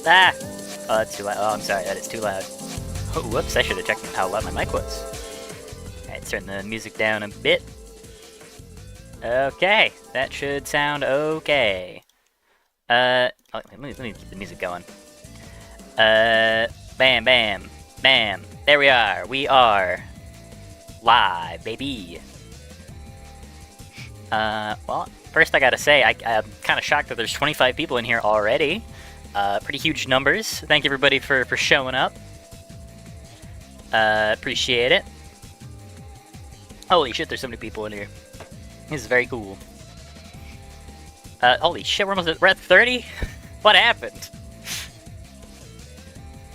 Ah! Oh, that's too loud. Oh, I'm sorry, that is too loud. Oh, whoops, I should have checked how loud my mic was. Alright, turn the music down a bit. Okay, that should sound okay. Oh, let me keep the music going. Bam, bam, bam. There we are. We are live, baby. Well, first I gotta say, I'm kind of shocked that there's 25 people in here already. Pretty huge numbers. Thank you everybody for showing up. Appreciate it. Holy shit, there's so many people in here. This is very cool. Holy shit, we're at 30? What happened?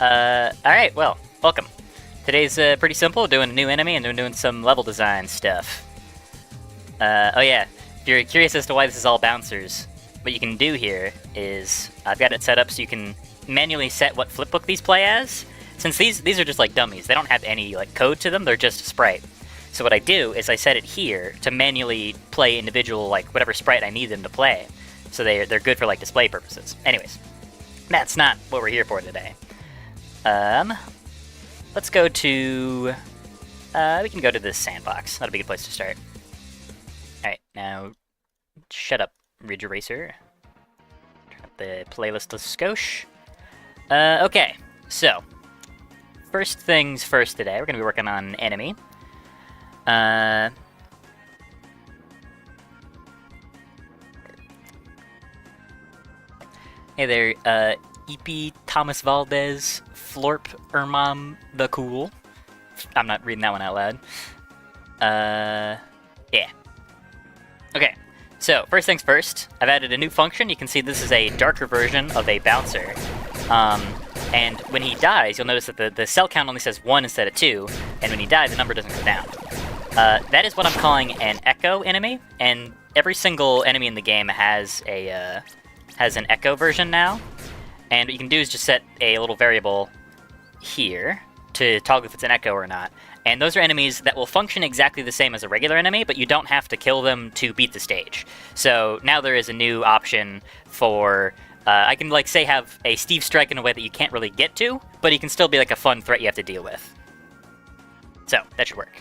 Alright, well, welcome. Today's pretty simple, doing a new enemy and doing some level design stuff. Oh yeah, if you're curious as to why this is all bouncers, what you can do here is, I've got it set up so you can manually set what flipbook these play as. Since these are just like dummies, they don't have any like code to them, they're just a sprite. So what I do is I set it here to manually play individual, like, whatever sprite I need them to play. So they're good for, like, display purposes. Anyways, that's not what we're here for today. Let's go to... we can go to this sandbox. That'll be a good place to start. Alright, now, shut up, Ridge Eraser. Turn up the playlist of skosh. Okay, so, first things first today, we're going to be working on an enemy. Hey there, E.P. Thomas Valdez, Florp Ermam the Cool. I'm not reading that one out loud. Yeah. Okay, so first things first, I've added a new function. You can see this is a darker version of a bouncer. And when he dies, you'll notice that the cell count only says 1 instead of 2, and when he dies, the number doesn't go down. That is what I'm calling an echo enemy, and every single enemy in the game has an echo version now. And what you can do is just set a little variable here to toggle if it's an echo or not. And those are enemies that will function exactly the same as a regular enemy, but you don't have to kill them to beat the stage. So now there is a new option for... I can, like, say have a Steve strike in a way that you can't really get to, but he can still be, like, a fun threat you have to deal with. So, that should work.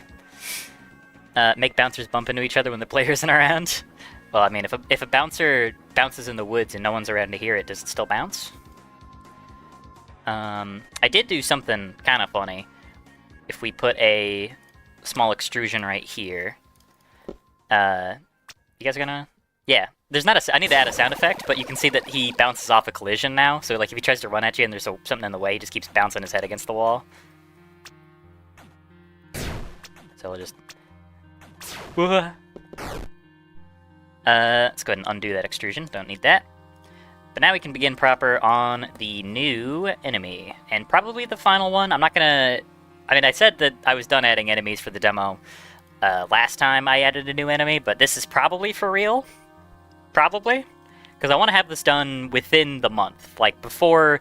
Make bouncers bump into each other when the player isn't around. Well, I mean, if a bouncer bounces in the woods and no one's around to hear it, does it still bounce? I did do something kind of funny. If we put a small extrusion right here. You guys are gonna... Yeah. There's not a... I need to add a sound effect, but you can see that he bounces off a collision now. So, like, if he tries to run at you and there's something in the way, he just keeps bouncing his head against the wall. So we'll just... let's go ahead and undo that extrusion. Don't need that. But now we can begin proper on the new enemy. And probably the final one. I'm not gonna... I mean, I said that I was done adding enemies for the demo last time I added a new enemy, but this is probably for real. Probably. Because I want to have this done within the month. Like, before...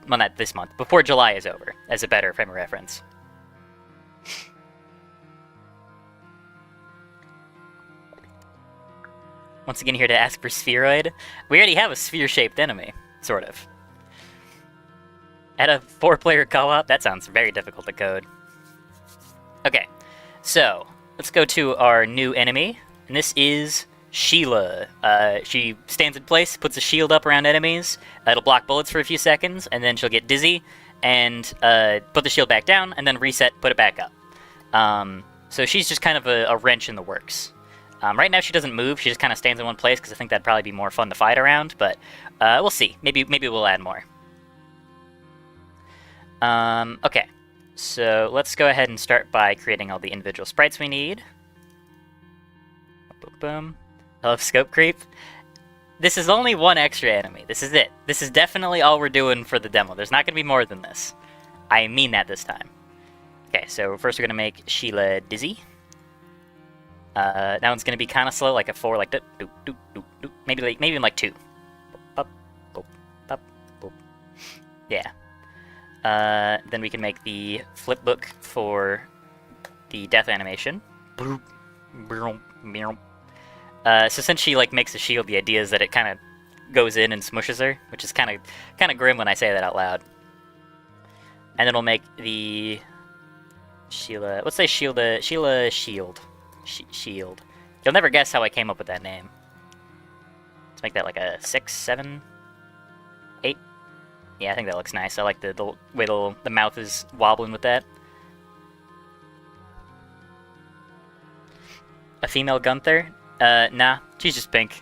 Well, not this month. Before July is over, as a better frame of reference. Once again here to ask for Spheroid. We already have a sphere-shaped enemy, sort of. At a 4-player co-op? That sounds very difficult to code. Okay, so let's go to our new enemy, and this is Sheila. She stands in place, puts a shield up around enemies, it'll block bullets for a few seconds, and then she'll get dizzy, and put the shield back down, and then reset, put it back up. So she's just kind of a wrench in the works. Right now she doesn't move, she just kind of stands in one place, because I think that'd probably be more fun to fight around, but we'll see. Maybe we'll add more. Okay, so let's go ahead and start by creating all the individual sprites we need. Boom, boom. I love scope creep. This is only one extra enemy. This is it. This is definitely all we're doing for the demo. There's not going to be more than this. I mean that this time. Okay, so first we're going to make Sheila dizzy. That one's going to be kind of slow, like a 4, like do, do, do, do, do. Maybe even like 2. Up, boop, up, boop. Yeah. Then we can make the flip book for the death animation. So since she like makes a shield, the idea is that it kind of goes in and smushes her, which is kind of grim when I say that out loud. And then we'll make the Sheila. Let's say Sheila Shield. Shield. You'll never guess how I came up with that name. Let's make that like a 6, 7, 8. Yeah, I think that looks nice. I like the way the mouth is wobbling with that. A female Gunther? Nah, she's just pink.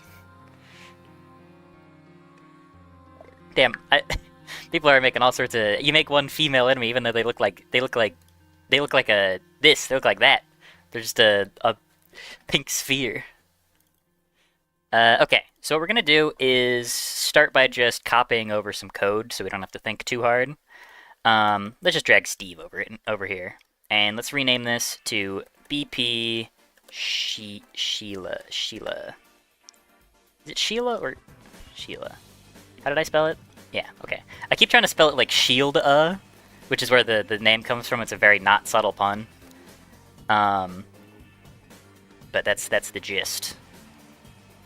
Damn, people are making all sorts of. You make one female enemy, even though they look like a this. They look like that. They're just a pink sphere. Okay, so what we're gonna do is start by just copying over some code, so we don't have to think too hard. Let's just drag Steve over here, and let's rename this to BP Sheila. Is it Sheila or Sheila? How did I spell it? Yeah, okay. I keep trying to spell it like shield, which is where the name comes from. It's a very not subtle pun. But that's the gist.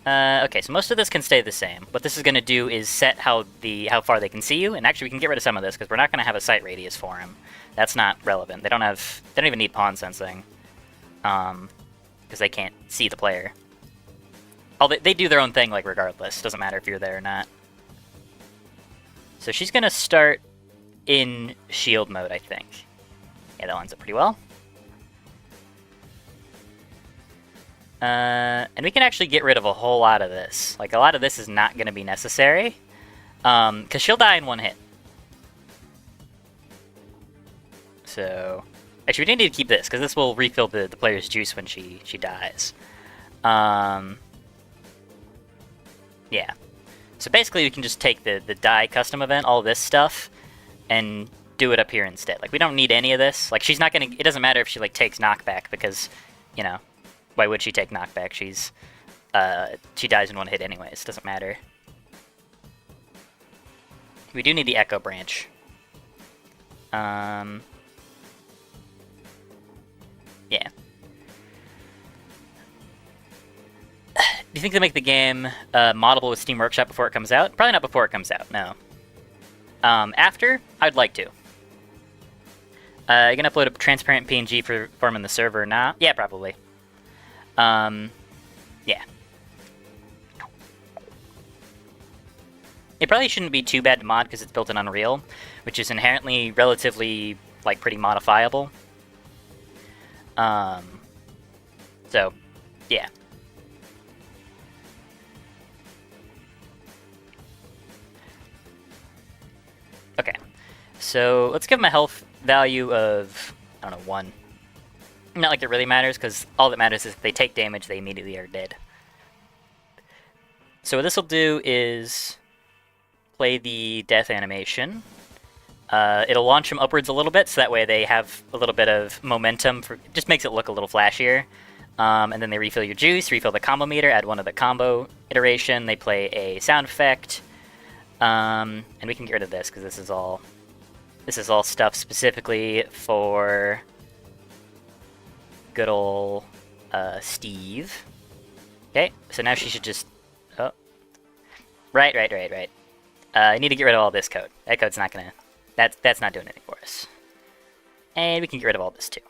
Okay, so most of this can stay the same. What this is going to do is set how far they can see you, and actually we can get rid of some of this because we're not going to have a sight radius for them. That's not relevant. They don't even need pawn sensing, because they can't see the player. Oh, they do their own thing, like regardless. Doesn't matter if you're there or not. So she's going to start in shield mode, I think. Yeah, that lines up pretty well. And we can actually get rid of a whole lot of this. Like, a lot of this is not going to be necessary, because she'll die in one hit. So, actually, we do need to keep this, because this will refill the player's juice when she dies. Yeah. So basically, we can just take the die custom event, all this stuff, and do it up here instead. Like, we don't need any of this. Like, she's not gonna. It doesn't matter if she like takes knockback because, you know, why would she take knockback? She dies in one hit anyways. Doesn't matter. We do need the Echo branch. Yeah. Do you think they'll make the game moddable with Steam Workshop before it comes out? Probably not before it comes out, no. After, I'd like to. You gonna upload a transparent PNG for them in the server or not? Yeah, probably. Yeah. It probably shouldn't be too bad to mod because it's built in Unreal, which is inherently relatively, like, pretty modifiable. So, yeah. Okay, so let's give them a health value of, I don't know, 1. Not like it really matters, because all that matters is if they take damage, they immediately are dead. So what this will do is play the death animation. It'll launch them upwards a little bit, so that way they have a little bit of momentum. It just makes it look a little flashier. And then they refill your juice, refill the combo meter, add one of the combo iteration. They play a sound effect. And we can get rid of this because this is all stuff specifically for good ol' Steve. Okay, so now she should just. Oh, right. I need to get rid of all this code. That code's not gonna. That's not doing anything for us. And we can get rid of all this too.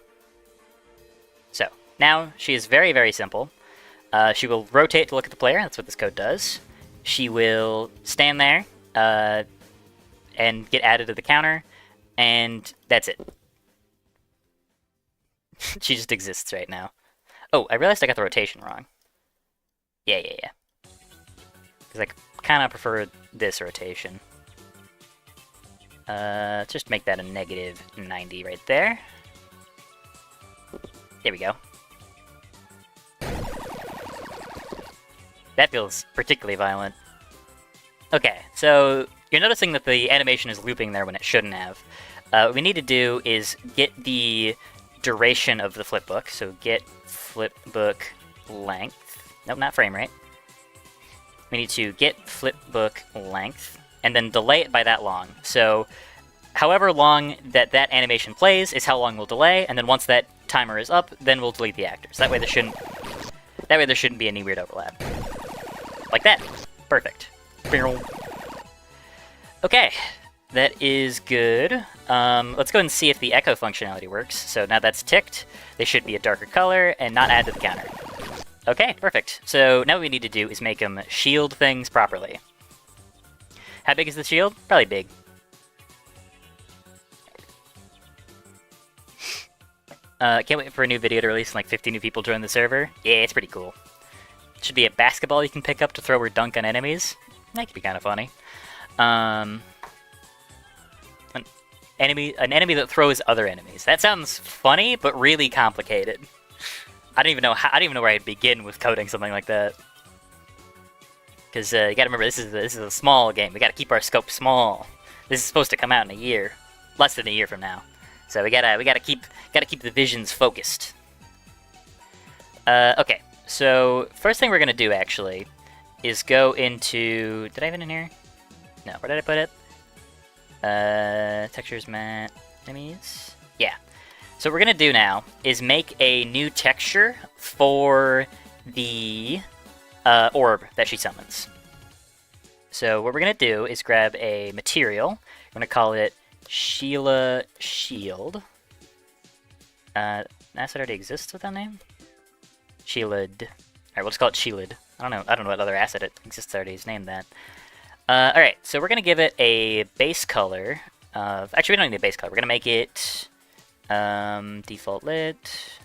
So now she is very, very simple. She will rotate to look at the player. That's what this code does. She will stand there. And get added to the counter, and that's it. She just exists right now. Oh, I realized I got the rotation wrong. Yeah. Because I kind of prefer this rotation. Let's just make that a -90 right there. There we go. That feels particularly violent. Okay, so you're noticing that the animation is looping there when it shouldn't have. What we need to do is get the duration of the flipbook. So get flipbook length. Nope, not frame rate. We need to get flipbook length and then delay it by that long. So however long that animation plays is how long we'll delay, and then once that timer is up, then we'll delete the actors. That way there shouldn't be any weird overlap. Like that. Perfect. Okay, that is good. Let's go ahead and see if the echo functionality works. So now that's ticked, they should be a darker color and not add to the counter. Okay, perfect. So now what we need to do is make them shield things properly. How big is the shield? Probably big. Can't wait for a new video to release and like 50 new people join the server. Yeah, it's pretty cool. Should be a basketball you can pick up to throw or dunk on enemies. That could be kind of funny. An enemy that throws other enemies. That sounds funny, but really complicated. I don't even know where I'd begin with coding something like that. Because you gotta remember, this is a small game. We gotta keep our scope small. This is supposed to come out in a year, less than a year from now. So we gotta keep the visions focused. Okay, so first thing we're gonna do actually is go into. Did I have it in here? No, where did I put it? Textures, matte, enemies. Yeah. So what we're gonna do now is make a new texture for the orb that she summons. So what we're gonna do is grab a material. We're gonna call it Sheila Shield. An asset already exists with that name? Sheila. Alright, we'll just call it Sheila. I don't know what other asset it exists already is named that. Alright, so we're gonna give it a base color of. Actually, we don't need a base color. We're gonna make it default lit,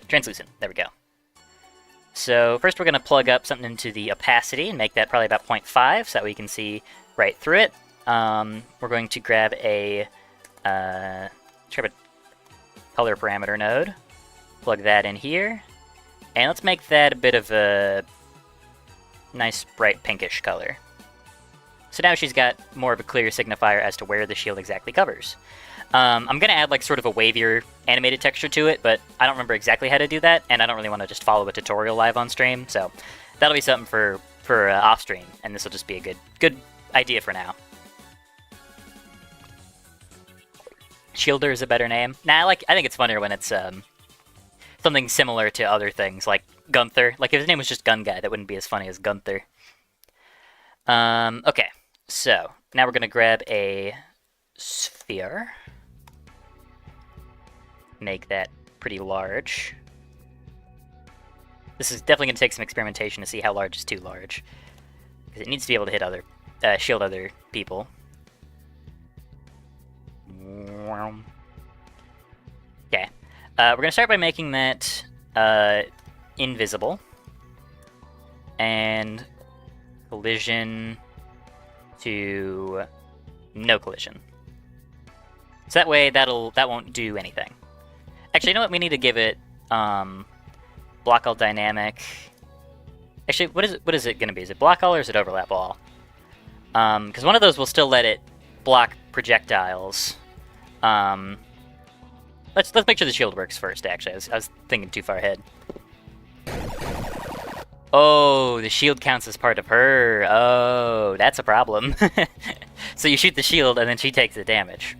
translucent. There we go. So first we're going to plug up something into the opacity and make that probably about 0.5 so that we can see right through it. We're going to grab a color parameter node, plug that in here, and let's make that a bit of a nice bright pinkish color. So now she's got more of a clear signifier as to where the shield exactly covers. I'm going to add like sort of a wavier animated texture to it, but I don't remember exactly how to do that, and I don't really want to just follow a tutorial live on stream, so that'll be something for off stream, and this will just be a good idea for now. Shielder is a better name. Nah, I think it's funnier when it's something similar to other things, like Gunther. Like if his name was just Gun Guy, that wouldn't be as funny as Gunther. Okay, so now we're going to grab a sphere. Make that pretty large. This is definitely going to take some experimentation to see how large is too large. Because it needs to be able to hit shield other people. Okay. We're going to start by making that invisible. And collision to no collision. So that way that won't do anything. Actually, you know what? We need to give it block all dynamic. Actually, what is it going to be? Is it block all or is it overlap all? Because one of those will still let it block projectiles. Let's make sure the shield works first. Actually, I was thinking too far ahead. Oh, the shield counts as part of her. Oh, that's a problem. So you shoot the shield and then she takes the damage,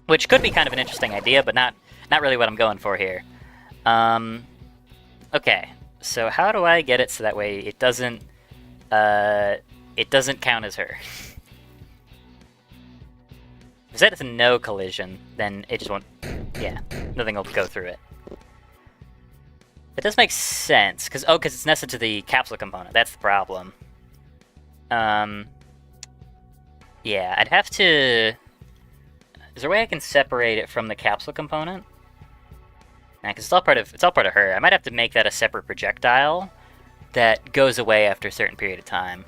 which could be kind of an interesting idea, but not really what I'm going for here. Okay, so how do I get it so that way it doesn't count as her? If it's a no collision, then it just won't. Yeah, nothing will go through it. It does make sense, because it's nested to the capsule component. That's the problem. Yeah, I'd have to. Is there a way I can separate it from the capsule component? Nah, because it's all part of her. I might have to make that a separate projectile that goes away after a certain period of time.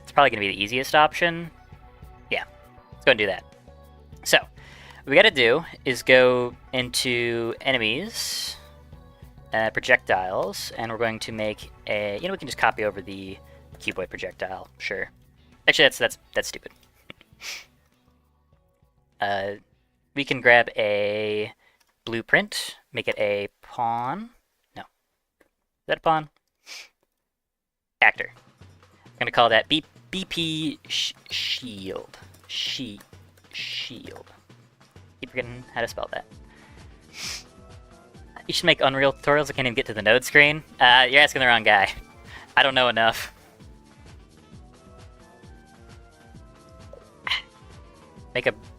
It's probably going to be the easiest option. Yeah, let's go and do that. So, what we got to do is go into enemies, projectiles, and we're going to make a. We can just copy over the cuboid projectile. Sure. Actually, that's stupid. We can grab a blueprint, make it a pawn. No. Is that a pawn? Actor. I'm going to call that BP Shield. Shield. Keep forgetting how to spell that. You should make Unreal tutorials. I can't even get to the node screen. You're asking the wrong guy. I don't know enough.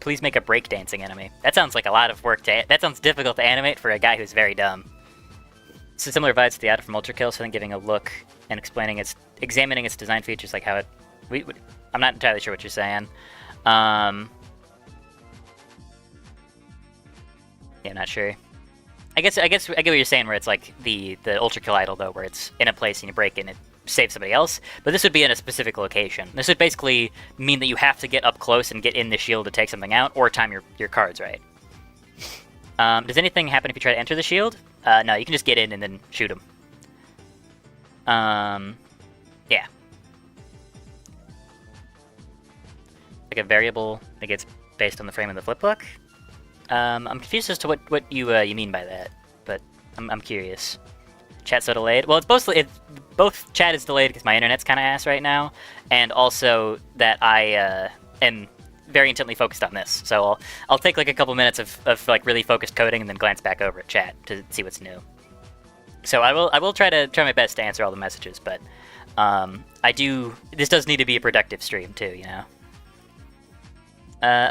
please make a breakdancing enemy. That sounds like a lot of work that sounds difficult to animate for a guy who's very dumb. So similar vibes to the item from Ultra Kill, so I think giving a look and examining its design features, like how it... I'm not entirely sure what you're saying. Yeah, not sure. I guess I get what you're saying, where it's like the Ultra Kill idol, though, where it's in a place and you break it and it saves somebody else. But this would be in a specific location. This would basically mean that you have to get up close and get in the shield to take something out, or time your cards right. Does anything happen if you try to enter the shield? No, you can just get in and then shoot him. Yeah. Like a variable that gets based on the frame of the flipbook. I'm confused as to what you mean by that, but I'm curious. Chat so delayed. Well, it's both chat is delayed because my internet's kind of ass right now, and also that I am very intently focused on this. So I'll take like a couple minutes of like really focused coding and then glance back over at chat to see what's new. So I will try my best to answer all the messages, but this does need to be a productive stream too, you know.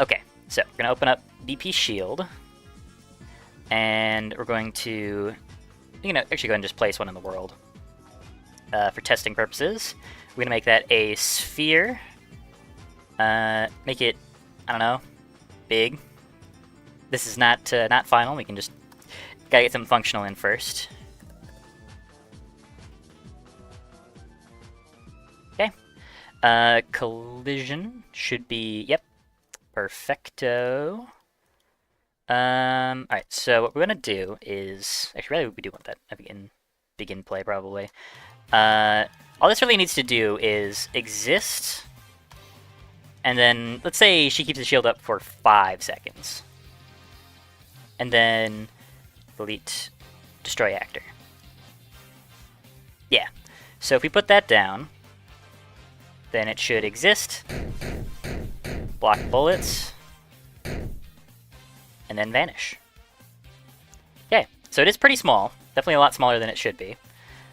Okay, so we're gonna open up BP Shield, and we're going to actually go ahead and just place one in the world for testing purposes. We're gonna make that a sphere. Make it, I don't know, big. This is not final. We can just gotta get something functional in first. Okay. Collision should be, yep, perfecto. Alright, so what we're gonna do is, actually really we do want that at begin play probably. All this really needs to do is exist, and then let's say she keeps the shield up for 5 seconds. And then delete destroy actor. Yeah. So if we put that down, then it should exist, block bullets, and then vanish. Okay, so it is pretty small. Definitely a lot smaller than it should be.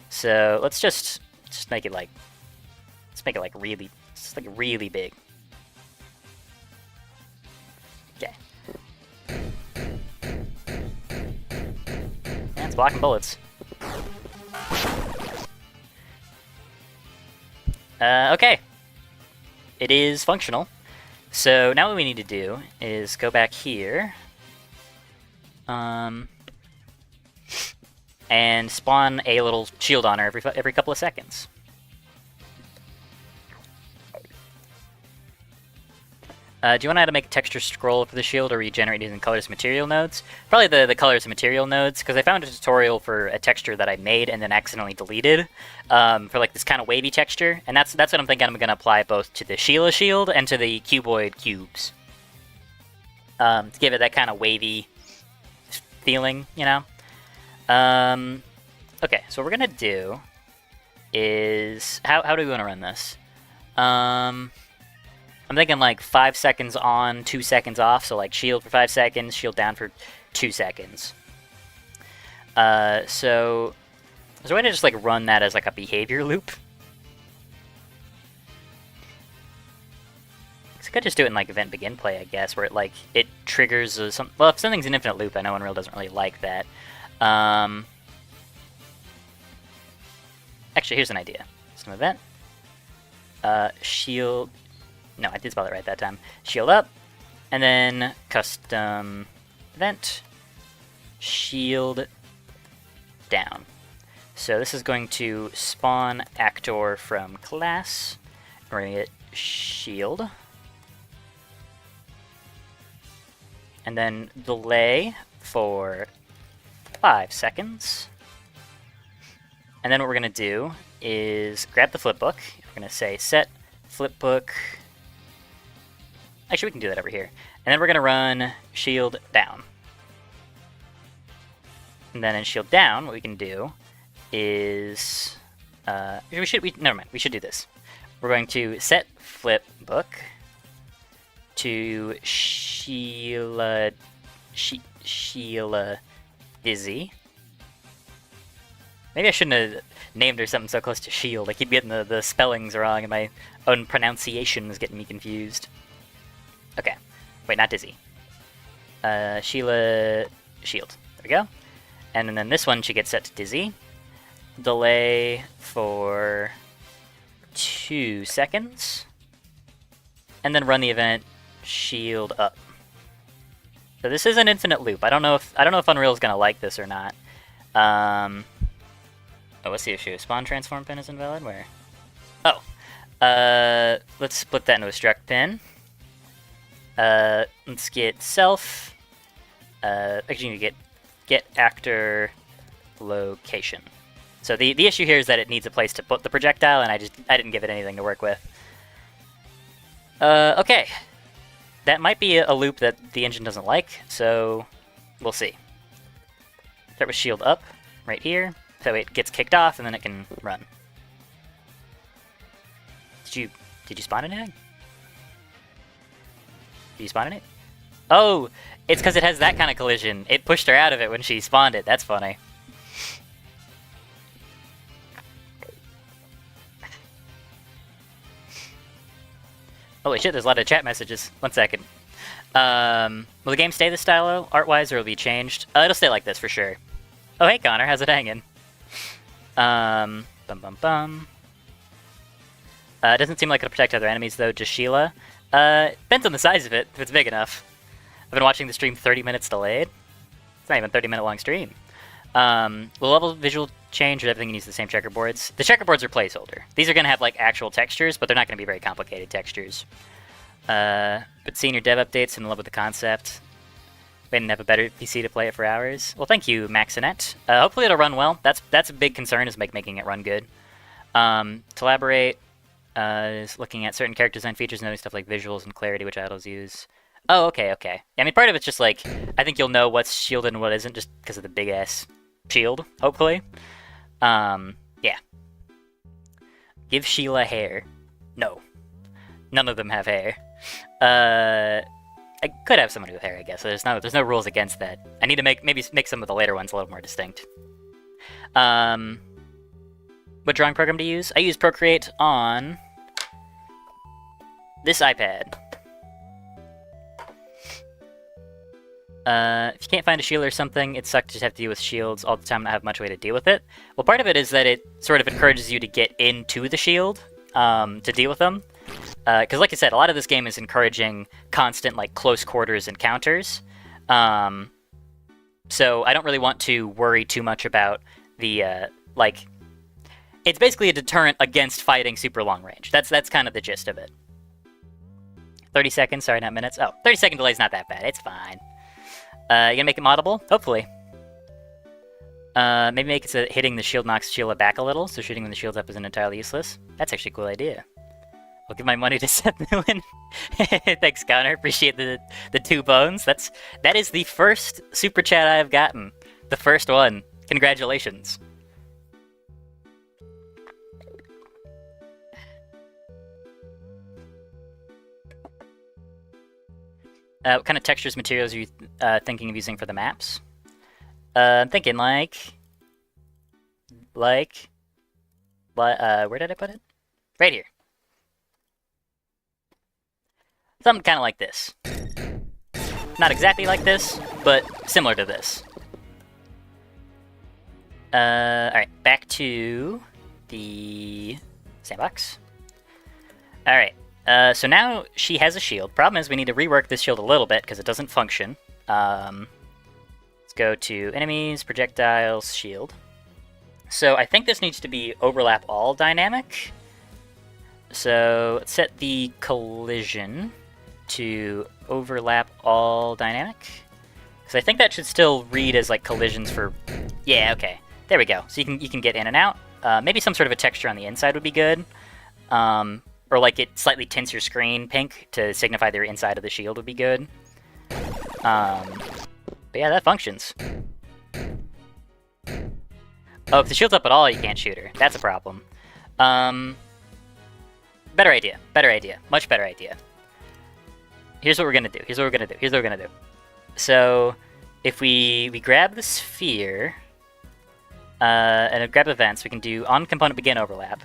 So let's just make it like, really big. Okay. Yeah, it's blocking bullets. Okay. It is functional. So now what we need to do is go back here. And spawn a little shield on her every couple of seconds. Do you want to know how to make a texture scroll for the shield, or regenerate using colors and material nodes? Probably the colors and material nodes, because I found a tutorial for a texture that I made and then accidentally deleted for like this kind of wavy texture, and that's what I'm thinking I'm going to apply both to the Sheila shield and to the cuboid cubes. To give it that kind of wavy feeling, you know? Okay, so what we're going to do is... How do we want to run this? I'm thinking like 5 seconds on, 2 seconds off, so like shield for 5 seconds, shield down for 2 seconds. So there's a way to just like run that as like a behavior loop. So I could just do it in like event begin play, I guess, where it triggers well, if something's an infinite loop, I know Unreal doesn't really like that. Actually, here's an idea. Some event. Shield. No, I did spell it right that time. Shield up, and then custom event, shield down. So this is going to spawn actor from class. We're going to get shield. And then delay for 5 seconds. And then what we're going to do is grab the flipbook. We're going to say set flipbook. Actually, we can do that over here. And then we're going to run shield down. And then in shield down, what we can do is... never mind, we should do this. We're going to set flipbook to Sheila Dizzy. Maybe I shouldn't have named her something so close to shield. I keep getting the spellings wrong, and my own pronunciation is getting me confused. Okay. Wait, not dizzy. Sheila shield. There we go. And then this one she gets set to dizzy. Delay for 2 seconds. And then run the event shield up. So this is an infinite loop. I don't know if Unreal is gonna like this or not. Oh, what's the issue? Spawn transform pin is invalid? Where? Oh. Let's split that into a struct pin. Let's get self. Actually, you need to get actor location. So the issue here is that it needs a place to put the projectile, and I didn't give it anything to work with. Okay. That might be a loop that the engine doesn't like, so we'll see. Start with shield up, right here, so it gets kicked off, and then it can run. Did you spawn an egg? Did you spawn an egg? Oh, it's because it has that kind of collision. It pushed her out of it when she spawned it. That's funny. Holy shit, there's a lot of chat messages. 1 second. Will the game stay this style art-wise, or will it be changed? It'll stay like this for sure. Oh, hey Connor, how's it hanging? Bum bum bum. It doesn't seem like it'll protect other enemies though, just Sheila. Depends on the size of it, if it's big enough. I've been watching the stream 30 minutes delayed. It's not even a 30-minute long stream. Will level visual change, or everything needs the same checkerboards? The checkerboards are placeholder. These are going to have like actual textures, but they're not going to be very complicated textures. But seeing your dev updates in love with the concept. We didn't have a better PC to play it for hours. Well, thank you, Maxinet. Hopefully it'll run well. That's a big concern, is making it run good. To elaborate, is looking at certain character design features, noting stuff like visuals and clarity, which idols use. Oh, okay. Yeah, I mean, part of it's just like, I think you'll know what's shielded and what isn't just because of the big-ass shield, hopefully. Yeah. Give Sheila hair. No. None of them have hair. I could have someone with hair, I guess. There's no rules against that. I need to maybe make some of the later ones a little more distinct. What drawing program to use? I use Procreate on this iPad. If you can't find a shield or something, it sucks to just have to deal with shields all the time and not have much way to deal with it. Well, part of it is that it sort of encourages you to get into the shield to deal with them. Because like I said, a lot of this game is encouraging constant, like, close quarters encounters. So I don't really want to worry too much about the, like... It's basically a deterrent against fighting super long range. That's kind of the gist of it. 30 seconds, sorry, not minutes. Oh, 30-second delay is not that bad. It's fine. You gonna make it moddable? Hopefully. Maybe make it so that hitting the shield knocks Sheila back a little, so shooting when the shield's up isn't entirely useless. That's actually a cool idea. I'll give my money to Seth Newman. Thanks, Connor. Appreciate the 2 bones. That is the first super chat I have gotten. The first one. Congratulations. What kind of textures, materials are you thinking of using for the maps? I'm thinking like, where did I put it? Right here. Something kind of like this. Not exactly like this, but similar to this. Alright, back to the sandbox. Alright. So now she has a shield. Problem is we need to rework this shield a little bit because it doesn't function. Let's go to enemies, projectiles, shield. So I think this needs to be overlap all dynamic. So let's set the collision to overlap all dynamic. Because I think that should still read as like collisions for... Yeah, okay. There we go. So you can get in and out. Maybe some sort of a texture on the inside would be good. Or like it slightly tints your screen pink to signify they're inside of the shield would be good. But yeah, that functions. Oh, if the shield's up at all, you can't shoot her. That's a problem. Better idea. Much better idea. Here's what we're gonna do. So, if we grab the sphere, and grab events, we can do on component begin overlap.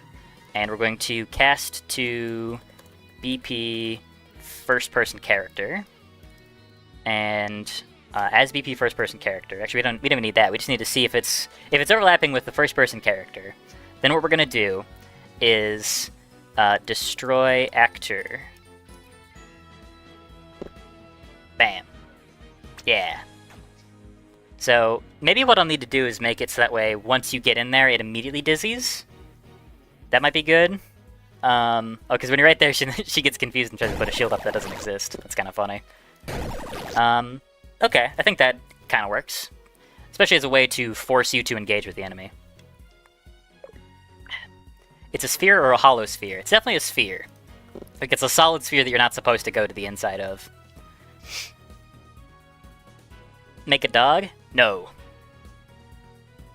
And we're going to cast to BP first person character. and as BP first-person character. Actually, we don't even need that. We just need to see if it's overlapping with the first-person character. Then what we're gonna do is destroy actor. Bam. Yeah. So maybe what I'll need to do is make it so that way once you get in there, it immediately dizzies. That might be good. Oh, because when you're right there, she gets confused and tries to put a shield up that doesn't exist. That's kind of funny. Okay, I think that kind of works. Especially as a way to force you to engage with the enemy. It's a sphere or a hollow sphere? It's definitely a sphere. Like, it's a solid sphere that you're not supposed to go to the inside of. Make a dog? No.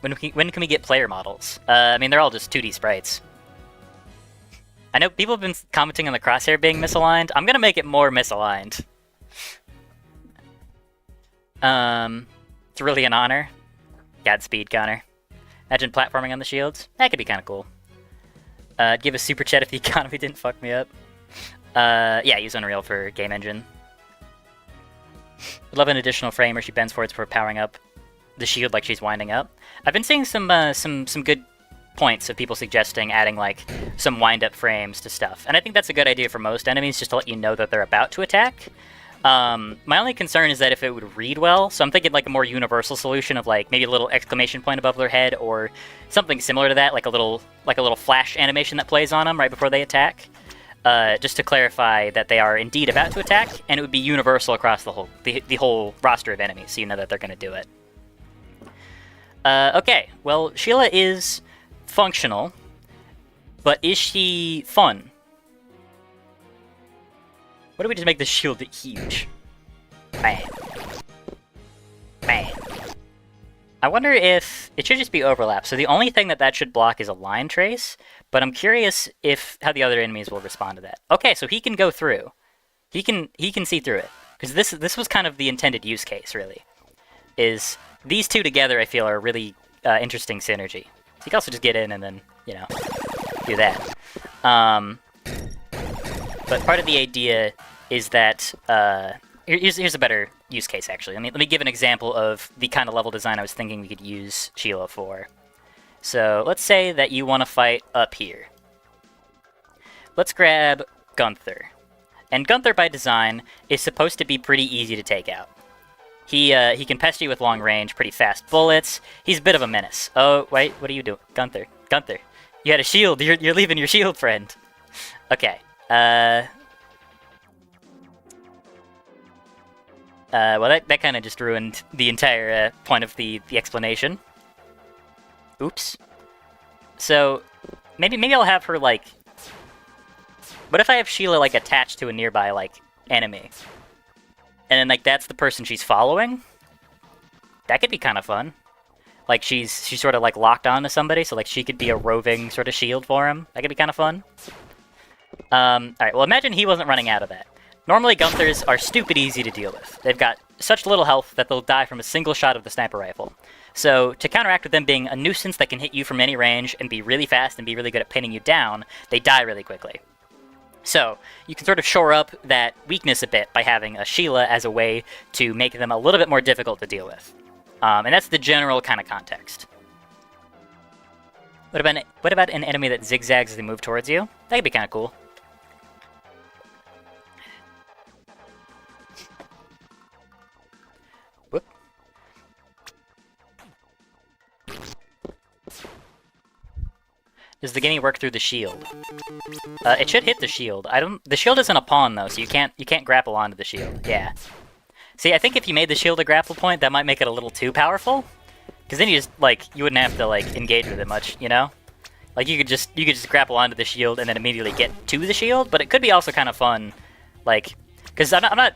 When can we get player models? I mean, they're all just 2D sprites. I know people have been commenting on the crosshair being misaligned. I'm gonna make it more misaligned. It's really an honor. Godspeed, Connor. Imagine platforming on the shields. That could be kind of cool. Give a super chat if the economy didn't fuck me up. Yeah, use Unreal for game engine. Would love an additional frame where she bends forwards before powering up the shield like she's winding up. I've been seeing some good points of people suggesting adding like some wind-up frames to stuff, and I think that's a good idea for most enemies, just to let you know that they're about to attack. My only concern is that if it would read well, so I'm thinking like a more universal solution of like maybe a little exclamation point above their head or something similar to that, like a little flash animation that plays on them right before they attack. Just to clarify that they are indeed about to attack, and it would be universal across the whole roster of enemies, so you know that they're going to do it. Okay, well, Sheila is functional, but is she fun? What do we just make the shield huge? Bam. Bam. I wonder if it should just be overlap. So the only thing that should block is a line trace, but I'm curious if how the other enemies will respond to that. Okay, so he can go through. He can see through it, because this was kind of the intended use case, really. Is these two together? I feel are a really interesting synergy. So you can also just get in and then do that. But part of the idea is that here's a better use case, actually. Let me give an example of the kind of level design I was thinking we could use Sheila for. So let's say that you want to fight up here. Let's grab Gunther. And Gunther, by design, is supposed to be pretty easy to take out. He can pest you with long range, pretty fast bullets. He's a bit of a menace. Oh, wait, what are you doing? Gunther, you had a shield. You're leaving your shield, friend. Okay. Well, that kind of just ruined the entire point of the explanation. Oops. So, maybe I'll have her, like... What if I have Sheila, like, attached to a nearby, like, enemy? And then, like, that's the person she's following? That could be kind of fun. Like, she's sort of, like, locked on to somebody, so, like, she could be a roving sort of shield for him. That could be kind of fun. Alright, well, imagine he wasn't running out of that. Normally, Gunthers are stupid easy to deal with. They've got such little health that they'll die from a single shot of the sniper rifle. So, to counteract with them being a nuisance that can hit you from any range and be really fast and be really good at pinning you down, they die really quickly. So, you can sort of shore up that weakness a bit by having a Sheila as a way to make them a little bit more difficult to deal with. And that's the general kind of context. What about an enemy that zigzags as they move towards you? That could be kind of cool. Whoop. Does the guinea work through the shield? It should hit the shield. The shield isn't a pawn though, so you can't grapple onto the shield. Yeah. See, I think if you made the shield a grapple point, that might make it a little too powerful. Because then you wouldn't have to like engage with it much, you know? Like you could just grapple onto the shield and then immediately get to the shield, but it could be also kind of fun, like, because I'm not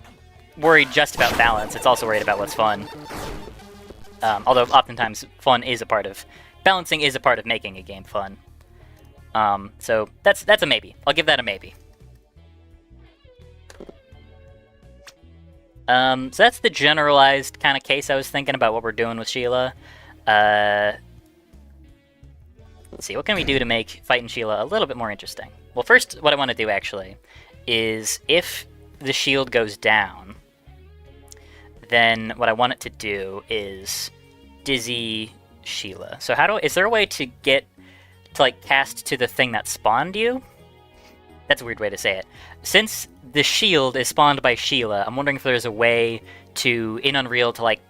worried just about balance. It's also worried about what's fun. Although oftentimes balancing is a part of making a game fun. So that's a maybe. I'll give that a maybe. So that's the generalized kind of case I was thinking about what we're doing with Sheila. Let's see, what can we do to make fighting Sheila a little bit more interesting? Well, first, what I want to do, actually, is if the shield goes down, then what I want it to do is dizzy Sheila. So is there a way to get to like cast to the thing that spawned you? That's a weird way to say it. Since the shield is spawned by Sheila, I'm wondering if there's a way to, in Unreal, to like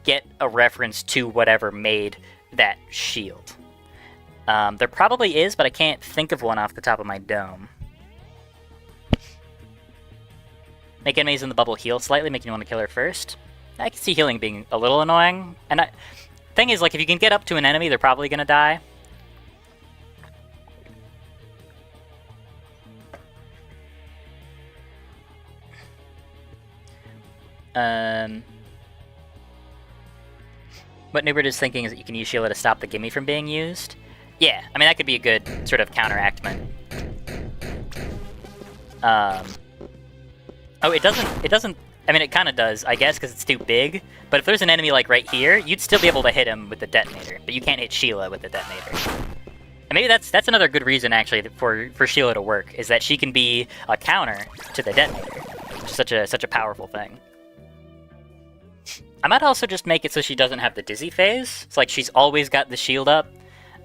get a reference to whatever made that shield. There probably is, but I can't think of one off the top of my dome. Make enemies in the bubble heal slightly, making you want to kill her first. I can see healing being a little annoying. And thing is, like, if you can get up to an enemy, they're probably gonna die. What Newbert is thinking is that you can use Sheila to stop the gimme from being used. Yeah, I mean, that could be a good sort of counteractment. Oh, it doesn't, I mean, it kind of does, I guess, because it's too big. But if there's an enemy, like, right here, you'd still be able to hit him with the detonator. But you can't hit Sheila with the detonator. And maybe that's another good reason, actually, for Sheila to work, is that she can be a counter to the detonator. Which is such a powerful thing. I might also just make it so she doesn't have the dizzy phase. It's like she's always got the shield up.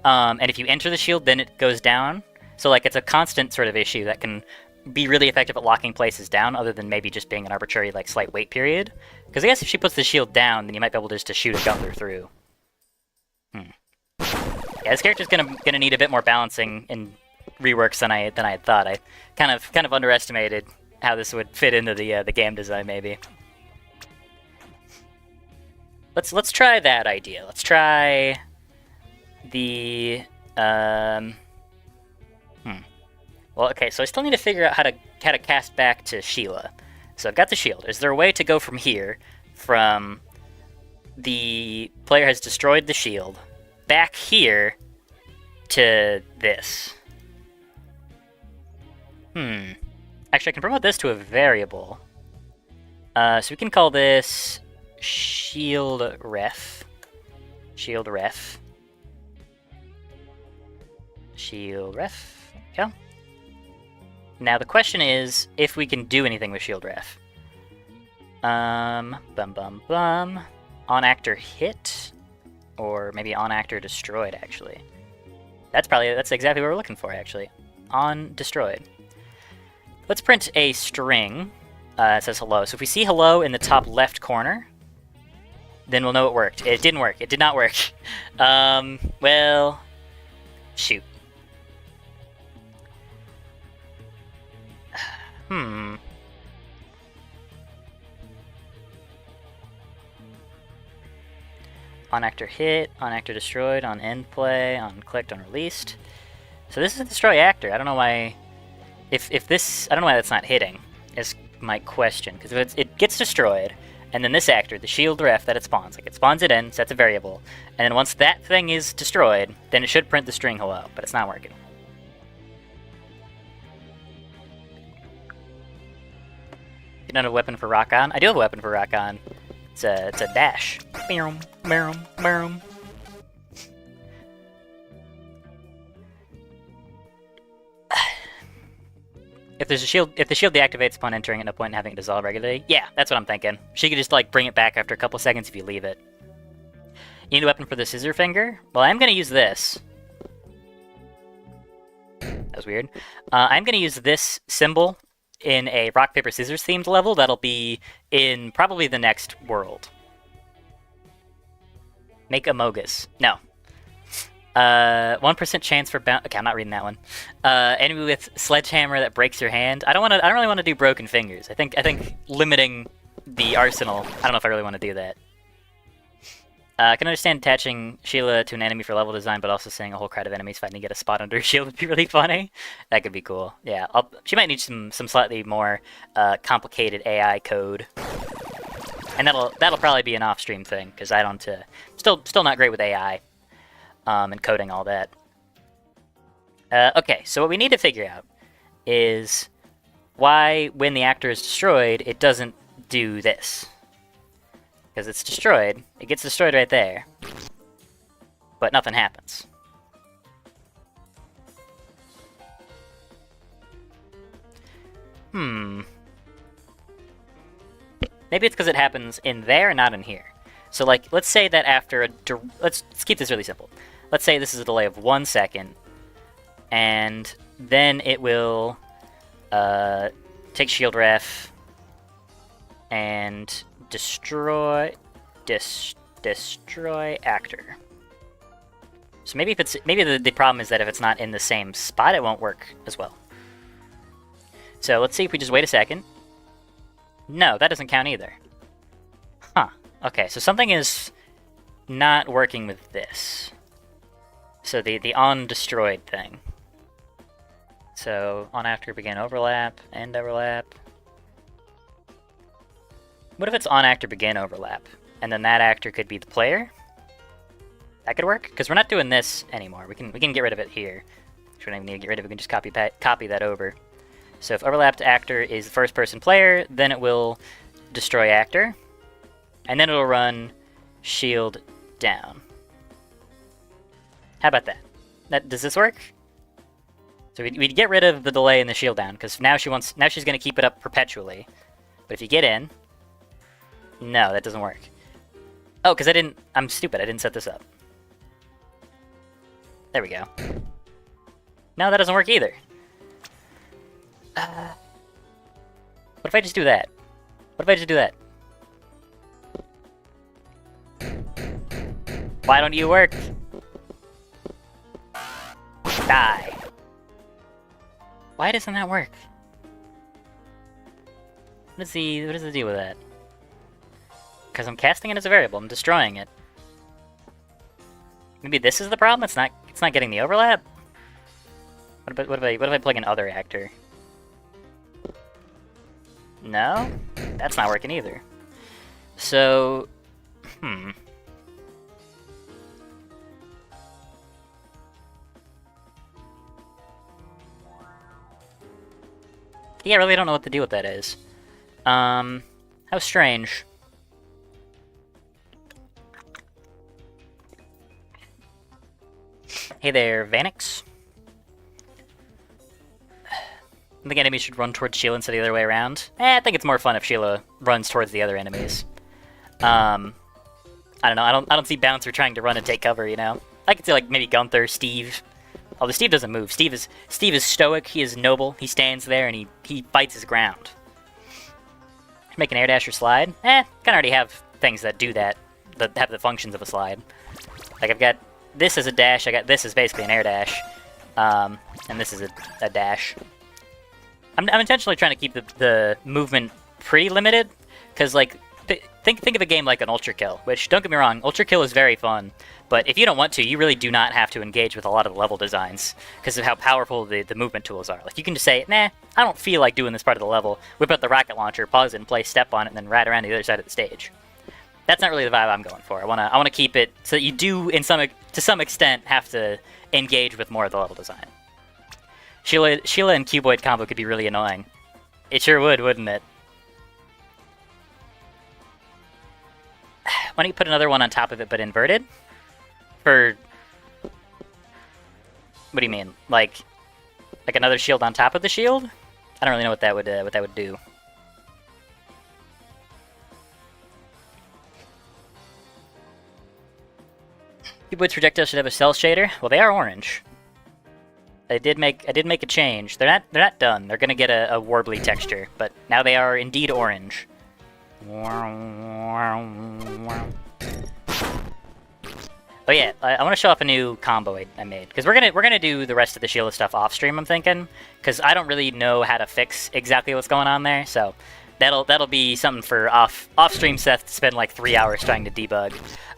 And if you enter the shield, then it goes down. So, like, it's a constant sort of issue that can be really effective at locking places down, other than maybe just being an arbitrary, like, slight wait period. Because I guess if she puts the shield down, then you might be able just to shoot a Gunther through. Yeah, this character's gonna need a bit more balancing and reworks than I had thought. I kind of underestimated how this would fit into the game design, maybe. Let's try that idea. Let's try the Well, okay, so I still need to figure out how to cast back to Sheila. So I've got the shield. Is there a way to go from here, from the player has destroyed the shield, back here to this? Actually, I can promote this to a variable. So we can call this shield ref. Shield ref. Shield ref. There we go. Now the question is if we can do anything with shield ref. On actor hit, or maybe on actor destroyed. Actually, that's exactly what we're looking for. Actually, on destroyed. Let's print a string. It says hello. So if we see hello in the top left corner, then we'll know it worked. It didn't work. It did not work. Well, shoot. On actor hit, on actor destroyed, on end play, on clicked, on released. So this is destroy actor. I don't know why. If this, I don't know why that's not hitting. Is my question, because if it gets destroyed, and then this actor, the shield ref that it spawns, like it spawns it in, sets a variable, and then once that thing is destroyed, then it should print the string hello, but it's not working. You don't have a weapon for rock on? I do have a weapon for rock on. It's a dash. Boom, boom, boom. If the shield deactivates upon entering at no point and having it dissolve regularly, yeah, that's what I'm thinking. She could just like bring it back after a couple seconds if you leave it. You need a weapon for the scissor finger? Well, I'm gonna use this. That was weird. I'm gonna use this symbol in a rock paper scissors themed level that'll be in probably the next world. Make a Mogus. No. 1% chance for bounce. Okay, I'm not reading that one. Enemy with sledgehammer that breaks your hand. I don't really want to do broken fingers. I think limiting the arsenal. I don't know if I really want to do that. I can understand attaching Sheila to an enemy for level design, but also saying a whole crowd of enemies fighting to get a spot under her shield would be really funny. That could be cool. Yeah, she might need some slightly more complicated AI code, and that'll probably be an off-stream thing because I don't. Still not great with AI. And coding all that. Okay, so what we need to figure out is why, when the actor is destroyed, it doesn't do this. Because it's destroyed, it gets destroyed right there, but nothing happens. Maybe Maybe it's because it happens in there, not in here. So, like, let's say that after a... Let's keep this really simple. Let's say this is a delay of 1 second, and then it will take shield ref and destroy actor. So maybe if it's the problem is that if it's not in the same spot, it won't work as well. So let's see if we just wait a second. No, that doesn't count either. Huh. Okay, so something is not working with this. So the on destroyed thing. So on after begin overlap, end overlap. What if it's on actor begin overlap? And then that actor could be the player? That could work? Because we're not doing this anymore. We can get rid of it here. We don't even need to get rid of it, we can just copy that over. So if overlapped actor is the first person player, then it will destroy actor. And then it'll run shield down. How about that? Does this work? So we'd get rid of the delay in the shield down, because now she's going to keep it up perpetually. But if you get in... No, that doesn't work. Oh, because I'm stupid, I didn't set this up. There we go. No, that doesn't work either. What if I just do that? What if I just do that? Why don't you work? Die. Why doesn't that work? What is the deal with that? Because I'm casting it as a variable, I'm destroying it. Maybe this is the problem? It's not getting the overlap? What if I plug in other actor? No? That's not working either. So... Yeah, I really don't know what to do with that is. How strange. Hey there, Vanix. I think enemies should run towards Sheila instead of the other way around. I think it's more fun if Sheila runs towards the other enemies. I don't know, I don't see Bouncer trying to run and take cover, you know? I could see, like, maybe Gunther, Steve. Although Steve doesn't move. Steve is stoic, he is noble, he stands there and he fights his ground. Make an air dash or slide? Kinda already have things that do that have the functions of a slide. Like, I've got this as a dash, I got this as basically an air dash. And this is a dash. I'm intentionally trying to keep the movement pretty limited, because, like, think of a game like an Ultra Kill, which, don't get me wrong, Ultra Kill is very fun, but if you don't want to, you really do not have to engage with a lot of the level designs, because of how powerful the movement tools are. Like, you can just say, nah, I don't feel like doing this part of the level, whip out the rocket launcher, pause it, and play step on it, and then ride around to the other side of the stage. That's not really the vibe I'm going for. I wanna keep it so that you do, to some extent, have to engage with more of the level design. Sheila and Cuboid combo could be really annoying. It sure would, wouldn't it? Why don't you put another one on top of it, but inverted? For... What do you mean? Like another shield on top of the shield? I don't really know what that would do. Cuboid's projectiles should have a cell shader. Well, they are orange. I did make a change. They're not done. They're gonna get a warbly texture, but now they are indeed orange. Oh yeah, I want to show off a new combo I made, because we're gonna do the rest of the Sheila stuff off stream. I'm thinking, because I don't really know how to fix exactly what's going on there, so that'll be something for off stream Seth to spend like 3 hours trying to debug.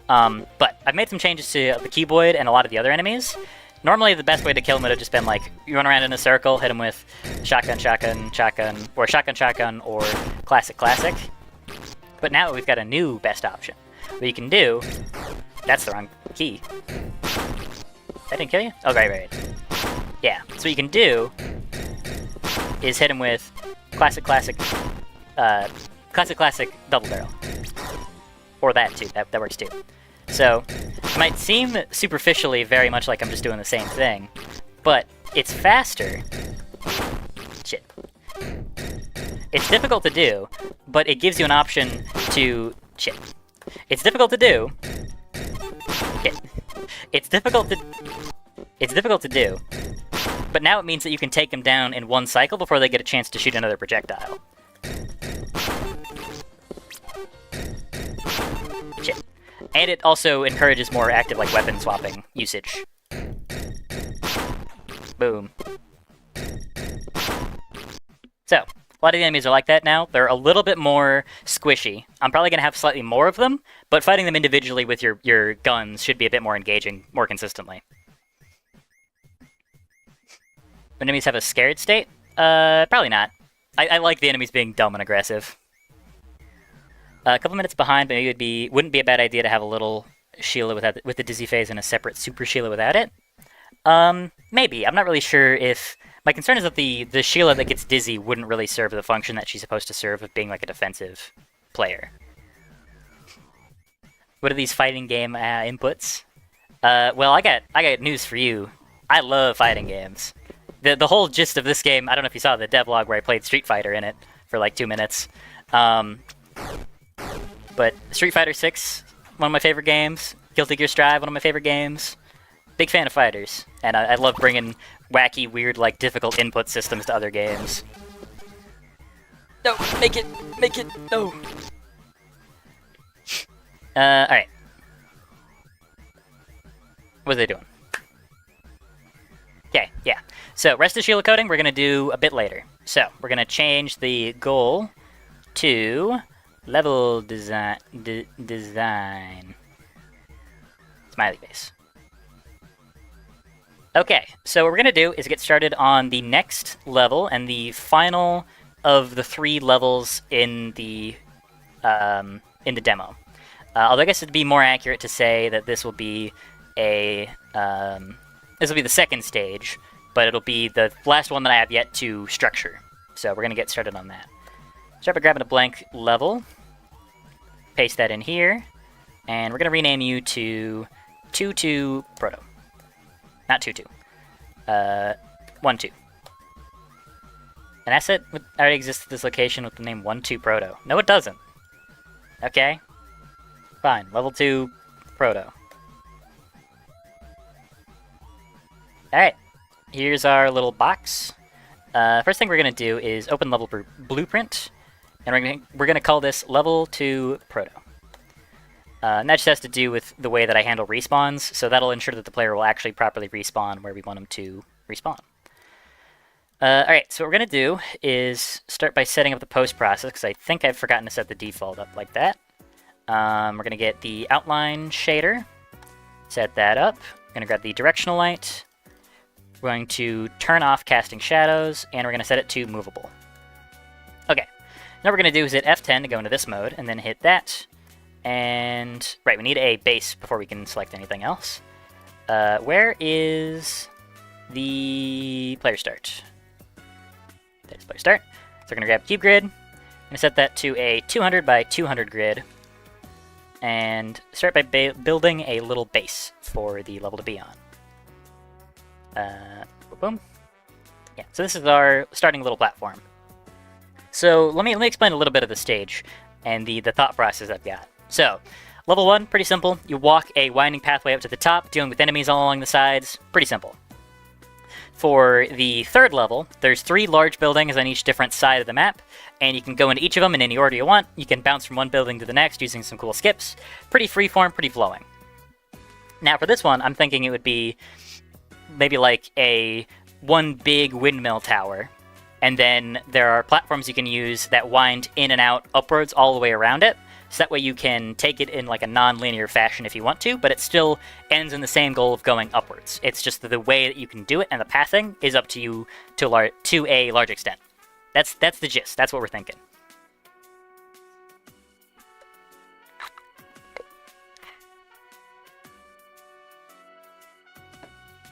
But I've made some changes to the Cuboid and a lot of the other enemies. Normally, the best way to kill him would have just been, like, you run around in a circle, hit him with shotgun, shotgun, shotgun, or shotgun, shotgun, or classic, classic. But now we've got a new best option. What you can do... That's the wrong key. That didn't kill you? Oh, right. Yeah, so what you can do is hit him with classic, classic, classic double barrel. Or that, too. That works, too. So, it might seem superficially very much like I'm just doing the same thing, but it's faster. Shit. It's difficult to do, but it gives you an option to... Shit. It's difficult to do. It's difficult to do. But now it means that you can take them down in one cycle before they get a chance to shoot another projectile. Shit. And it also encourages more active, like, weapon swapping usage. Boom. So, a lot of the enemies are like that now. They're a little bit more squishy. I'm probably going to have slightly more of them, but fighting them individually with your guns should be a bit more engaging, more consistently. Enemies have a scared state? Probably not. I like the enemies being dumb and aggressive. A couple minutes behind, but maybe wouldn't be a bad idea to have a little Sheila with the dizzy phase and a separate super Sheila without it. Maybe. I'm not really sure if... My concern is that the Sheila that gets dizzy wouldn't really serve the function that she's supposed to serve of being like a defensive player. What are these fighting game inputs? Well, I got news for you. I love fighting games. The whole gist of this game, I don't know if you saw the devlog where I played Street Fighter in it for like 2 minutes. But Street Fighter 6, one of my favorite games. Guilty Gear Strive, one of my favorite games. Big fan of fighters, and I love bringing wacky, weird, like, difficult input systems to other games. No, make it, no. Alright. What are they doing? Okay, yeah. So, rest of Sheila coding we're going to do a bit later. So, we're going to change the goal to level design. Smiley face. Okay, so what we're going to do is get started on the next level and the final of the 3 levels in the demo. Although I guess it'd be more accurate to say that this will be the second stage, but it'll be the last one that I have yet to structure. So we're going to get started on that. Start by grabbing a blank level, paste that in here, and we're going to rename you to 2-2 Proto. Not 2-2. 1-2. An asset already exists at this location with the name 1-2 Proto. No, it doesn't. Okay. Fine. Level 2 Proto. Alright. Here's our little box. First thing we're going to do is open level blueprint. And we're going to call this Level 2 Proto. And that just has to do with the way that I handle respawns, so that'll ensure that the player will actually properly respawn where we want them to respawn. Alright, so what we're going to do is start by setting up the post process, because I think I've forgotten to set the default up like that. We're going to get the outline shader, set that up. We're going to grab the directional light. We're going to turn off casting shadows, and we're going to set it to movable. Okay, now what we're going to do is hit F10 to go into this mode, and then hit that. And, right, we need a base before we can select anything else. Where is the player start? There's player start. So we're going to grab cube grid. I'm going to set that to a 200 by 200 grid. And start by building a little base for the level to be on. Boom. Yeah, so this is our starting little platform. So let me explain a little bit of the stage and the thought process I've got. So, level 1, pretty simple. You walk a winding pathway up to the top, dealing with enemies all along the sides. Pretty simple. For the 3rd level, there's 3 large buildings on each different side of the map, and you can go into each of them in any order you want. You can bounce from one building to the next using some cool skips. Pretty freeform, pretty flowing. Now for this one, I'm thinking it would be maybe like one big windmill tower, and then there are platforms you can use that wind in and out upwards all the way around it. So that way you can take it in like a non-linear fashion if you want to, but it still ends in the same goal of going upwards. It's just the way that you can do it, and the pathing is up to you to a large extent. That's the gist. That's what we're thinking.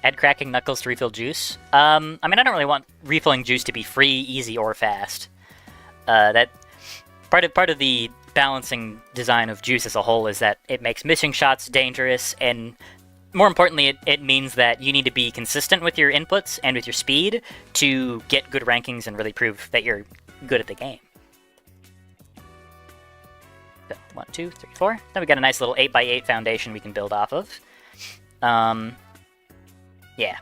Add cracking knuckles to refill juice. I mean, I don't really want refilling juice to be free, easy, or fast. That part of the balancing design of juice as a whole is that it makes missing shots dangerous, and more importantly, it means that you need to be consistent with your inputs and with your speed to get good rankings and really prove that you're good at the game. So 1, 2, 3, 4. Then we got a nice little 8x8 foundation we can build off of. Yeah.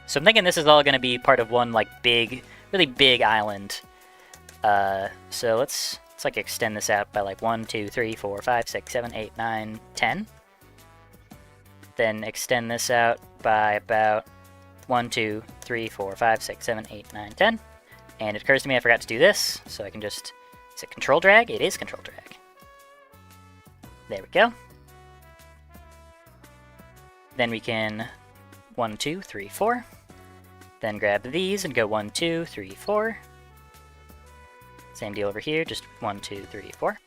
So I'm thinking this is all going to be part of one like big, really big island. So let's like extend this out by like 1, 2, 3, 4, 5, 6, 7, 8, 9, 10. Then extend this out by about 1, 2, 3, 4, 5, 6, 7, 8, 9, 10. And it occurs to me I forgot to do this, so I can just... Is it control drag? It is control drag. There we go. Then we can 1, 2, 3, 4. Then grab these and go 1, 2, 3, 4. Same deal over here, just 1, 2, 3, 4.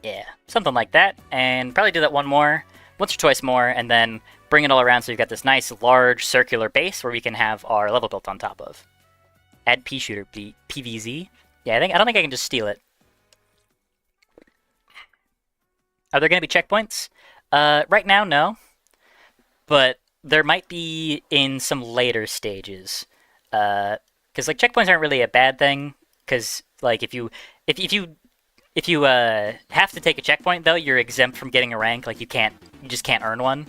Yeah, something like that. And probably do that once or twice more, and then bring it all around so you've got this nice large circular base where we can have our level built on top of. Add P shooter PVZ. Yeah, I don't think I can just steal it. Are there going to be checkpoints? Right now, no. But there might be in some later stages. Because like checkpoints aren't really a bad thing. Because like if you have to take a checkpoint though, you're exempt from getting a rank. Like you just can't earn one.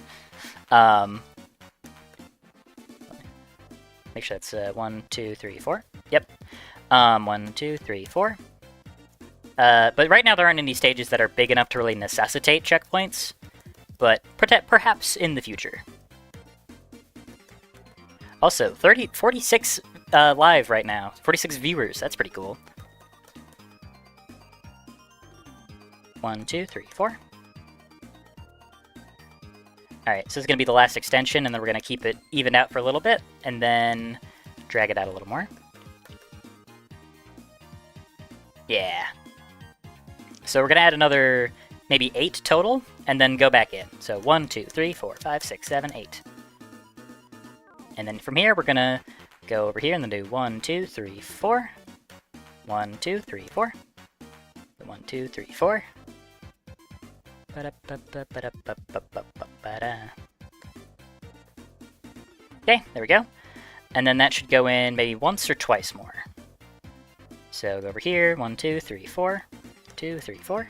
Make sure that's 1, 2, 3, 4. Yep. 1, 2, 3, 4. But right now there aren't any stages that are big enough to really necessitate checkpoints. But perhaps in the future. Also, 46 live right now. 46 viewers. That's pretty cool. 1, 2, 3, 4. Alright, so this is going to be the last extension, and then we're going to keep it evened out for a little bit, and then drag it out a little more. Yeah. So we're going to add another maybe 8 total, and then go back in. So 1, 2, 3, 4, 5, 6, 7, 8. And then from here, we're going to go over here and then do 1, 2, 3, 4. 1, 2, 3, 4. 1, 2, 3, 4. Okay, there we go. And then that should go in maybe once or twice more. So go over here, 1, 2, 3, 4. 2, 3, 4.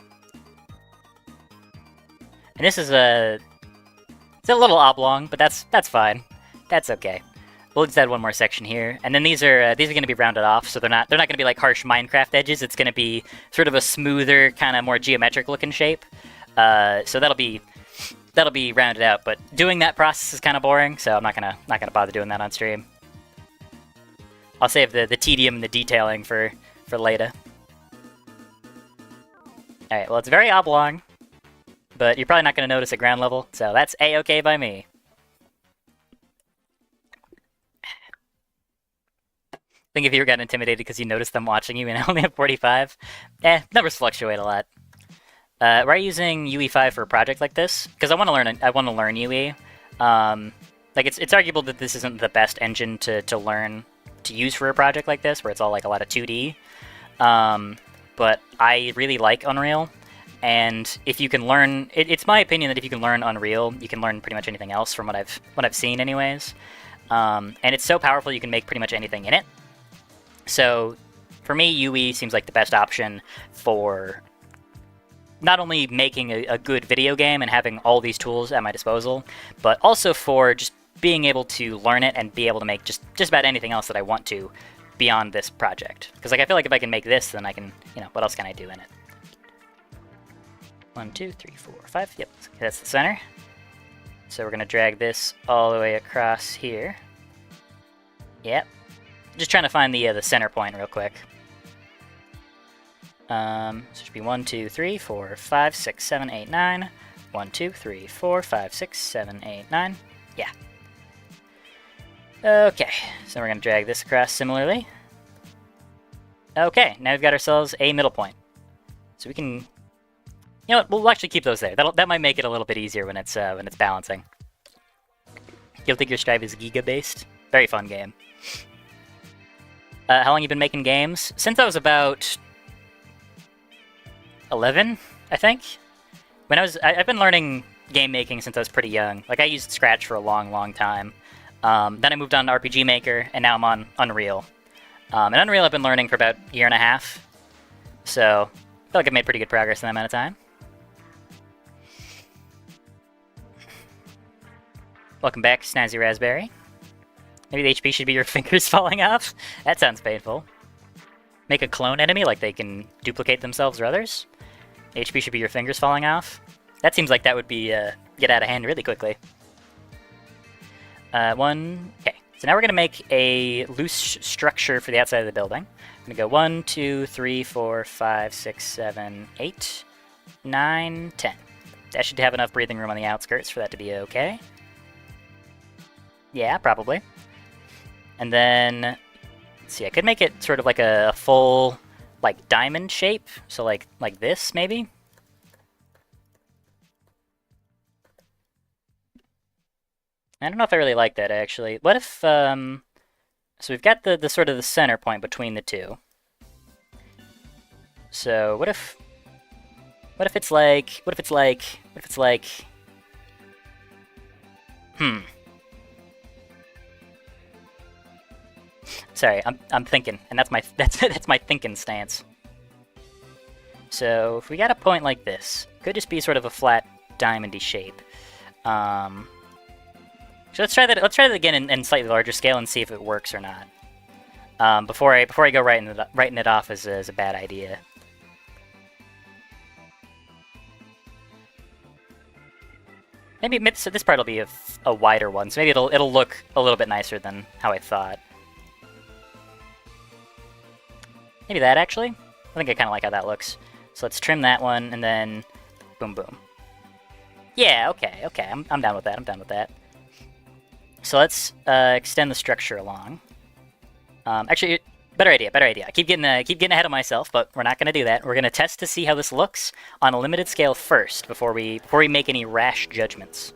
And this is it's a little oblong, but that's fine. That's okay. We'll just add one more section here, and then these are going to be rounded off, so they're not going to be like harsh Minecraft edges. It's going to be sort of a smoother, kind of more geometric looking shape. So that'll be rounded out. But doing that process is kind of boring, so I'm not gonna bother doing that on stream. I'll save the tedium and the detailing for later. All right. Well, it's very oblong, but you're probably not going to notice at ground level, so that's a-okay by me. I think if you got intimidated because you noticed them watching you and I only have 45, numbers fluctuate a lot. Why are you using UE5 for a project like this? Because I want to learn UE. Like it's arguable that this isn't the best engine to learn to use for a project like this, where it's all like a lot of 2D. But I really like Unreal, and if you can learn, it's my opinion that if you can learn Unreal, you can learn pretty much anything else from what I've seen, anyways. And it's so powerful you can make pretty much anything in it. So for me, UE seems like the best option for not only making a good video game and having all these tools at my disposal, but also for just being able to learn it and be able to make just about anything else that I want to beyond this project. Because like I feel like if I can make this, then I can, what else can I do in it? 1, 2, 3, 4, 5. Yep, that's the center. So we're gonna drag this all the way across here. Yep. Just trying to find the center point real quick. So it should be 1, 2, 3, 4, 5, 6, 7, 8, 9. 1, 2, 3, 4, 5, 6, 7, 8, 9. Yeah. Okay, so we're going to drag this across similarly. Okay, now we've got ourselves a middle point. So we can... You know what, we'll actually keep those there. That might make it a little bit easier when it's balancing. Guilty Gear Strive is Giga-based. Very fun game. How long you been making games? Since I was about 11, I think. I've been learning game making since I was pretty young. Like I used Scratch for a long time. Then I moved on to RPG Maker, and now I'm on Unreal. And Unreal I've been learning for about a year and a half. So, I feel like I made pretty good progress in that amount of time. Welcome back, Snazzy Raspberry. Maybe the HP should be your fingers falling off? That sounds painful. Make a clone enemy, like they can duplicate themselves or others? HP should be your fingers falling off? That seems like that would be, get out of hand really quickly. Okay. So now we're going to make a loose structure for the outside of the building. I'm going to go 1, 2, 3, 4, 5, 6, 7, 8, 9, 10. That should have enough breathing room on the outskirts for that to be okay. Yeah, probably. And then, let's see, I could make it sort of like a full, like, diamond shape. So like this, maybe? I don't know if I really like that, actually. What if, so we've got the sort of the center point between the two. So what if it's like, Sorry, I'm thinking, and that's my that's my thinking stance. So if we got a point like this, could just be sort of a flat diamondy shape. So let's try that. Let's try that again in slightly larger scale and see if it works or not. Before I go writing it off as a bad idea. Maybe so this part will be a wider one, so maybe it'll look a little bit nicer than how I thought. Maybe that actually. I think I kind of like how that looks. So let's trim that one and then boom boom. Yeah, okay. I'm down with that. I'm down with that. So let's extend the structure along. Actually, better idea. I keep getting ahead of myself, but we're not going to do that. We're going to test to see how this looks on a limited scale first before we make any rash judgments.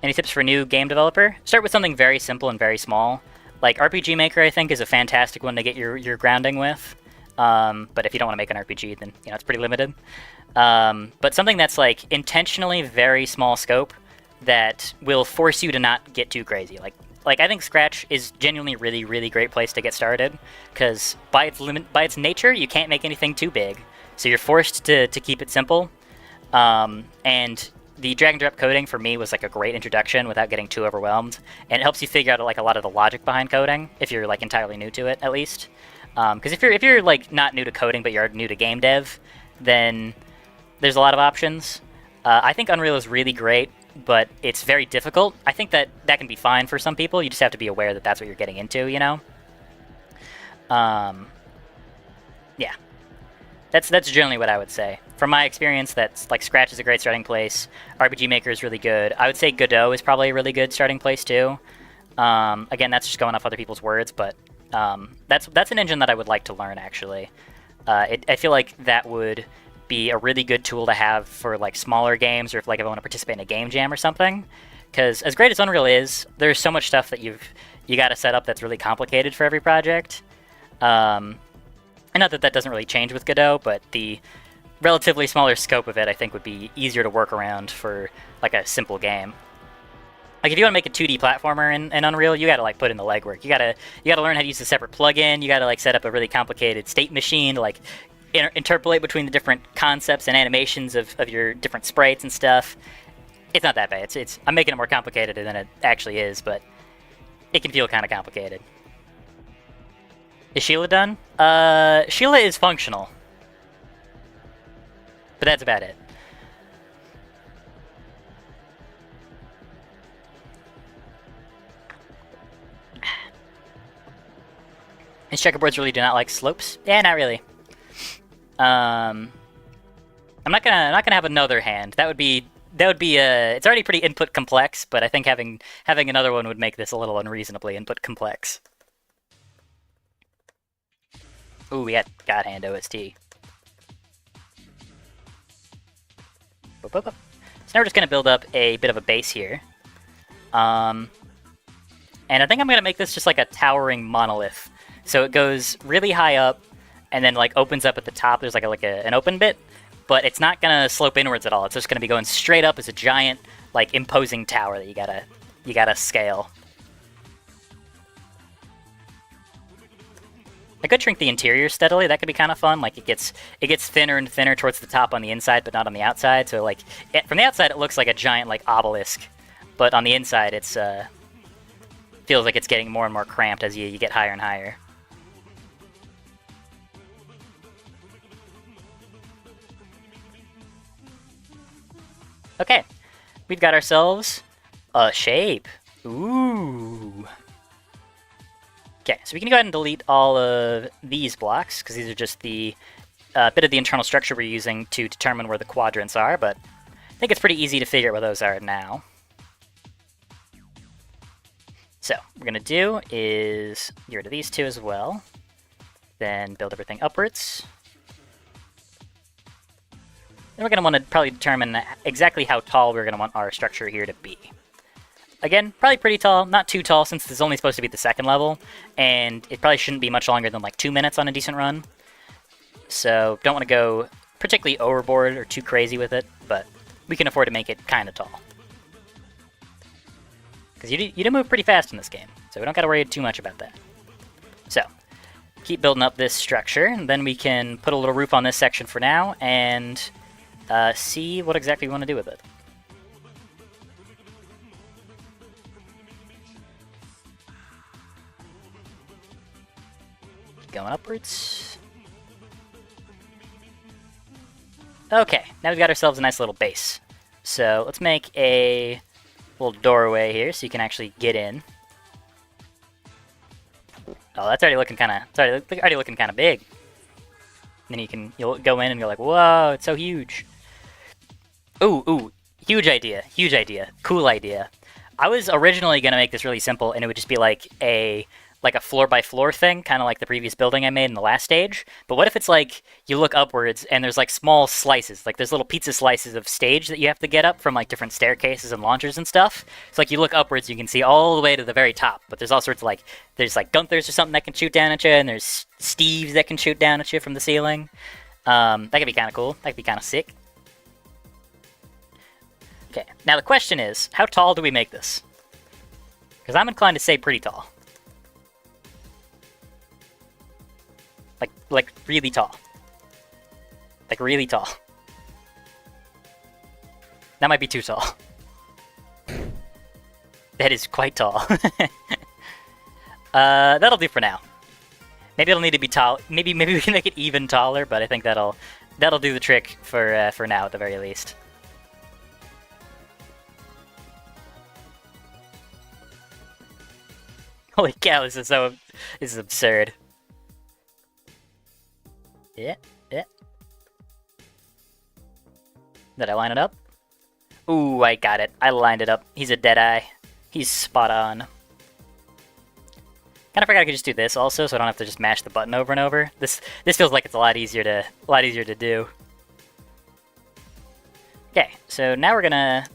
Any tips for a new game developer? Start with something very simple and very small. Like RPG Maker, I think, is a fantastic one to get your grounding with. But if you don't want to make an RPG, then it's pretty limited. But something that's like intentionally very small scope that will force you to not get too crazy. Like I think Scratch is genuinely a really, really great place to get started, because by its nature, you can't make anything too big. So you're forced to keep it simple. And the drag and drop coding for me was like a great introduction without getting too overwhelmed, and it helps you figure out like a lot of the logic behind coding if you're like entirely new to it, at least. Because if you're like not new to coding but you're new to game dev, then there's a lot of options. I think Unreal is really great, but it's very difficult. I think that can be fine for some people. You just have to be aware that that's what you're getting into, you know? Yeah. That's generally what I would say. From my experience, that's like Scratch is a great starting place. RPG Maker is really good. I would say Godot is probably a really good starting place too. Again, that's just going off other people's words, but that's an engine that I would like to learn, actually. I feel like that would be a really good tool to have for like smaller games, or if I want to participate in a game jam or something. Because as great as Unreal is, there's so much stuff that you got to set up that's really complicated for every project. And not that doesn't really change with Godot, but the relatively smaller scope of it, I think, would be easier to work around for like a simple game. Like if you want to make a 2D platformer in Unreal, you got to like put in the legwork. You got to learn how to use a separate plugin. You got to like set up a really complicated state machine to like interpolate between the different concepts and animations of your different sprites and stuff. It's not that bad. I'm making it more complicated than it actually is, but it can feel kind of complicated. Is Sheila done? Sheila is functional. But that's about it. These checkerboards really do not like slopes? Yeah, not really. I'm not gonna have another hand. That would be it's already pretty input complex, but I think having another one would make this a little unreasonably input complex. Ooh, we got God Hand OST. So now we're just gonna build up a bit of a base here. And I think I'm gonna make this just like a towering monolith. So it goes really high up, and then like opens up at the top. There's like an open bit, but it's not gonna slope inwards at all. It's just gonna be going straight up as a giant, like imposing tower that you gotta scale. I could shrink the interior steadily. That could be kind of fun. Like it gets thinner and thinner towards the top on the inside, but not on the outside. So like from the outside, it looks like a giant like obelisk, but on the inside, it's feels like it's getting more and more cramped as you get higher and higher. Okay, we've got ourselves a shape. Ooh. Okay, so we can go ahead and delete all of these blocks, because these are just the bit of the internal structure we're using to determine where the quadrants are, but I think it's pretty easy to figure out where those are now. So, what we're going to do is get rid of these two as well, then build everything upwards. Then we're going to want to probably determine exactly how tall we're going to want our structure here to be. Again, probably pretty tall, not too tall since this is only supposed to be the second level, and it probably shouldn't be much longer than like 2 minutes on a decent run. So don't want to go particularly overboard or too crazy with it, but we can afford to make it kind of tall. Because you do move pretty fast in this game, so we don't got to worry too much about that. So, keep building up this structure, and then we can put a little roof on this section for now, and see what exactly we want to do with it. Keep going upwards. Okay, now we've got ourselves a nice little base. So let's make a little doorway here so you can actually get in. Oh, that's already looking kind of big. And then you'll go in and go like, whoa, it's so huge. Ooh, huge idea, cool idea. I was originally gonna make this really simple, and it would just be like a floor-by-floor thing, kind of like the previous building I made in the last stage. But what if it's like, you look upwards, and there's like small slices, like there's little pizza slices of stage that you have to get up from like different staircases and launchers and stuff. So like you look upwards, you can see all the way to the very top, but there's all sorts of like, there's like Gunthers or something that can shoot down at you, and there's Steves that can shoot down at you from the ceiling. That could be kind of cool, that could be kind of sick. Okay, now the question is, how tall do we make this? Because I'm inclined to say pretty tall. Like really tall. Like really tall. That might be too tall. That is quite tall. That'll do for now. Maybe it'll need to be tall. Maybe we can make it even taller, but I think that'll do the trick for now at the very least. Holy cow, this is absurd. Yeah. Did I line it up? Ooh, I got it. I lined it up. He's a deadeye. He's spot on. Kind of forgot I could just do this also, so I don't have to just mash the button over and over. This feels like it's a lot easier to do. Okay, so now we're gonna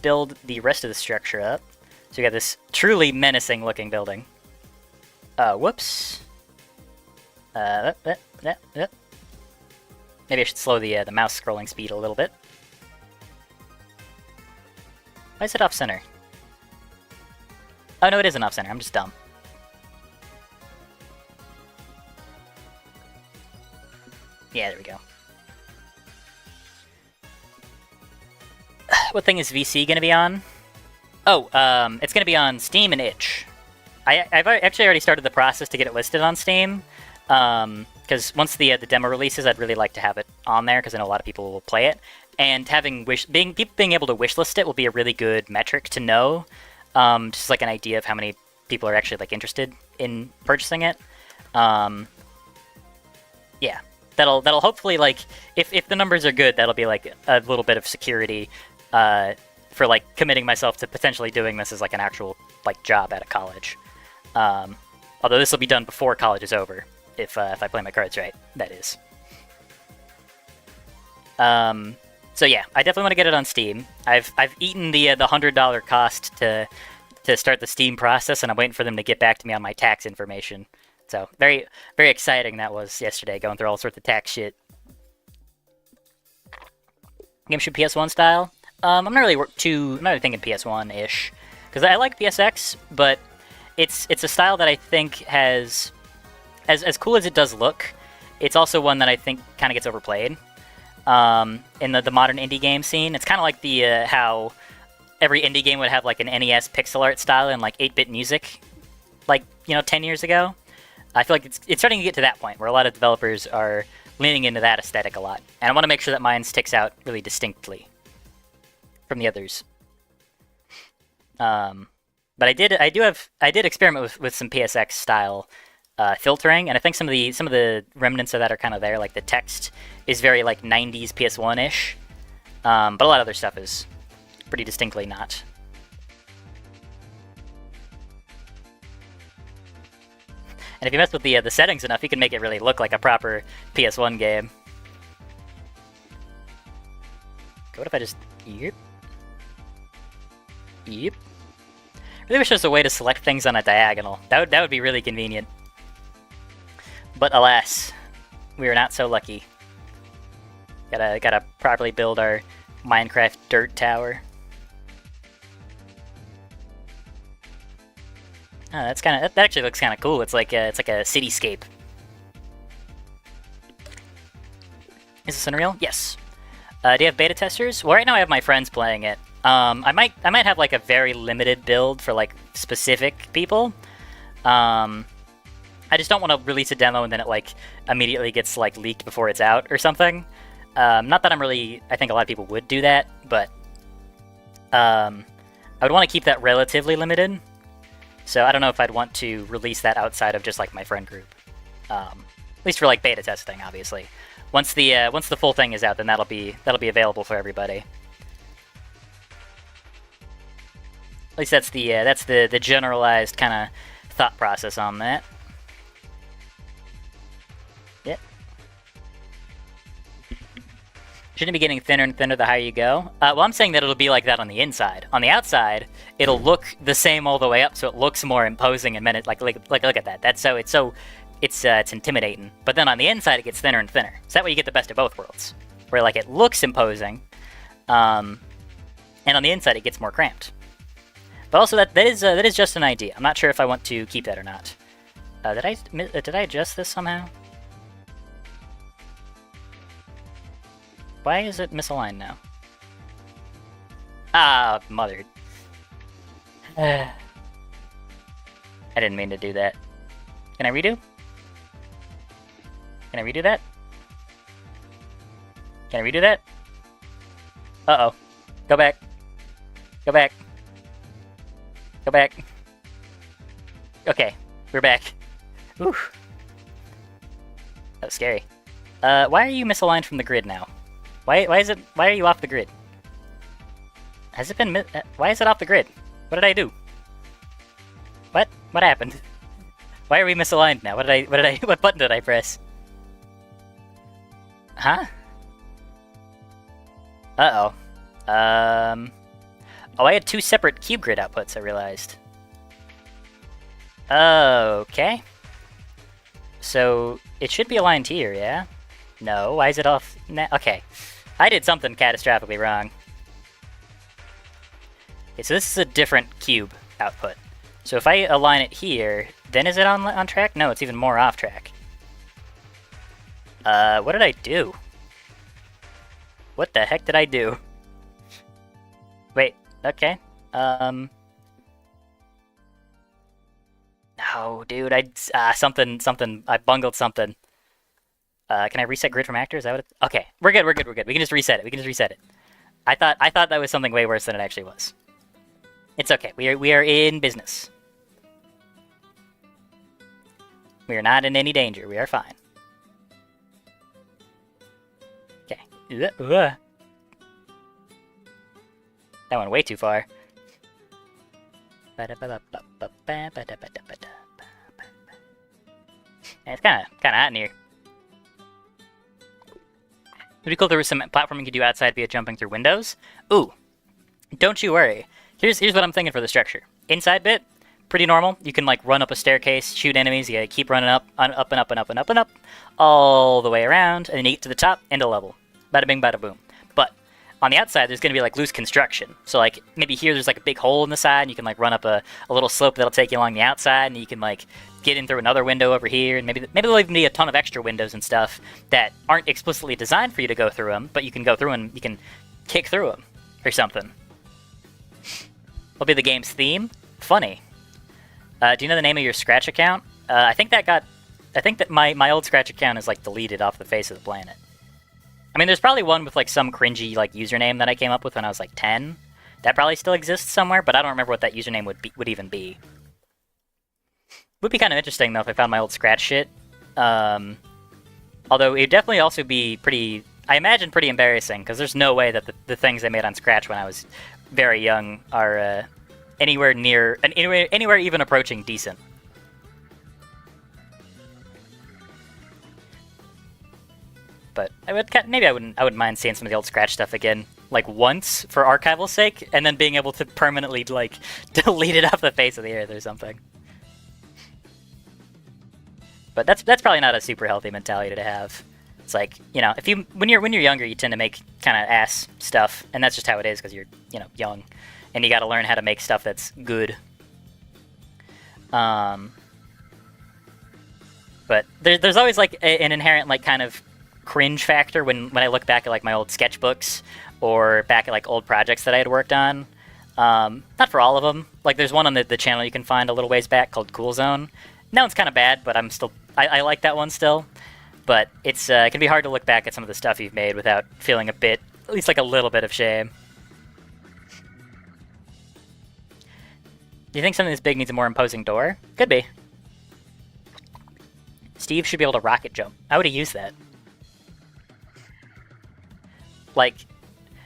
build the rest of the structure up. So we got this truly menacing looking building. Whoops. Maybe I should slow the mouse scrolling speed a little bit. Why is it off center? Oh no, it isn't off center. I'm just dumb. Yeah, there we go. What thing is VC gonna be on? Oh, it's gonna be on Steam and Itch. I've actually already started the process to get it listed on Steam. Because once the demo releases, I'd really like to have it on there, because I know a lot of people will play it. And being able to wishlist it will be a really good metric to know, just like an idea of how many people are actually like interested in purchasing it. Yeah, that'll hopefully, like, if the numbers are good, that'll be like a little bit of security for like committing myself to potentially doing this as like an actual like job at a college. Although this will be done before college is over. If I play my cards right, that is. So yeah, I definitely want to get it on Steam. I've eaten the $100 cost to start the Steam process, and I'm waiting for them to get back to me on my tax information. So very very exciting that was yesterday, going through all sorts of tax shit. Game should PS1 style. I'm not really thinking PS1-ish, because I like PSX, but it's a style that I think has as cool as it does look, it's also one that I think kind of gets overplayed in the modern indie game scene. It's kind of like the how every indie game would have like an NES pixel art style and like 8-bit music, like 10 years ago. I feel like it's starting to get to that point where a lot of developers are leaning into that aesthetic a lot, and I want to make sure that mine sticks out really distinctly from the others. But I did experiment with some PSX style filtering, and I think some of the remnants of that are kind of there. Like the text is very like 90s PS1-ish, but a lot of other stuff is pretty distinctly not. And if you mess with the settings enough, you can make it really look like a proper PS1 game. What if I just... Yep. Yep. Really wish there was a way to select things on a diagonal. That would be really convenient. But alas, we are not so lucky. Gotta properly build our Minecraft dirt tower. Oh, that actually looks kind of cool. It's like a cityscape. Is this Unreal? Yes. Do you have beta testers? Well, right now I have my friends playing it. I might have like a very limited build for like specific people. I just don't want to release a demo and then it like immediately gets like leaked before it's out or something. Not that I think a lot of people would do that, but I would want to keep that relatively limited. So I don't know if I'd want to release that outside of just like my friend group. At least for like beta testing, obviously. Once the full thing is out, then that'll be available for everybody. At least that's the generalized kind of thought process on that. Yep. Shouldn't it be getting thinner and thinner the higher you go? Well, I'm saying that it'll be like that on the inside. On the outside, it'll look the same all the way up, so it looks more imposing and like look at that. It's intimidating. But then on the inside, it gets thinner and thinner. So that way you get the best of both worlds, where like it looks imposing, and on the inside it gets more cramped. But also that is just an idea. I'm not sure if I want to keep that or not. Did I adjust this somehow? Why is it misaligned now? Ah, mother. I didn't mean to do that. Can I redo? Can I redo that? Can I redo that? Uh-oh. Go back. Go back. Go back. Okay, we're back. Oof. That was scary. Why are you misaligned from the grid now? Why are you off the grid? Has it been why is it off the grid? What did I do? What happened? Why are we misaligned now? What button did I press? Huh? Uh-oh. Oh, I had two separate cube grid outputs, I realized. Okay. So, it should be aligned here, yeah? No, why is it off? Okay. I did something catastrophically wrong. Okay, so this is a different cube output. So if I align it here, then is it on track? No, it's even more off track. What did I do? What the heck did I do? Wait, okay. No, dude, I bungled something. Can I reset grid from actor? Is that what okay, we're good. We can just reset it. I thought that was something way worse than it actually was. It's okay. We are in business. We are not in any danger. We are fine. Okay. That went way too far. And it's kind of hot in here. It'd be cool if there was some platforming you could do outside via jumping through windows. Ooh, don't you worry. Here's what I'm thinking for the structure. Inside bit, pretty normal. You can like run up a staircase, shoot enemies. You gotta keep running up and up, all the way around, and then you get to the top, end of level. Bada bing, bada boom. But on the outside, there's gonna be like loose construction. So like maybe here there's like a big hole in the side, and you can like run up a little slope that'll take you along the outside, and you can like get in through another window over here, and maybe there'll even be a ton of extra windows and stuff that aren't explicitly designed for you to go through them, but you can go through and you can kick through them or something. What'll be the game's theme? Funny. Do you know the name of your Scratch account? I think that my old Scratch account is like deleted off the face of the planet. I mean, there's probably one with like some cringy like username that I came up with when I was like 10. That probably still exists somewhere, but I don't remember what that username would even be. Would be kind of interesting though if I found my old Scratch shit. Although it would definitely also be pretty, I imagine, pretty embarrassing, because there's no way that the things I made on Scratch when I was very young are anywhere even approaching decent. But I wouldn't mind seeing some of the old Scratch stuff again, like once for archival sake, and then being able to permanently like delete it off the face of the earth or something. But that's probably not a super healthy mentality to have. It's like, you know, when you're younger, you tend to make kind of ass stuff, and that's just how it is because you're, you know, young, and you got to learn how to make stuff that's good. But there's always like an inherent like kind of cringe factor when I look back at like my old sketchbooks or back at like old projects that I had worked on. Not for all of them. Like there's one on the channel you can find a little ways back called Cool Zone. That one's kind of bad, but I like that one still. But it can be hard to look back at some of the stuff you've made without feeling at least like a little bit of shame. Do you think something this big needs a more imposing door? Could be. Steve should be able to rocket jump. I would have used that. Like,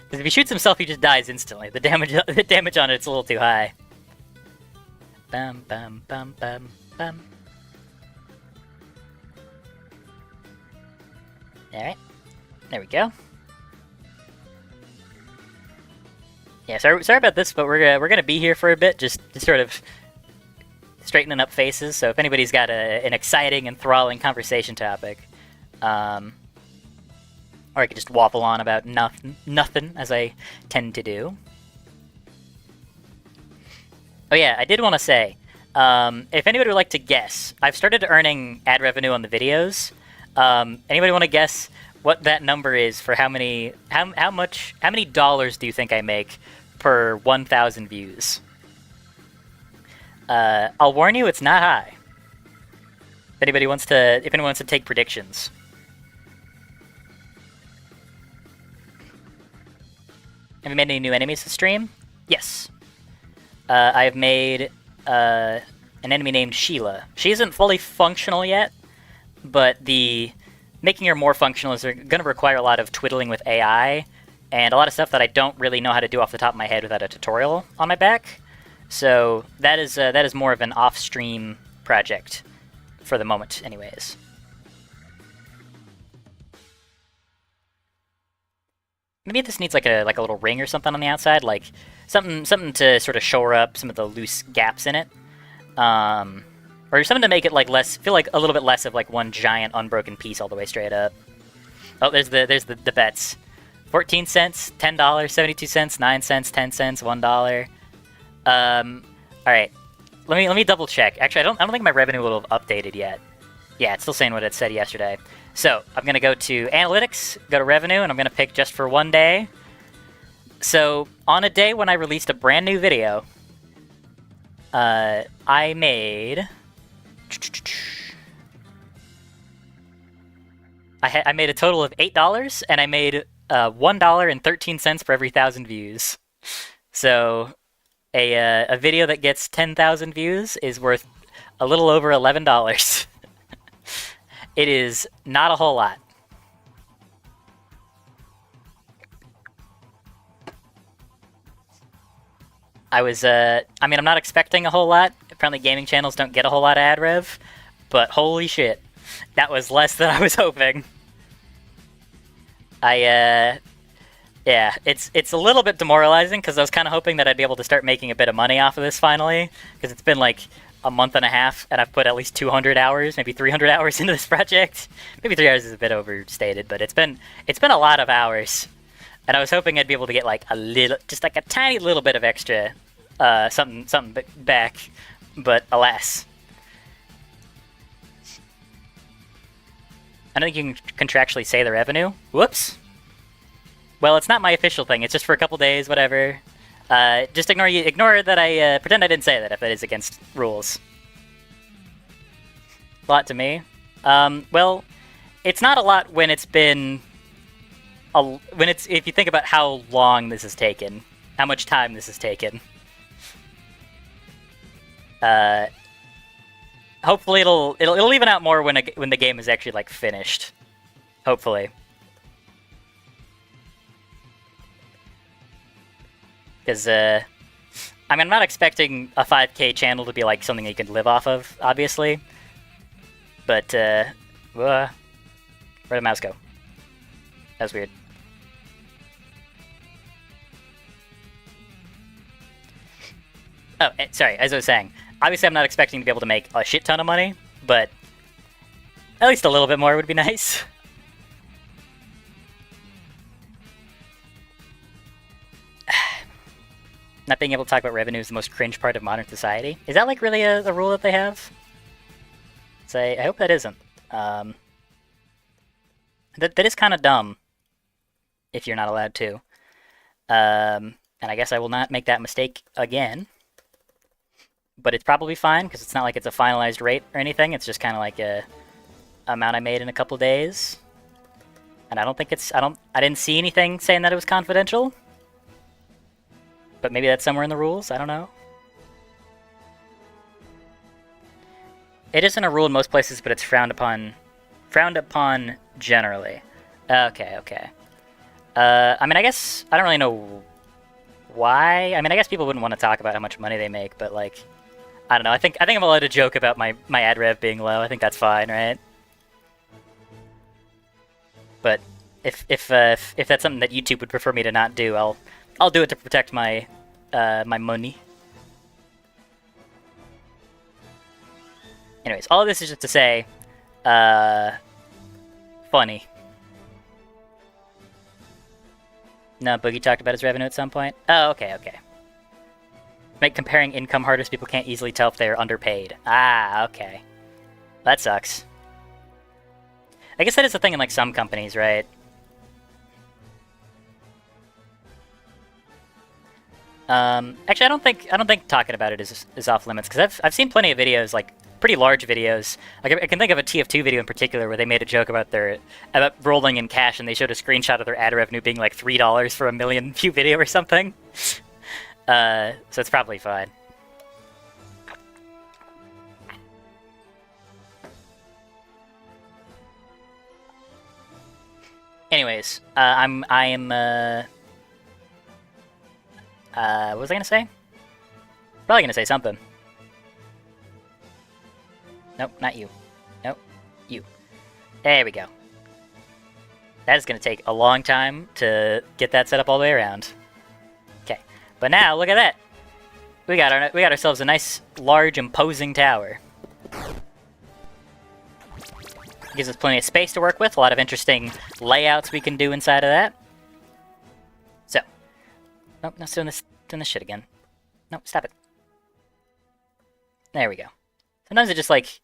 because if he shoots himself, he just dies instantly. The damage on it's a little too high. Bam, bam, bam, bam, bam. Alright. There we go. Yeah, sorry about this, but we're gonna be here for a bit, just sort of straightening up faces. So if anybody's got an exciting, enthralling conversation topic, or I could just waffle on about nothing, as I tend to do. Oh yeah, I did want to say, if anybody would like to guess, I've started earning ad revenue on the videos. Anybody want to guess what that number is for how many dollars do you think I make per 1,000 views? I'll warn you, it's not high. If anyone wants to take predictions. Have you made any new enemies to stream? Yes. I have made an enemy named Sheila. She isn't fully functional yet, but making her more functional is going to require a lot of twiddling with AI, and a lot of stuff that I don't really know how to do off the top of my head without a tutorial on my back. So that is more of an off-stream project for the moment, anyways. Maybe this needs like a little ring or something on the outside, like something to sort of shore up some of the loose gaps in it, or something to make it like feel like a little bit less of like one giant unbroken piece all the way straight up. Oh, there's the bets. 14 cents, $10, 72 cents, 9 cents, 10 cents, $1. All right. Let me double check. Actually, I don't think my revenue will have updated yet. Yeah, it's still saying what it said yesterday. So I'm gonna go to analytics, go to revenue, and I'm gonna pick just for one day. So on a day when I released a brand new video, I made a total of $8, and I made $1.13 for every 1,000 views. So a video that gets 10,000 views is worth a little over $11. It is not a whole lot. I mean, I'm not expecting a whole lot. Apparently gaming channels don't get a whole lot of ad rev, but holy shit, that was less than I was hoping. Yeah, it's a little bit demoralizing because I was kind of hoping that I'd be able to start making a bit of money off of this finally, because it's been like a month and a half, and I've put at least 200 hours, maybe 300 hours into this project. Maybe 3 hours is a bit overstated, but it's been a lot of hours, and I was hoping I'd be able to get like just like a tiny little bit of extra something back, but alas, I don't think you can contractually say the revenue. Whoops. Well, it's not my official thing. It's just for a couple days, whatever. Just ignore that I pretend I didn't say that if it is against rules. A lot to me. Well, it's not a lot when it's been if you think about how long this has taken, how much time this has taken. Hopefully it'll even out more when the game is actually like finished. Hopefully. Because I mean, I'm not expecting a 5K channel to be like something you can live off of, obviously. But where'd the mouse go? That was weird. Oh, sorry, as I was saying, obviously I'm not expecting to be able to make a shit ton of money, but at least a little bit more would be nice. Not being able to talk about revenue is the most cringe part of modern society. Is that like really a rule that they have? So I hope that isn't. That is kind of dumb if you're not allowed to. And I guess I will not make that mistake again. But it's probably fine, because it's not like it's a finalized rate or anything. It's just kind of like a amount I made in a couple days. And I don't think it's... I didn't see anything saying that it was confidential. But maybe that's somewhere in the rules, I don't know. It isn't a rule in most places, but it's frowned upon generally. Okay. I mean, I guess... I don't really know why. I mean, I guess people wouldn't want to talk about how much money they make, but like... I don't know. I think I'm allowed to joke about my ad rev being low. I think that's fine, right? But if that's something that YouTube would prefer me to not do, I'll do it to protect my my money. Anyways, all of this is just to say, funny. No, Boogie talked about his revenue at some point. Oh, okay. Make comparing income harder so people can't easily tell if they're underpaid. Ah, okay. That sucks. I guess that is the thing in like some companies, right? Actually, I don't think talking about it is off limits, because I've seen plenty of videos, like pretty large videos. Like I can think of a TF2 video in particular where they made a joke about rolling in cash, and they showed a screenshot of their ad revenue being like $3 for a million view video or something. So it's probably fine. Anyways, I am what was I gonna say? Probably gonna say something. Nope, not you. Nope, you. There we go. That is gonna take a long time to get that set up all the way around. Okay, but now look at that. We got ourselves a nice, large, imposing tower. Gives us plenty of space to work with. A lot of interesting layouts we can do inside of that. So, nope, not doing this shit again. Nope, stop it. There we go. Sometimes it just like,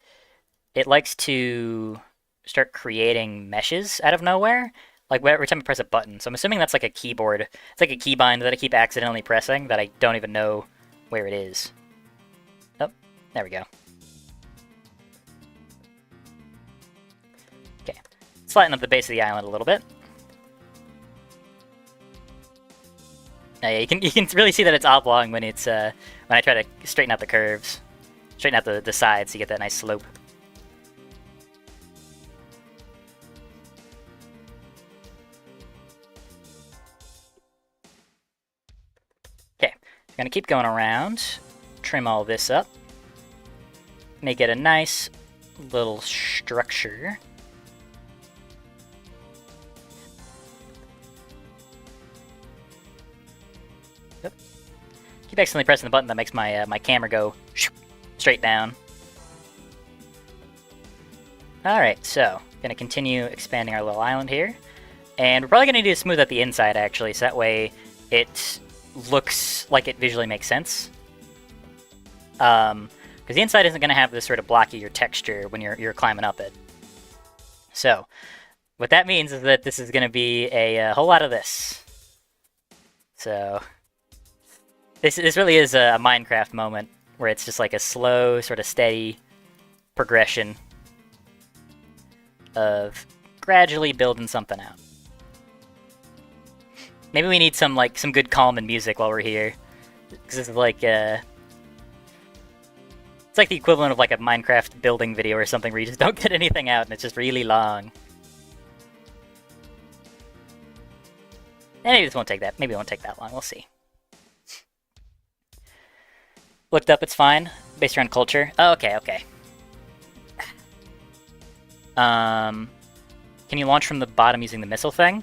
it likes to start creating meshes out of nowhere, like every time I press a button. So I'm assuming that's like a keyboard. It's like a keybind that I keep accidentally pressing that I don't even know where it is. Oh, there we go. Okay, let's lighten up the base of the island a little bit. Yeah, you can really see that it's oblong when it's when I try to straighten out the curves, straighten out the sides to get that nice slope. Okay, I'm gonna keep going around, trim all this up, make it a nice little structure. Keep accidentally pressing the button that makes my my camera go straight down. Alright, so gonna continue expanding our little island here. And we're probably gonna need to smooth out the inside actually, so that way it looks like it visually makes sense. Because the inside isn't gonna have this sort of blockier texture when you're climbing up it. So, what that means is that this is going to be a whole lot of this. So, this really is a Minecraft moment where it's just like a slow, sort of steady progression of gradually building something out. Maybe we need some good calming music while we're here, because this is like it's like the equivalent of like a Minecraft building video or something where you just don't get anything out and it's just really long. And maybe this won't take that. Maybe it won't take that long. We'll see. Looked up, it's fine. Based around culture. Oh, okay, okay. Can you launch from the bottom using the missile thing?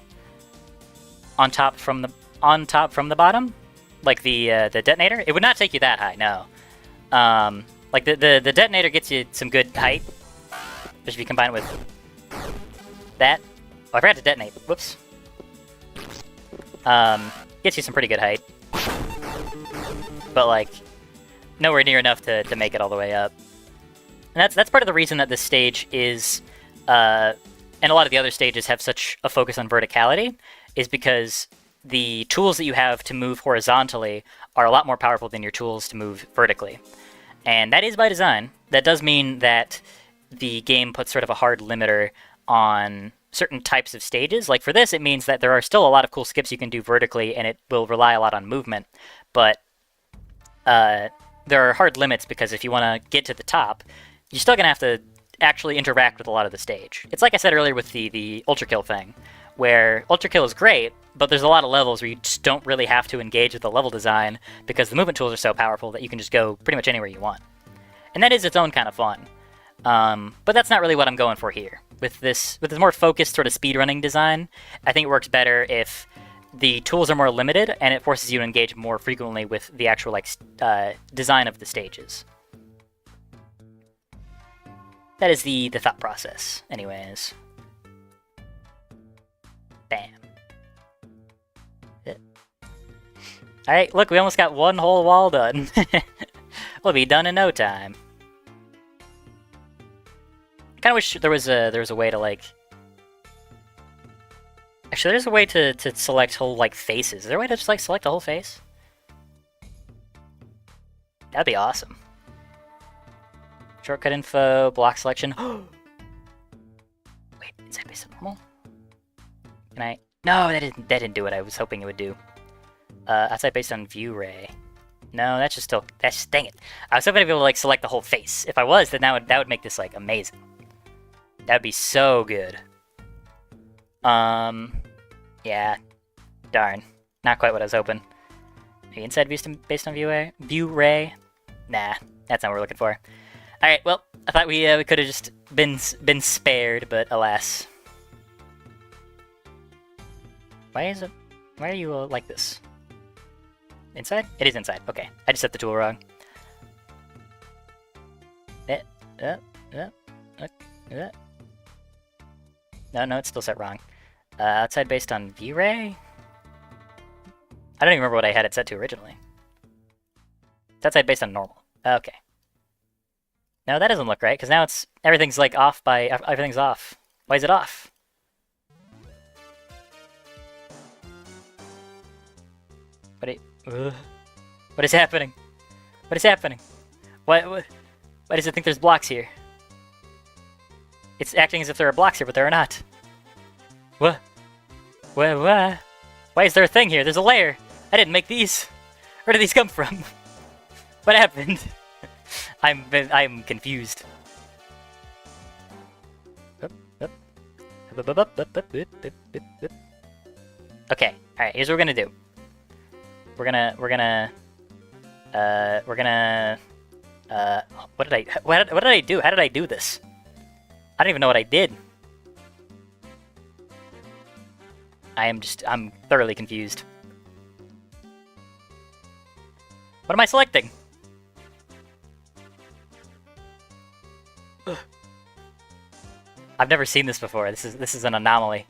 On top from the bottom? Like the detonator? It would not take you that high, no. Like the detonator gets you some good height. Just if you combine it with that. Oh, I forgot to detonate. Whoops. Gets you some pretty good height. But like nowhere near enough to make it all the way up. And that's part of the reason that this stage is and a lot of the other stages have such a focus on verticality, is because the tools that you have to move horizontally are a lot more powerful than your tools to move vertically. And that is by design. That does mean that the game puts sort of a hard limiter on certain types of stages. Like for this, it means that there are still a lot of cool skips you can do vertically, and it will rely a lot on movement. But there are hard limits, because if you want to get to the top, you're still going to have to actually interact with a lot of the stage. It's like I said earlier with the Ultra Kill thing, where Ultra Kill is great, but there's a lot of levels where you just don't really have to engage with the level design because the movement tools are so powerful that you can just go pretty much anywhere you want. And that is its own kind of fun. But that's not really what I'm going for here. With this more focused sort of speedrunning design, I think it works better if the tools are more limited and it forces you to engage more frequently with the actual design of the stages. That is the thought process, anyways. Bam. Alright, look, we almost got one whole wall done. We'll be done in no time. I kinda wish there was a way to actually, there's a way to select whole faces. Is there a way to just select a whole face? That'd be awesome. Shortcut info, block selection. Wait, is that based on normal? Can I? No, that didn't do what I was hoping it would do. Outside based on view ray. No, that's just dang it. I was hoping to be able to select the whole face. If I was, then that would make this amazing. That'd be so good. Yeah. Darn. Not quite what I was hoping. Maybe inside based on view ray. Nah, that's not what we're looking for. All right. Well, I thought we could have just been spared, but alas. Why are you like this? Inside? It is inside. Okay. I just set the tool wrong. No, it's still set wrong. Outside based on V-Ray? I don't even remember what I had it set to originally. It's outside based on normal. Okay. No, that doesn't look right, because now everything's off by... Everything's off. Why is it off? What is happening? What is happening? Why does it think there's blocks here? It's acting as if there are blocks here, but there are not. What? Why is there a thing here? There's a layer. I didn't make these. Where did these come from? What happened? I'm confused. Okay. All right. Here's what we're gonna do. What did I do? How did I do this? I don't even know what I did. I'm thoroughly confused. What am I selecting? Ugh. I've never seen this before. This is an anomaly.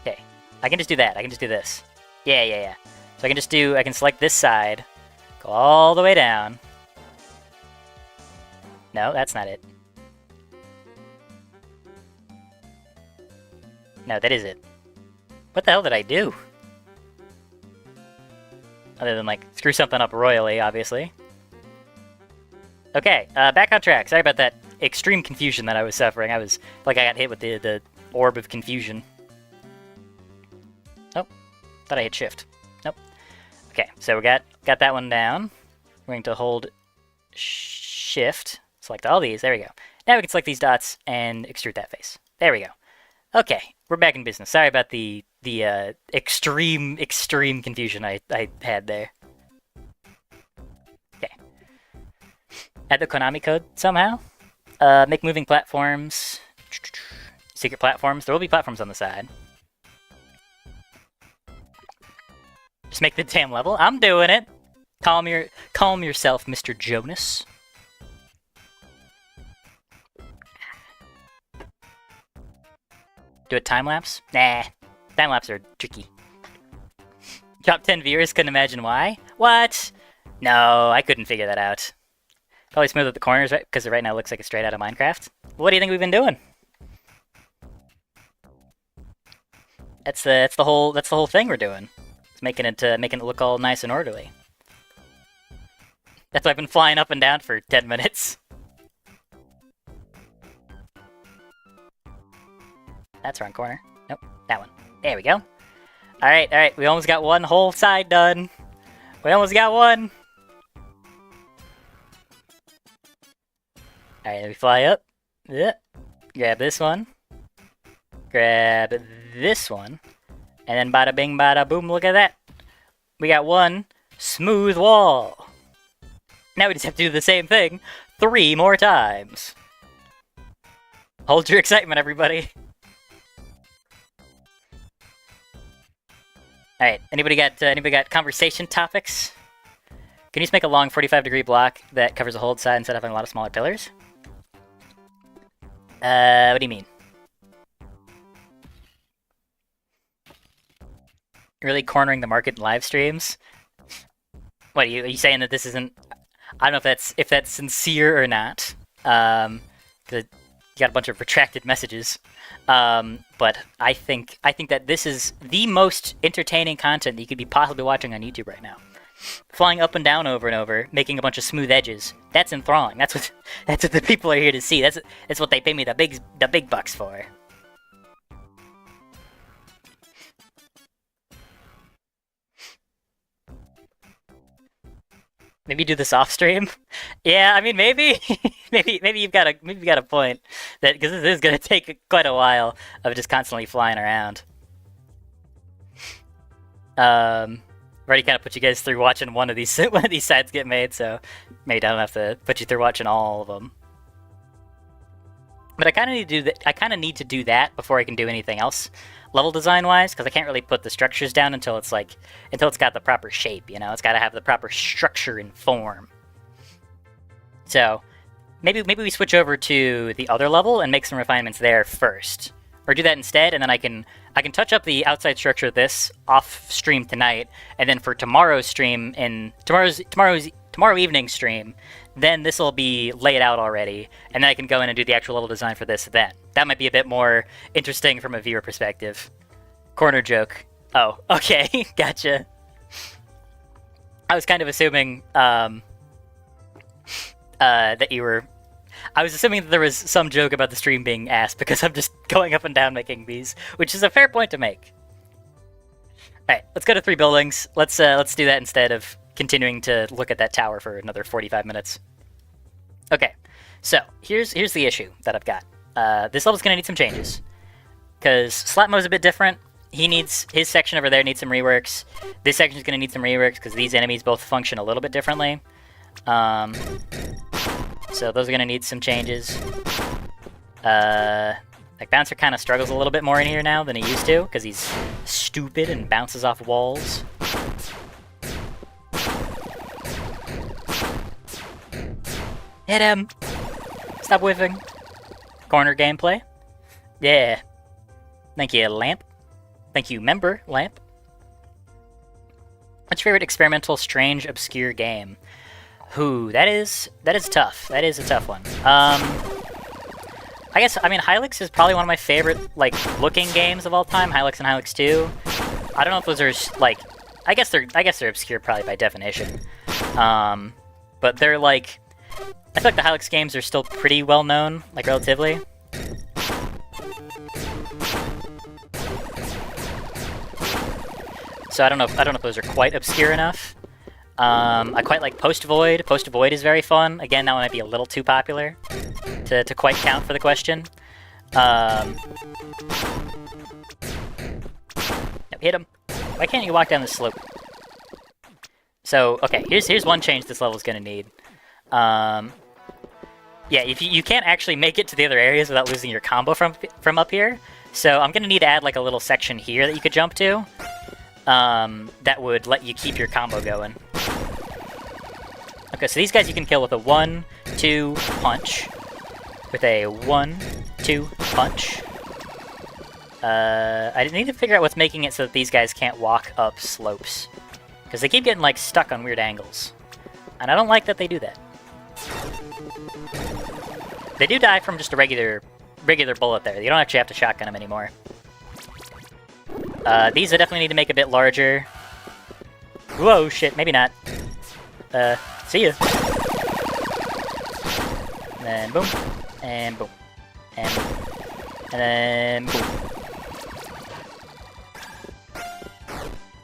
Okay. I can just do that. I can just do this. Yeah. So I can select this side, go all the way down. No, that's not it. No, that is it. What the hell did I do? Other than, like, screw something up royally, obviously. Okay, back on track. Sorry about that extreme confusion that I was suffering. I got hit with the orb of confusion. Oh, thought I hit shift. Nope. Okay, so we got that one down. We're going to hold shift, select all these. There we go. Now we can select these dots and extrude that face. There we go. Okay, we're back in business. Sorry about the extreme confusion I had there. Okay. Add the Konami code somehow. Make moving platforms. Secret platforms. There will be platforms on the side. Just make the damn level. I'm doing it. Calm yourself, Mr. Jonas. Do a time-lapse? Nah. Time-lapse are tricky. Top 10 viewers couldn't imagine why? What? No, I couldn't figure that out. Probably smooth at the corners, right? Because right now it looks like it's straight out of Minecraft. What do you think we've been doing? That's the whole thing we're doing. It's making it look all nice and orderly. That's why I've been flying up and down for 10 minutes. That's wrong corner. Nope, that one. There we go. Alright, we almost got one whole side done. We almost got one. Alright, let me fly up. Yep. Grab this one. Grab this one. And then bada bing bada boom, look at that. We got one smooth wall. Now we just have to do the same thing 3 more times. Hold your excitement, everybody. Alright, anybody got conversation topics? Can you just make a long 45-degree block that covers the whole side instead of having a lot of smaller pillars? What do you mean? Really cornering the market in live streams? What, are you saying that this isn't... I don't know if that's sincere or not. Because you got a bunch of retracted messages. But I think that this is the most entertaining content that you could be possibly watching on YouTube right now. Flying up and down over and over, making a bunch of smooth edges. That's enthralling. That's what the people are here to see. That's what they pay me the big bucks for. Maybe do this off stream. Yeah, I mean maybe maybe you've got a point that because this is gonna take quite a while of just constantly flying around. Already kind of put you guys through watching one of these sides get made, so maybe I don't have to put you through watching all of them. But I kind of need to do that. I kind of need to do that before I can do anything else, level design wise, because I can't really put the structures down until it's got the proper shape. You know, it's got to have the proper structure and form. So maybe we switch over to the other level and make some refinements there first, or do that instead, and then I can touch up the outside structure of this off stream tonight, and then for tomorrow's stream in tomorrow evening stream, then this will be laid out already, and then I can go in and do the actual level design for this then. That might be a bit more interesting from a viewer perspective. Corner joke. Oh, okay, gotcha. I was kind of assuming that you were... I was assuming that there was some joke about the stream being ass because I'm just going up and down making these, which is a fair point to make. Alright, let's go to 3 buildings. Let's do that instead of continuing to look at that tower for another 45 minutes. Okay, so here's the issue that I've got. This level's gonna need some changes, because Slapmo's a bit different. His section over there needs some reworks. This section's gonna need some reworks because these enemies both function a little bit differently. So those are gonna need some changes. Like Bouncer kind of struggles a little bit more in here now than he used to, because he's stupid and bounces off walls. Hit him! Stop whiffing. Corner gameplay. Yeah. Thank you, Lamp. Thank you, member, Lamp. What's your favorite experimental, strange, obscure game? That is tough. That is a tough one. I guess, I mean, Hylix is probably one of my favorite, like, looking games of all time, Hylix and Hylix 2. I don't know if those are, like, I guess they're obscure probably by definition. But they're, like, I feel like the Hylix games are still pretty well known, like, relatively. So I don't know if those are quite obscure enough. I quite like Post Void. Post Void is very fun. Again, that one might be a little too popular to quite count for the question. Hit him. Why can't you walk down the slope? So, okay, here's one change this level's gonna need. Yeah, if you can't actually make it to the other areas without losing your combo from up here. So I'm gonna need to add like a little section here that you could jump to. That would let you keep your combo going. Okay, so these guys you can kill with a 1-2 punch. With a 1-2 punch. I need to figure out what's making it so that these guys can't walk up slopes. Because they keep getting, like, stuck on weird angles. And I don't like that they do that. They do die from just a regular bullet there. You don't actually have to shotgun them anymore. These I definitely need to make a bit larger. Whoa, shit, maybe not. See ya. And then boom. And boom. And boom. And then boom.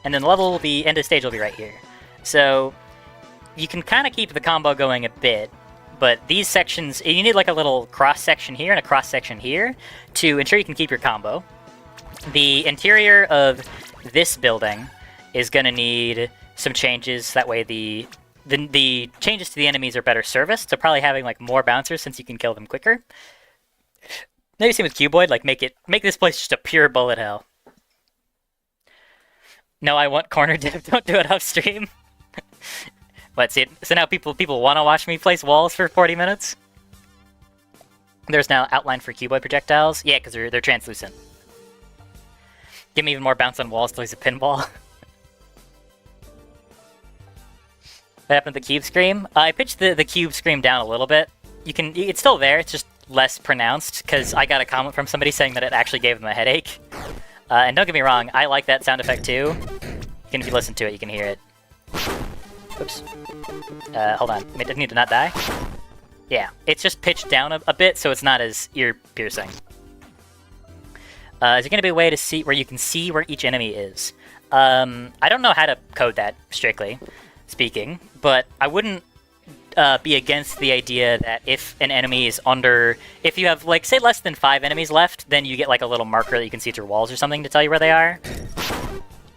And then the level will be, end of stage will be right here. So, you can kind of keep the combo going a bit, but these sections, you need like a little cross-section here and a cross-section here to ensure you can keep your combo. The interior of this building is going to need some changes, that way the changes to the enemies are better serviced, so probably having like more bouncers since you can kill them quicker. Maybe same with Cuboid, like make this place just a pure bullet hell. No, I want corner dip, don't do it off stream. But see, so now people want to watch me place walls for 40 minutes? There's now outline for Cuboid projectiles. Yeah, because they're translucent. Give me even more bounce on walls till he's a pinball. What happened to the cube scream? I pitched the cube scream down a little bit. It's still there, it's just less pronounced, because I got a comment from somebody saying that it actually gave them a headache. And don't get me wrong, I like that sound effect too. If you listen to it, you can hear it. Oops. Hold on. I need to not die. Yeah, it's just pitched down a bit, so it's not as ear-piercing. Is there going to be a way to see where you can see where each enemy is? I don't know how to code that, strictly speaking, but I wouldn't be against the idea that if an enemy is under... If you have, like, say less than 5 enemies left, then you get, like, a little marker that you can see through walls or something to tell you where they are.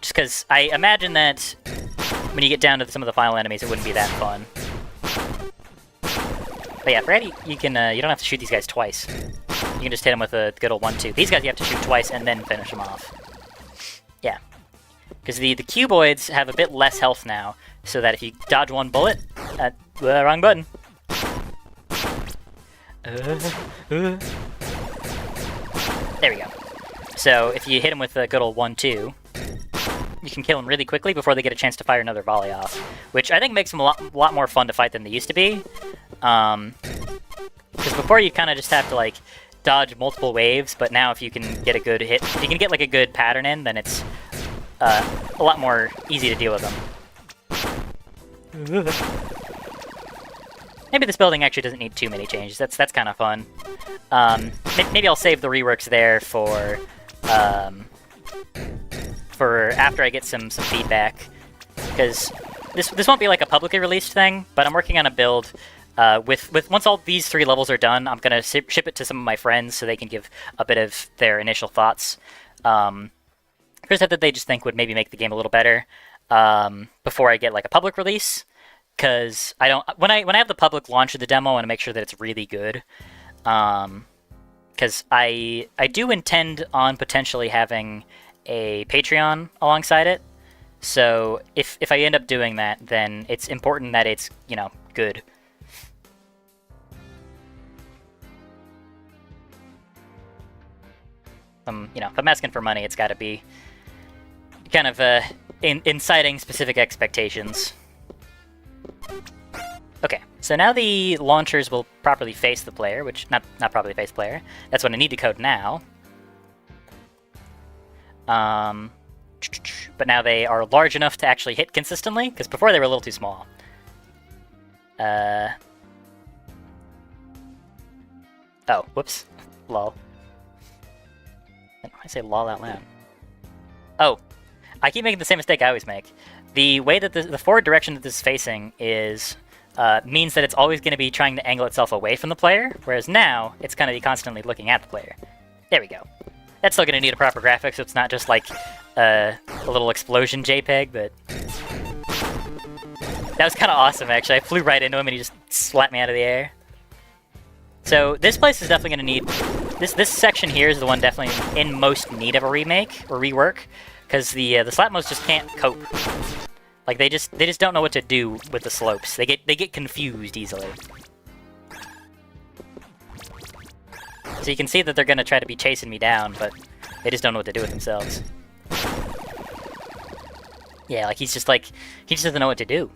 Just because I imagine that when you get down to some of the final enemies, it wouldn't be that fun. But yeah, for Eddie, you don't have to shoot these guys twice. You can just hit them with a good old 1-2. These guys you have to shoot twice and then finish them off. Yeah. Because the cuboids have a bit less health now, so that if you dodge one bullet... wrong button. There we go. So, if you hit them with a good old 1-2, you can kill them really quickly before they get a chance to fire another volley off. Which I think makes them a lot more fun to fight than they used to be. Because before you kind of just have to, like, dodge multiple waves, but now if you can get a good hit, if you can get, like, a good pattern in, then it's a lot more easy to deal with them. Maybe this building actually doesn't need too many changes. That's kind of fun. Maybe I'll save the reworks there for after I get some feedback, because this won't be like a publicly released thing. But I'm working on a build with once all these 3 levels are done, I'm gonna ship it to some of my friends so they can give a bit of their initial thoughts. Here's that they just think would maybe make the game a little better before I get like a public release. Because when I have the public launch of the demo, I want to make sure that it's really good. Because I do intend on potentially having a Patreon alongside it. So if I end up doing that, then it's important that it's, good. If I'm asking for money, it's got to be kind of inciting specific expectations. Okay, so now the launchers will properly face the player, which, not properly face the player. That's what I need to code now. But now they are large enough to actually hit consistently, because before they were a little too small. Oh, whoops. Lol. I say lol out loud. Oh, I keep making the same mistake I always make. The way that the forward direction that this is facing is means that it's always going to be trying to angle itself away from the player, whereas now it's going to be constantly looking at the player. There we go. That's still going to need a proper graphic, so it's not just like a little explosion JPEG, but that was kind of awesome, actually. I flew right into him and he just slapped me out of the air. So this place is definitely going to need... This section here is the one definitely in most need of a remake or rework, because the slap modes just can't cope. Like they just don't know what to do with the slopes. They get confused easily. So you can see that they're going to try to be chasing me down, but they just don't know what to do with themselves. Yeah, like he just doesn't know what to do.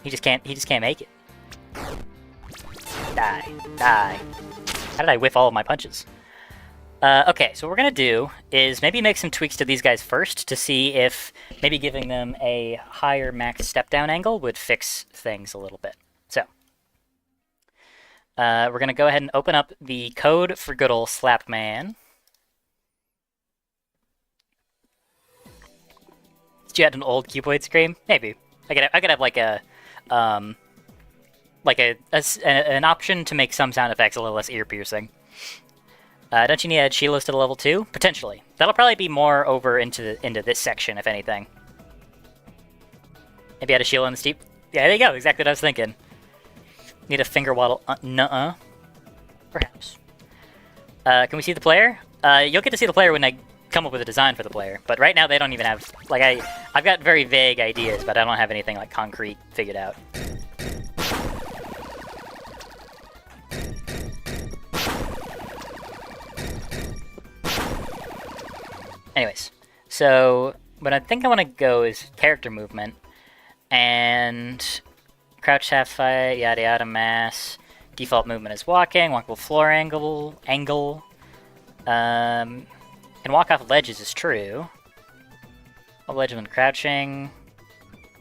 He just can't make it. Die. How did I whiff all of my punches? Okay, so what we're gonna do is maybe make some tweaks to these guys first to see if maybe giving them a higher max step down angle would fix things a little bit. So, we're gonna go ahead and open up the code for good ol' Slapman. Did you add an old cuboid scream? Maybe. I could have like an option to make some sound effects a little less ear piercing. Don't you need to add Sheila's to the level 2? Potentially. That'll probably be more over into this section, if anything. Maybe add a Sheila in the steep. Yeah, there you go. Exactly what I was thinking. Need a finger waddle. Nuh-uh. Perhaps. Can we see the player? You'll get to see the player when I come up with a design for the player. But right now they don't even have... Like, I've got very vague ideas, but I don't have anything, like, concrete figured out. Anyways, so what I think I want to go is character movement, and crouch, half fight, yada yada, mass. Default movement is walking, walkable floor angle. And walk off ledges is true. Off ledges when crouching.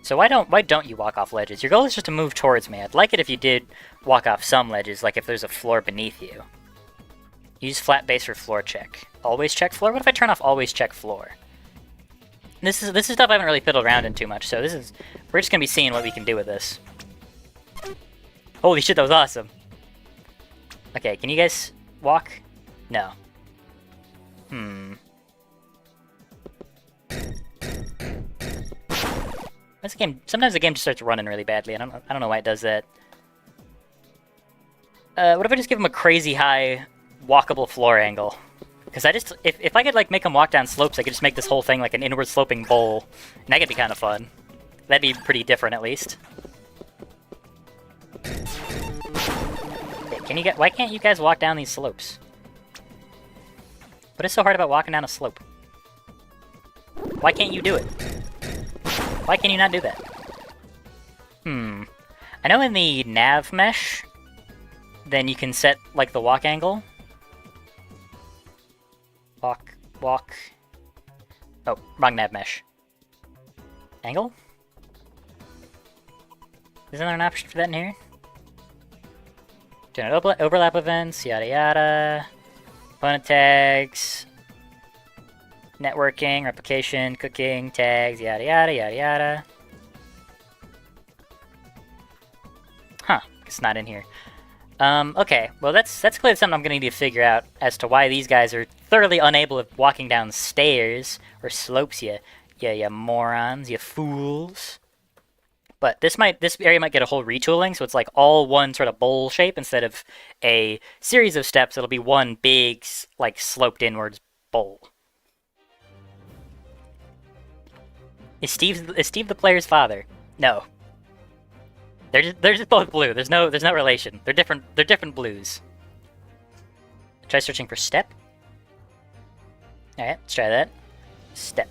So why don't you walk off ledges? Your goal is just to move towards me. I'd like it if you did walk off some ledges, like if there's a floor beneath you. Use flat base for floor check. Always check floor? What if I turn off always check floor? This is stuff I haven't really fiddled around in too much, so we're just gonna be seeing what we can do with this. Holy shit, that was awesome. Okay, can you guys walk? No. Sometimes the game just starts running really badly. I don't know why it does that. What if I just give him a crazy high walkable floor angle? Because if I could like make him walk down slopes, I could just make this whole thing like an inward sloping bowl, and that could be kind of fun. That'd be pretty different at least. Okay, why can't you guys walk down these slopes? What is so hard about walking down a slope? Why can't you do it? Why can you not do that? I know in the nav mesh, then you can set like the walk angle. Walk. Oh, wrong nav mesh. Angle? Isn't there an option for that in here? Generate overlap events, yada yada. Opponent tags. Networking, replication, cooking, tags, yada yada yada yada. Huh, it's not in here. Okay, well that's clearly something I'm gonna need to figure out as to why these guys are thoroughly unable of walking down stairs or slopes, you morons, you fools. But this area might get a whole retooling, so it's like all one sort of bowl shape instead of a series of steps. It'll be one big, like sloped inwards bowl. Is Steve the player's father? No. They're just both blue. There's no relation. They're different blues. Try searching for step. Alright, let's try that. Step.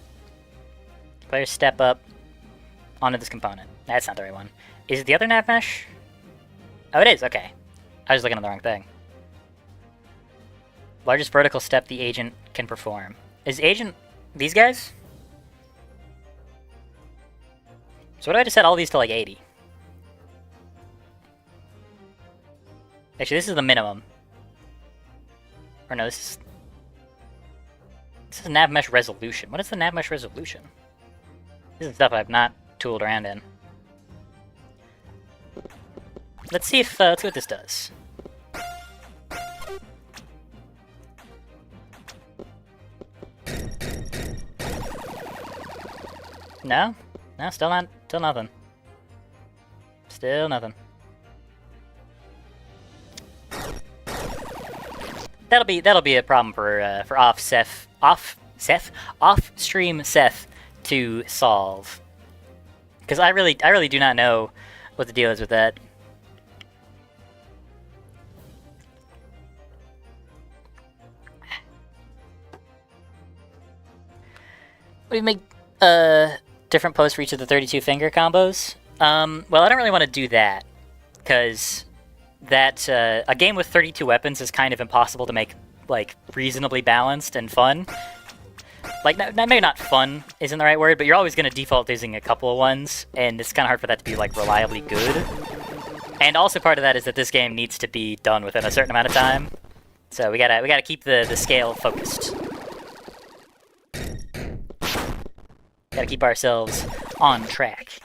Players step up onto this component. That's not the right one. Is it the other nav mesh? Oh, it is, okay. I was looking at the wrong thing. Largest vertical step the agent can perform. Is agent these guys? So what if I just set all these to like 80? Actually, this is the minimum. Or no, this is nav mesh resolution. What is the nav mesh resolution? This is stuff I've not tooled around in. Let's see what this does. No, still nothing. Still nothing. That'll be a problem for off-stream Seth to solve. Because I really do not know what the deal is with that. We make different posts for each of the 32 finger combos. Well, I don't really want to do that because that a game with 32 weapons is kind of impossible to make like reasonably balanced and fun. Like, maybe not fun isn't the right word, but you're always going to default using a couple of ones, and it's kind of hard for that to be like reliably good. And also part of that is that this game needs to be done within a certain amount of time, so we gotta keep the scale focused. Gotta keep ourselves on track.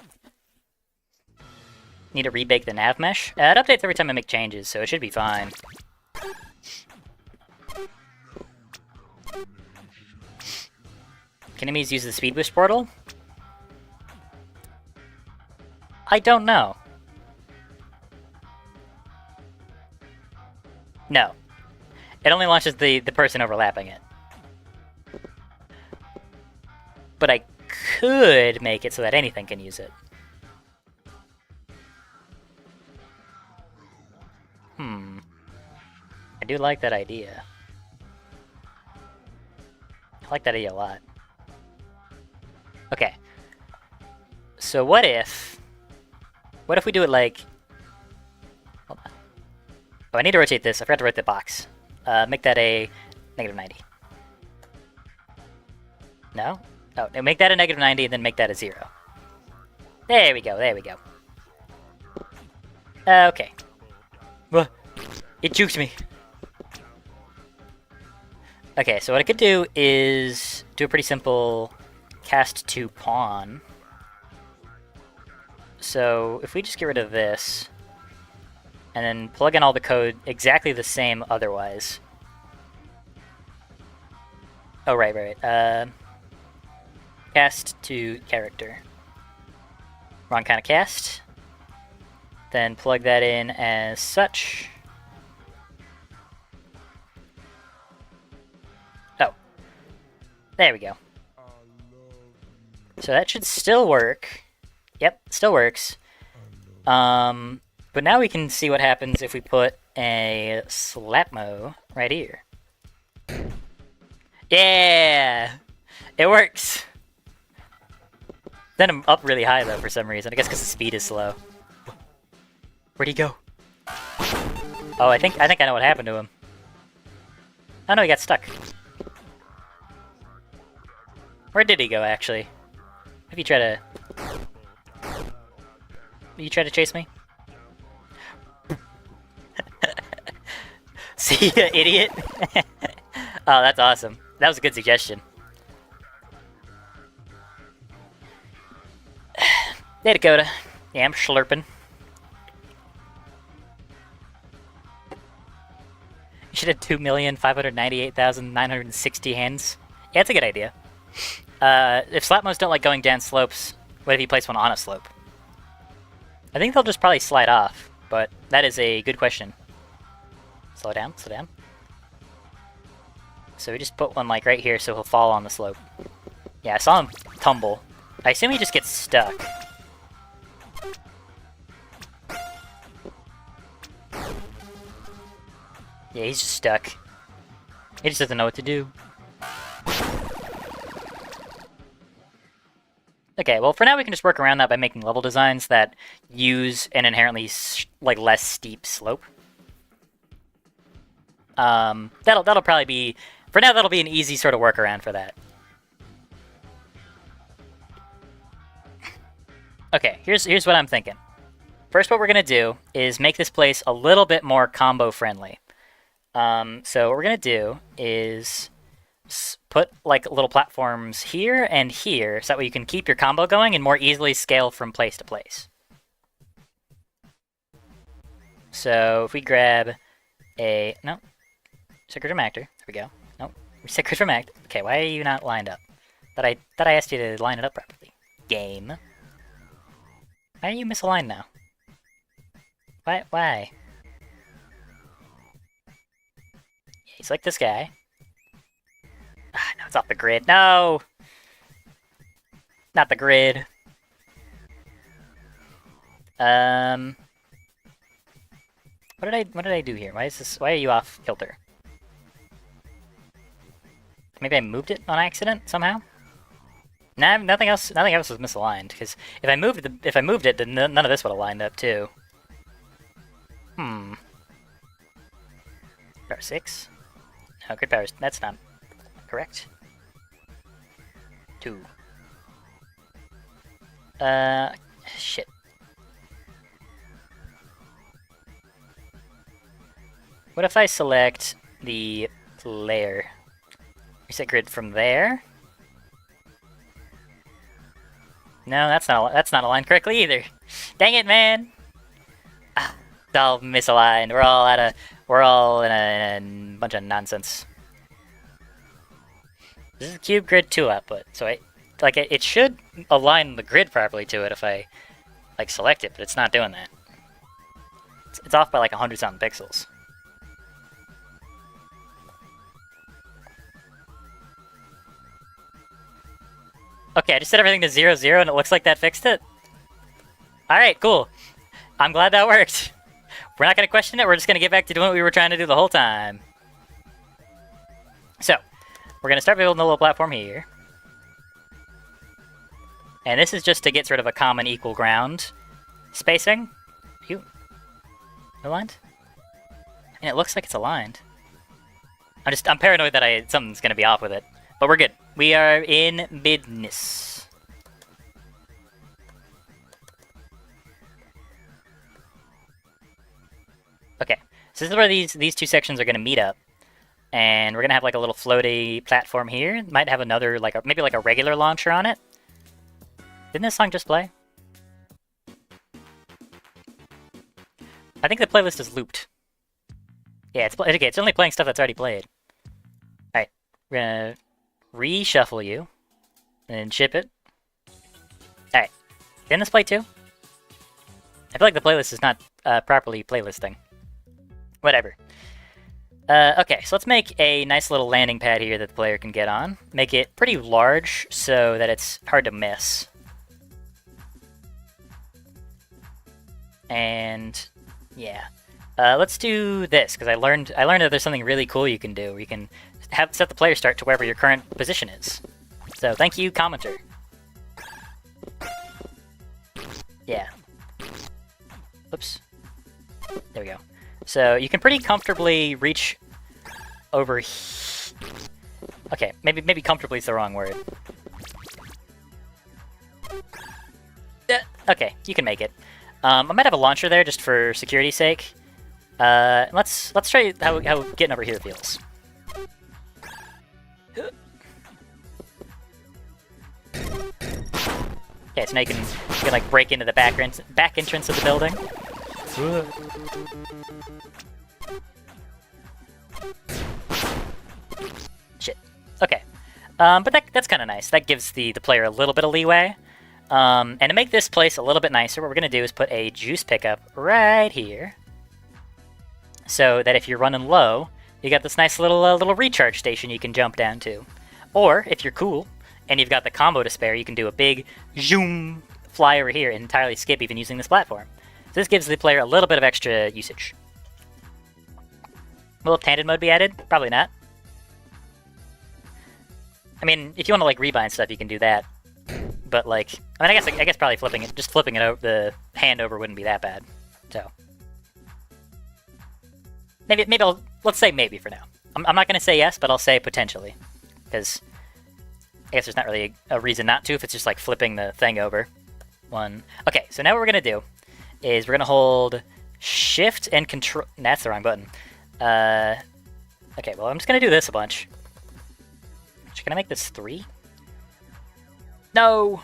Need to rebake the nav mesh. It updates every time I make changes, so it should be fine. Can enemies use the speed boost portal? I don't know. No. It only launches the person overlapping it. But I could make it so that anything can use it. I do like that idea. I like that idea a lot. Okay. So what if we do it like... Hold on. Oh, I need to rotate this. I forgot to rotate the box. Make that a -90. No? Oh, no, make that a -90 and then make that a 0. There we go, there we go. Okay. It juked me. Okay, so what I could do is do a pretty simple cast to pawn. So if we just get rid of this, and then plug in all the code exactly the same otherwise. Oh, right. Cast to character. Wrong kind of cast. Then plug that in as such. Oh. There we go. So that should still work. Yep, still works. But now we can see what happens if we put a slapmo right here. Yeah! It works! Then I'm up really high though for some reason. I guess because the speed is slow. Where'd he go? Oh, I think I know what happened to him. Oh no, he got stuck. Where did he go actually? If you try to... You try to chase me? See ya, idiot? Oh, that's awesome. That was a good suggestion. Hey, Dakota. Yeah, I'm slurping. You should have 2,598,960 hands. Yeah, that's a good idea. If slapmos don't like going down slopes, what if you place one on a slope? I think they'll just probably slide off, but that is a good question. Slow down, slow down. So we just put one like right here so he'll fall on the slope. Yeah, I saw him tumble. I assume he just gets stuck. Yeah, he's just stuck. He just doesn't know what to do. Okay, well for now we can just work around that by making level designs that use an inherently like less steep slope. That'll probably be, for now that'll be an easy sort of workaround for that. Okay, here's what I'm thinking. First, what we're gonna do is make this place a little bit more combo friendly. So what we're gonna do is put like little platforms here and here, so that way you can keep your combo going and more easily scale from place to place. So if we grab a sacred from actor, there we go. Nope, sacred from act. Okay, why are you not lined up? Thought I asked you to line it up properly. Game. Why are you misaligned now? Why? Yeah, he's like this guy. Ah, no, it's off the grid. No! Not the grid. What did I do here? Why are you off kilter? Maybe I moved it on accident somehow? Nah, nothing else was misaligned, because if I moved it, then none of this would have lined up too. Power 6? No, grid power, that's not correct. 2. Shit. What if I select the layer? Reset grid from there? No, that's not aligned correctly either. Dang it, man! Ah, it's all misaligned. We're all in a bunch of nonsense. This is cube grid 2 output, so it should align the grid properly to it if I like select it, but it's not doing that. It's off by like 100-something pixels. Okay, I just set everything to 0, 0, and it looks like that fixed it. Alright, cool. I'm glad that worked. We're not going to question it, we're just going to get back to doing what we were trying to do the whole time. So, we're going to start building a little platform here. And this is just to get sort of a common equal ground spacing. You aligned? And it looks like it's aligned. I'm paranoid that something's going to be off with it. But we're good. We are in business. Okay, so this is where these two sections are going to meet up. And we're going to have like a little floaty platform here. It might have another, maybe like a regular launcher on it. Didn't this song just play? I think the playlist is looped. Yeah, it's only playing stuff that's already played. Alright, we're going to reshuffle you, and ship it. Alright, can this play too? I feel like the playlist is not properly playlisting. Whatever. Okay, so let's make a nice little landing pad here that the player can get on. Make it pretty large so that it's hard to miss. And yeah, let's do this because I learned that there's something really cool you can do. You can set the player start to wherever your current position is. So thank you, commenter. Yeah. Oops. There we go. So you can pretty comfortably reach over. Okay, maybe comfortably is the wrong word. Okay, you can make it. I might have a launcher there just for security's sake. Let's try how getting over here feels. Okay, so now you can like break into the back entrance of the building. Shit. Okay. But that's kind of nice. That gives the player a little bit of leeway. And to make this place a little bit nicer, what we're going to do is put a juice pickup right here. So that if you're running low, you got this nice little recharge station you can jump down to. Or, if you're cool, and you've got the combo to spare, you can do a big zoom fly over here and entirely skip even using this platform. So this gives the player a little bit of extra usage. Will tandem mode be added? Probably not. I mean, if you want to like rebind stuff, you can do that. But like, I mean, I guess probably flipping it over, the hand over wouldn't be that bad. So maybe let's say maybe for now. I'm not gonna say yes, but I'll say potentially, because I guess there's not really a reason not to if it's just like flipping the thing over. One. Okay, so now what we're gonna do is we're gonna hold Shift and Control. That's the wrong button. Okay, well I'm just gonna do this a bunch. Can I make this 3? No!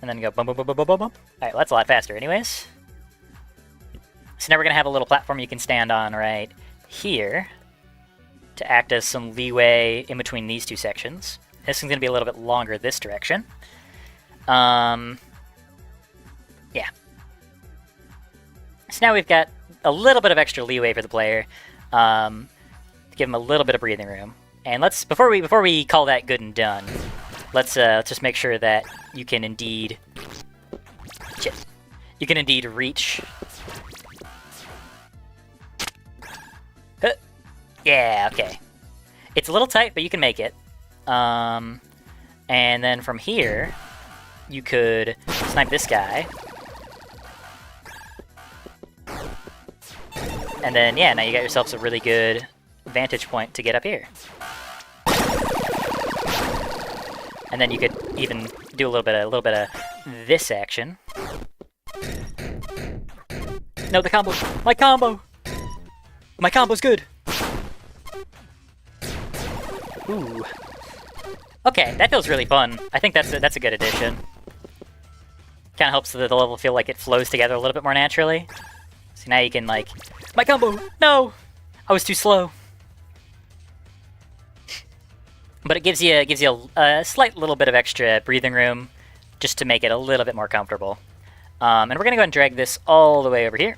And then go bump, bump, bump, bump, bump, bump. Alright, well that's a lot faster anyways. So now we're gonna have a little platform you can stand on right here to act as some leeway in between these two sections. This one's gonna be a little bit longer this direction. Yeah. So now we've got a little bit of extra leeway for the player, to give him a little bit of breathing room. And let's before we call that good and done, let's just make sure that you can indeed reach. Yeah, okay. It's a little tight, but you can make it. And then from here, you could snipe this guy. And then, yeah, now you got yourself a really good vantage point to get up here. And then you could even do a little bit of this action. No, the combo! My combo! My combo's good! Ooh. Okay, that feels really fun. I think that's a good addition. Kind of helps the level feel like it flows together a little bit more naturally. So now you can, like... My combo! No! I was too slow. But it gives you a slight little bit of extra breathing room just to make it a little bit more comfortable. And we're going to go ahead and drag this all the way over here.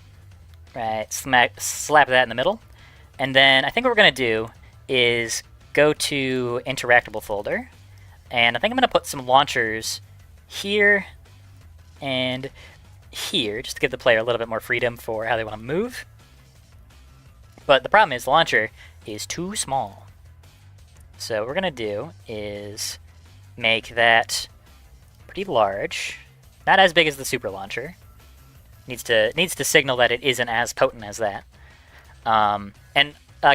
Right, slap that in the middle. And then I think what we're going to do is go to interactable folder. And I think I'm going to put some launchers here and here, just to give the player a little bit more freedom for how they want to move. But the problem is the launcher is too small. So what we're going to do is make that pretty large. Not as big as the super launcher. Needs to signal that it isn't as potent as that. And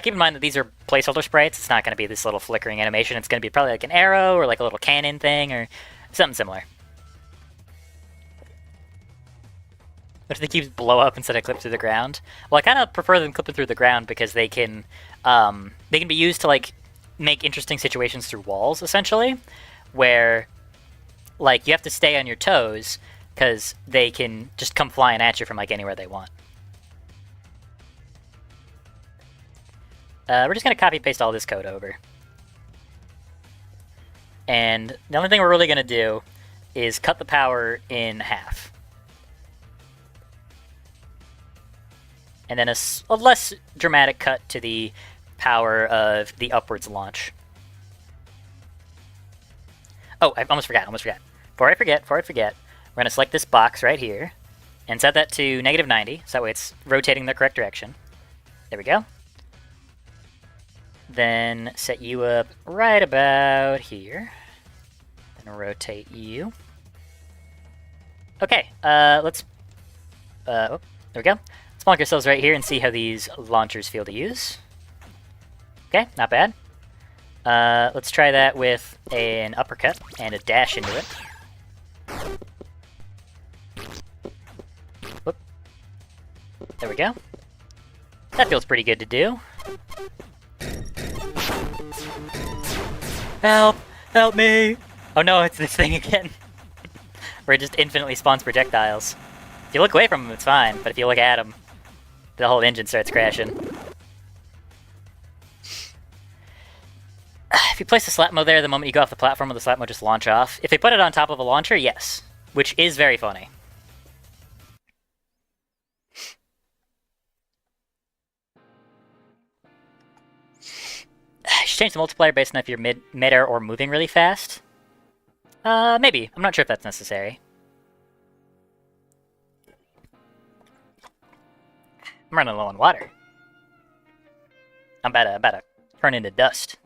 keep in mind that these are placeholder sprites. It's not going to be this little flickering animation. It's going to be probably like an arrow or like a little cannon thing or something similar. But if the cubes blow up instead of clip through the ground, well, I kind of prefer them clipping through the ground because they can be used to like make interesting situations through walls, essentially, where like you have to stay on your toes because they can just come flying at you from like anywhere they want. We're just going to copy paste all this code over. And the only thing we're really going to do is cut the power in half. And then a less dramatic cut to the power of the upwards launch. Oh, I almost forgot. Before I forget, we're going to select this box right here and set that to -90, so that way it's rotating the correct direction. There we go. Then set you up right about here. Then rotate you. Okay, let's... oh, there we go. Let's plonk ourselves right here and see how these launchers feel to use. Okay, not bad. Let's try that with an uppercut and a dash into it. Whoop. There we go. That feels pretty good to do. Help! Help me! Oh no, it's this thing again. Where it just infinitely spawns projectiles. If you look away from them, it's fine, but if you look at them, the whole engine starts crashing. If you place the slap mode there, the moment you go off the platform, will the slap mode just launch off? If they put it on top of a launcher, yes. Which is very funny. You should change the multiplier based on if you're mid-air or moving really fast. Maybe. I'm not sure if that's necessary. I'm running low on water. I'm about to turn into dust.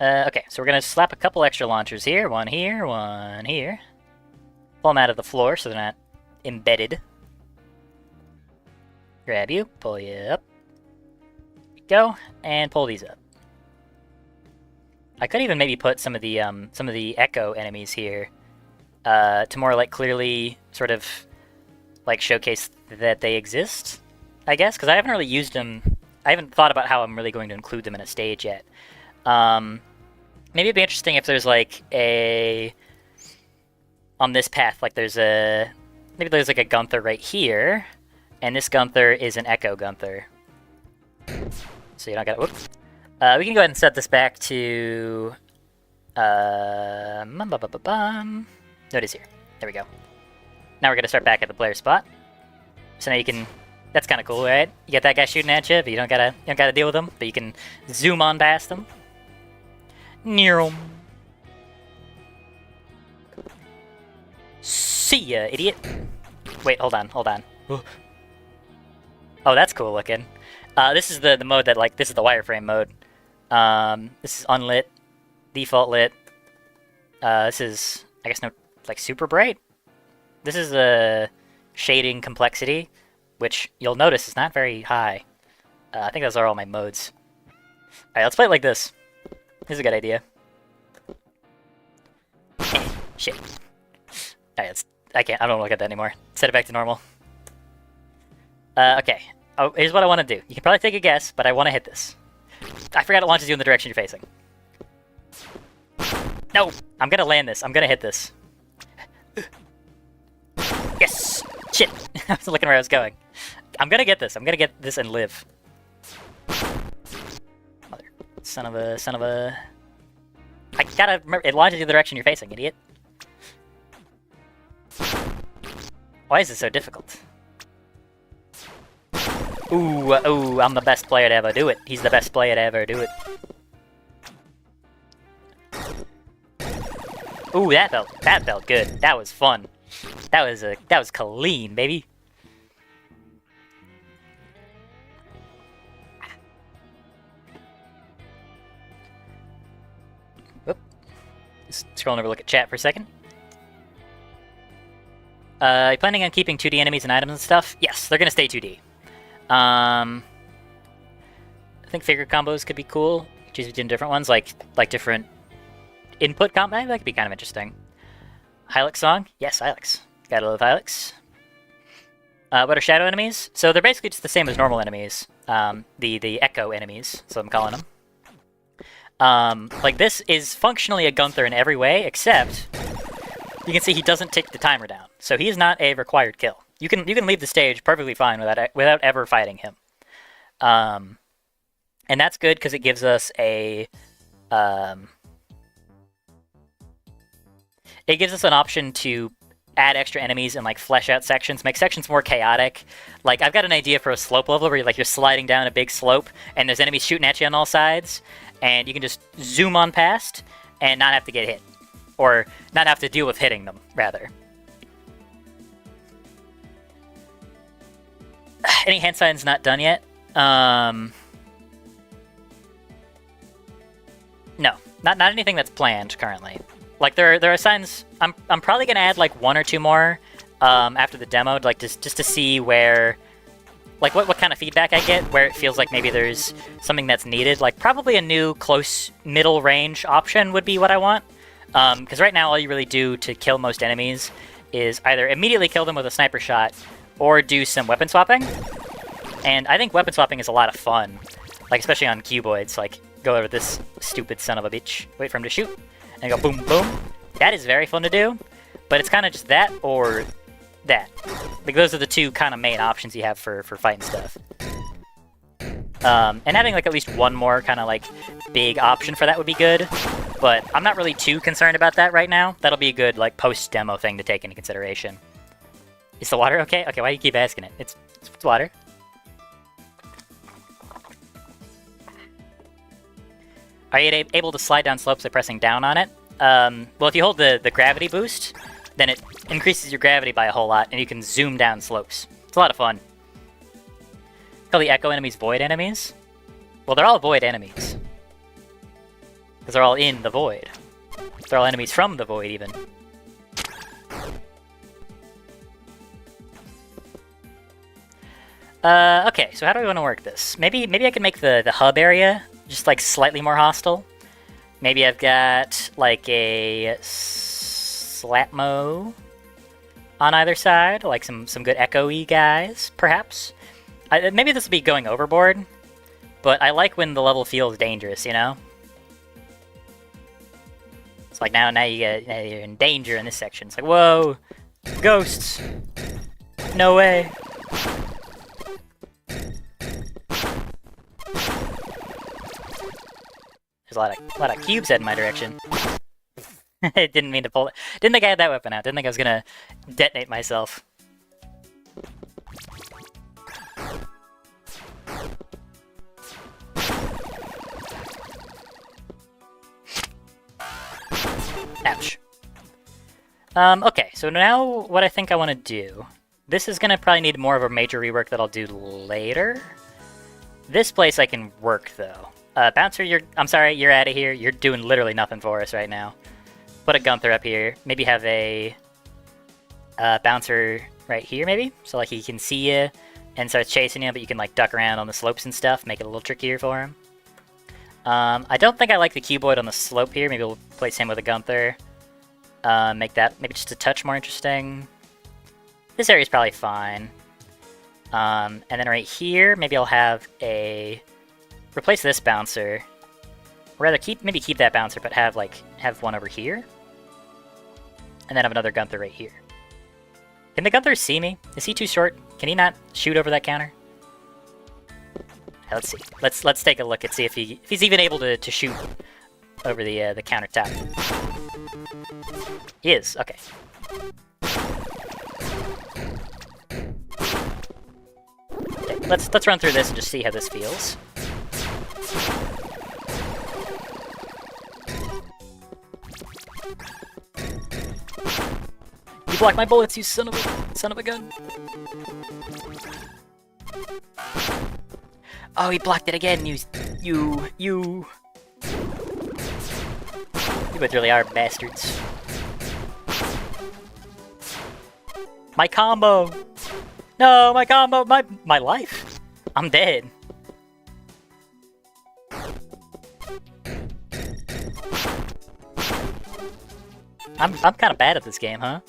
Okay, so we're gonna slap a couple extra launchers here. One here, one here. Pull them out of the floor so they're not embedded. Grab you, pull you up. Go, and pull these up. I could even maybe put some of the echo enemies here to more like clearly sort of like showcase that they exist, I guess, because I haven't really used them. I haven't thought about how I'm really going to include them in a stage yet. Maybe it'd be interesting if there's like on this path, like maybe there's like a Gunther right here, and this Gunther is an Echo Gunther. So you don't gotta, whoops. We can go ahead and set this back to, no, it is here. There we go. Now we're gonna start back at the player spot. So now you can, that's kind of cool, right? You got that guy shooting at you, but you don't gotta deal with him, but you can zoom on past him. Near See ya, idiot. Wait, hold on. Oh, that's cool looking. This is the mode that, like, this is the wireframe mode. This is unlit, default lit. This is, I guess, no, like, super bright. This is the shading complexity, which you'll notice is not very high. I think those are all my modes. Alright, let's play it like this. This is a good idea. Shit. Alright, I don't want to look at that anymore. Set it back to normal. Okay. Oh, here's what I want to do. You can probably take a guess, but I want to hit this. I forgot it launches you in the direction you're facing. No! I'm gonna land this. I'm gonna hit this. Yes! Shit! I was looking where I was going. I'm gonna get this. I'm gonna get this and live. Mother. Son of a... I gotta remember, it launches you in the direction you're facing, idiot. Why is it so difficult? Ooh, I'm the best player to ever do it. He's the best player to ever do it. Ooh, that felt good. That was fun. That was clean, baby. Oop. Just scrolling over to look at chat for a second. You planning on keeping 2D enemies and items and stuff? Yes, they're gonna stay 2D. I think figure combos could be cool. Choose between different ones, like different input combo. That could be kind of interesting. Hylics song? Yes, Hylics. Gotta love Hylics. What are shadow enemies? So they're basically just the same as normal enemies. The echo enemies, so I'm calling them. Like this is functionally a Gunther in every way, except you can see he doesn't tick the timer down. So he is not a required kill. You can leave the stage perfectly fine without ever fighting him. And that's good because it gives us an option to add extra enemies and like flesh out sections, make sections more chaotic. Like I've got an idea for a slope level where you're sliding down a big slope and there's enemies shooting at you on all sides, and you can just zoom on past and not have to get hit. Or not have to deal with hitting them, rather. Any hand signs not done yet? No, not anything that's planned currently. Like there are signs. I'm probably gonna add like 1 or 2 more after the demo, like just to see where, like what kind of feedback I get, where it feels like maybe there's something that's needed. Like probably a new close middle range option would be what I want. Because right now all you really do to kill most enemies is either immediately kill them with a sniper shot or do some weapon swapping. And I think weapon swapping is a lot of fun. Like, especially on cuboids. Like, go over this stupid son of a bitch, wait for him to shoot, and go boom, boom. That is very fun to do, but it's kind of just that or that. Like, those are the two kind of main options you have for fighting stuff. And having, like, at least one more kind of, like, big option for that would be good. But I'm not really too concerned about that right now. That'll be a good, like, post-demo thing to take into consideration. Is the water okay? Okay, why do you keep asking it? It's water. Are you able to slide down slopes by pressing down on it? Well, if you hold the gravity boost, then it increases your gravity by a whole lot, and you can zoom down slopes. It's a lot of fun. Call the echo enemies void enemies? Well, they're all void enemies. Because they're all in the void. They're all enemies from the void, even. Okay, so how do we want to work this? Maybe I can make the hub area just, like, slightly more hostile. Maybe I've got, like, a Slapmo on either side, like some good echo-y guys, perhaps. Maybe this will be going overboard, but I like when the level feels dangerous, you know? It's like now you're in danger in this section. It's like, whoa, ghosts, no way. There's a lot of cubes heading my direction. I didn't mean to pull it. Didn't think I had that weapon out. Didn't think I was gonna detonate myself. Ouch. Okay, so now what I think I want to do... This is gonna probably need more of a major rework that I'll do later. This place I can work, though. Bouncer, I'm sorry, you're out of here. You're doing literally nothing for us right now. Put a Gunther up here. Maybe have a Bouncer right here, maybe? So, like, he can see you and starts chasing you, but you can, like, duck around on the slopes and stuff. Make it a little trickier for him. I don't think I like the Cuboid on the slope here. Maybe we'll place him with a Gunther. Make that maybe just a touch more interesting. This area's probably fine. And then right here, maybe I'll have a... Replace this Bouncer. Or rather, maybe keep that Bouncer, but have one over here. And then have another Gunther right here. Can the Gunther see me? Is he too short? Can he not shoot over that counter? Let's see. Let's take a look and see if he's even able to shoot over the countertop. He is. Okay. Okay. Let's run through this and just see how this feels. You blocked my bullets, you son of a gun. Oh, he blocked it again, you both really are bastards. My combo! No, my combo! My life! I'm dead. I'm kind of bad at this game, huh?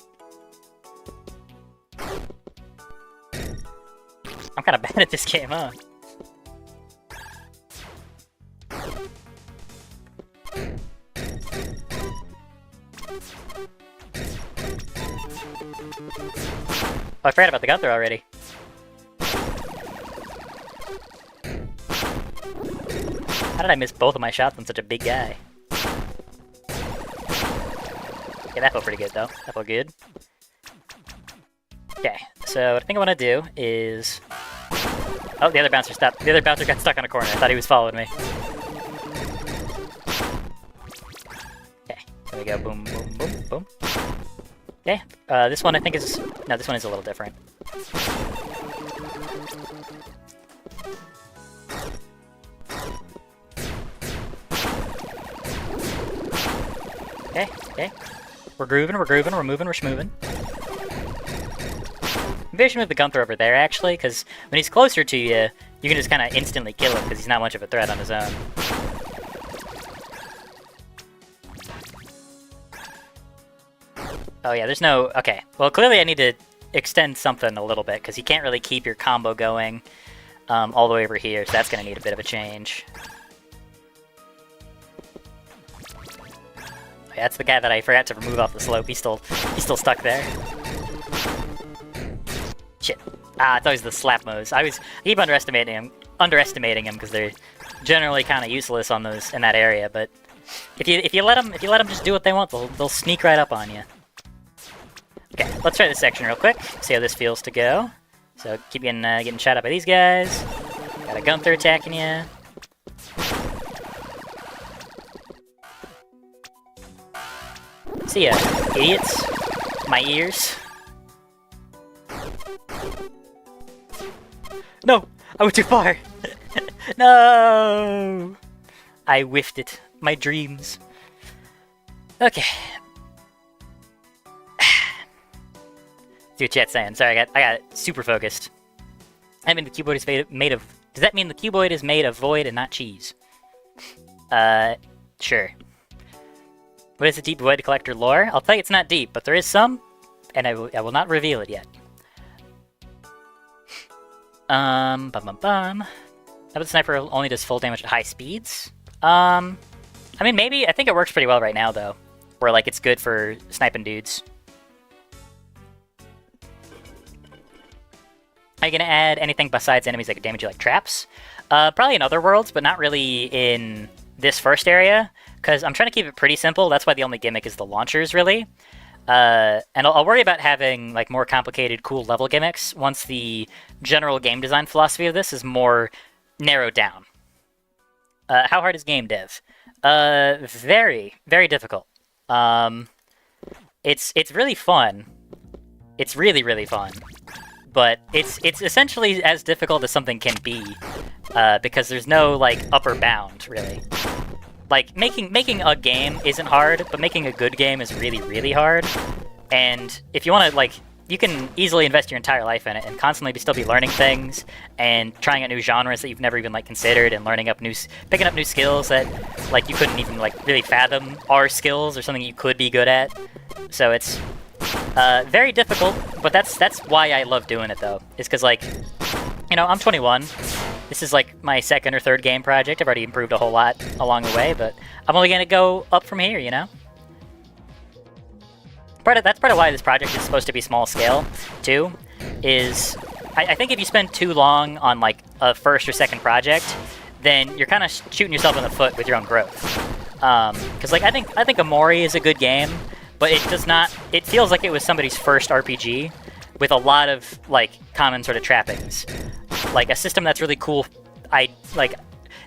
I'm kind of bad at this game, huh? Oh, I forgot about the Gunther already. How did I miss both of my shots on such a big guy? Okay, that felt pretty good, though. That felt good. Okay, so what I think I want to do is... Oh, the other bouncer stopped. The other bouncer got stuck on a corner. I thought he was following me. Okay, there we go. Boom, boom, boom, boom. Okay, this one I think is... No, this one is a little different. Okay, okay. We're grooving, we're moving, we're schmoving. Maybe I should move the Gunther over there, actually, because when he's closer to you, you can just kind of instantly kill him, because he's not much of a threat on his own. Oh yeah, there's no... Okay, well clearly I need to extend something a little bit, because you can't really keep your combo going all the way over here, so that's going to need a bit of a change. That's the guy that I forgot to remove off the slope. He's still stuck there. Shit. Ah, I thought he was the Slapmos. I keep underestimating him because they're generally kind of useless on those in that area. But if you let them just do what they want, they'll sneak right up on you. Okay, let's try this section real quick. See how this feels to go. So keep getting shot up by these guys. Got a Gunther attacking you. See ya, idiots. My ears. No! I went too far! No! I whiffed it. my dreams. Okay. See what chat's saying. Sorry, I got super focused. I mean, the cuboid is made of... Does that mean the cuboid is made of void and not cheese? Sure. What is the deep void collector lore? I'll tell you it's not deep, but there is some, and I will not reveal it yet. Bum bum bum. How about the sniper only does full damage at high speeds? I mean, maybe. I think it works pretty well right now, though. Where, like, it's good for sniping dudes. Are you gonna add anything besides enemies that can damage you, like traps? Probably in other worlds, but not really in this first area, because I'm trying to keep it pretty simple. That's why the only gimmick is the launchers, really. And I'll worry about having like more complicated, cool level gimmicks once the general game design philosophy of this is more narrowed down. How hard is game dev? Very, very difficult. It's really fun. It's really, really fun. But it's essentially as difficult as something can be, because there's no like upper bound, really. Like making a game isn't hard, but making a good game is really, really hard. And if you want to, like, you can easily invest your entire life in it and constantly still be learning things and trying out new genres that you've never even like considered, and learning up picking up new skills that like you couldn't even like really fathom are skills or something you could be good at. So it's very difficult, but that's why I love doing it, though. Is because, like, you know, I'm 21. This is, like, my second or third game project. I've already improved a whole lot along the way, but I'm only going to go up from here, you know? That's part of why this project is supposed to be small scale, too, is I think if you spend too long on, like, a first or second project, then you're kind of shooting yourself in the foot with your own growth. Because, like, I think Amori is a good game, but it does not... It feels like it was somebody's first RPG with a lot of, like, common sort of trappings. Like, a system that's really cool,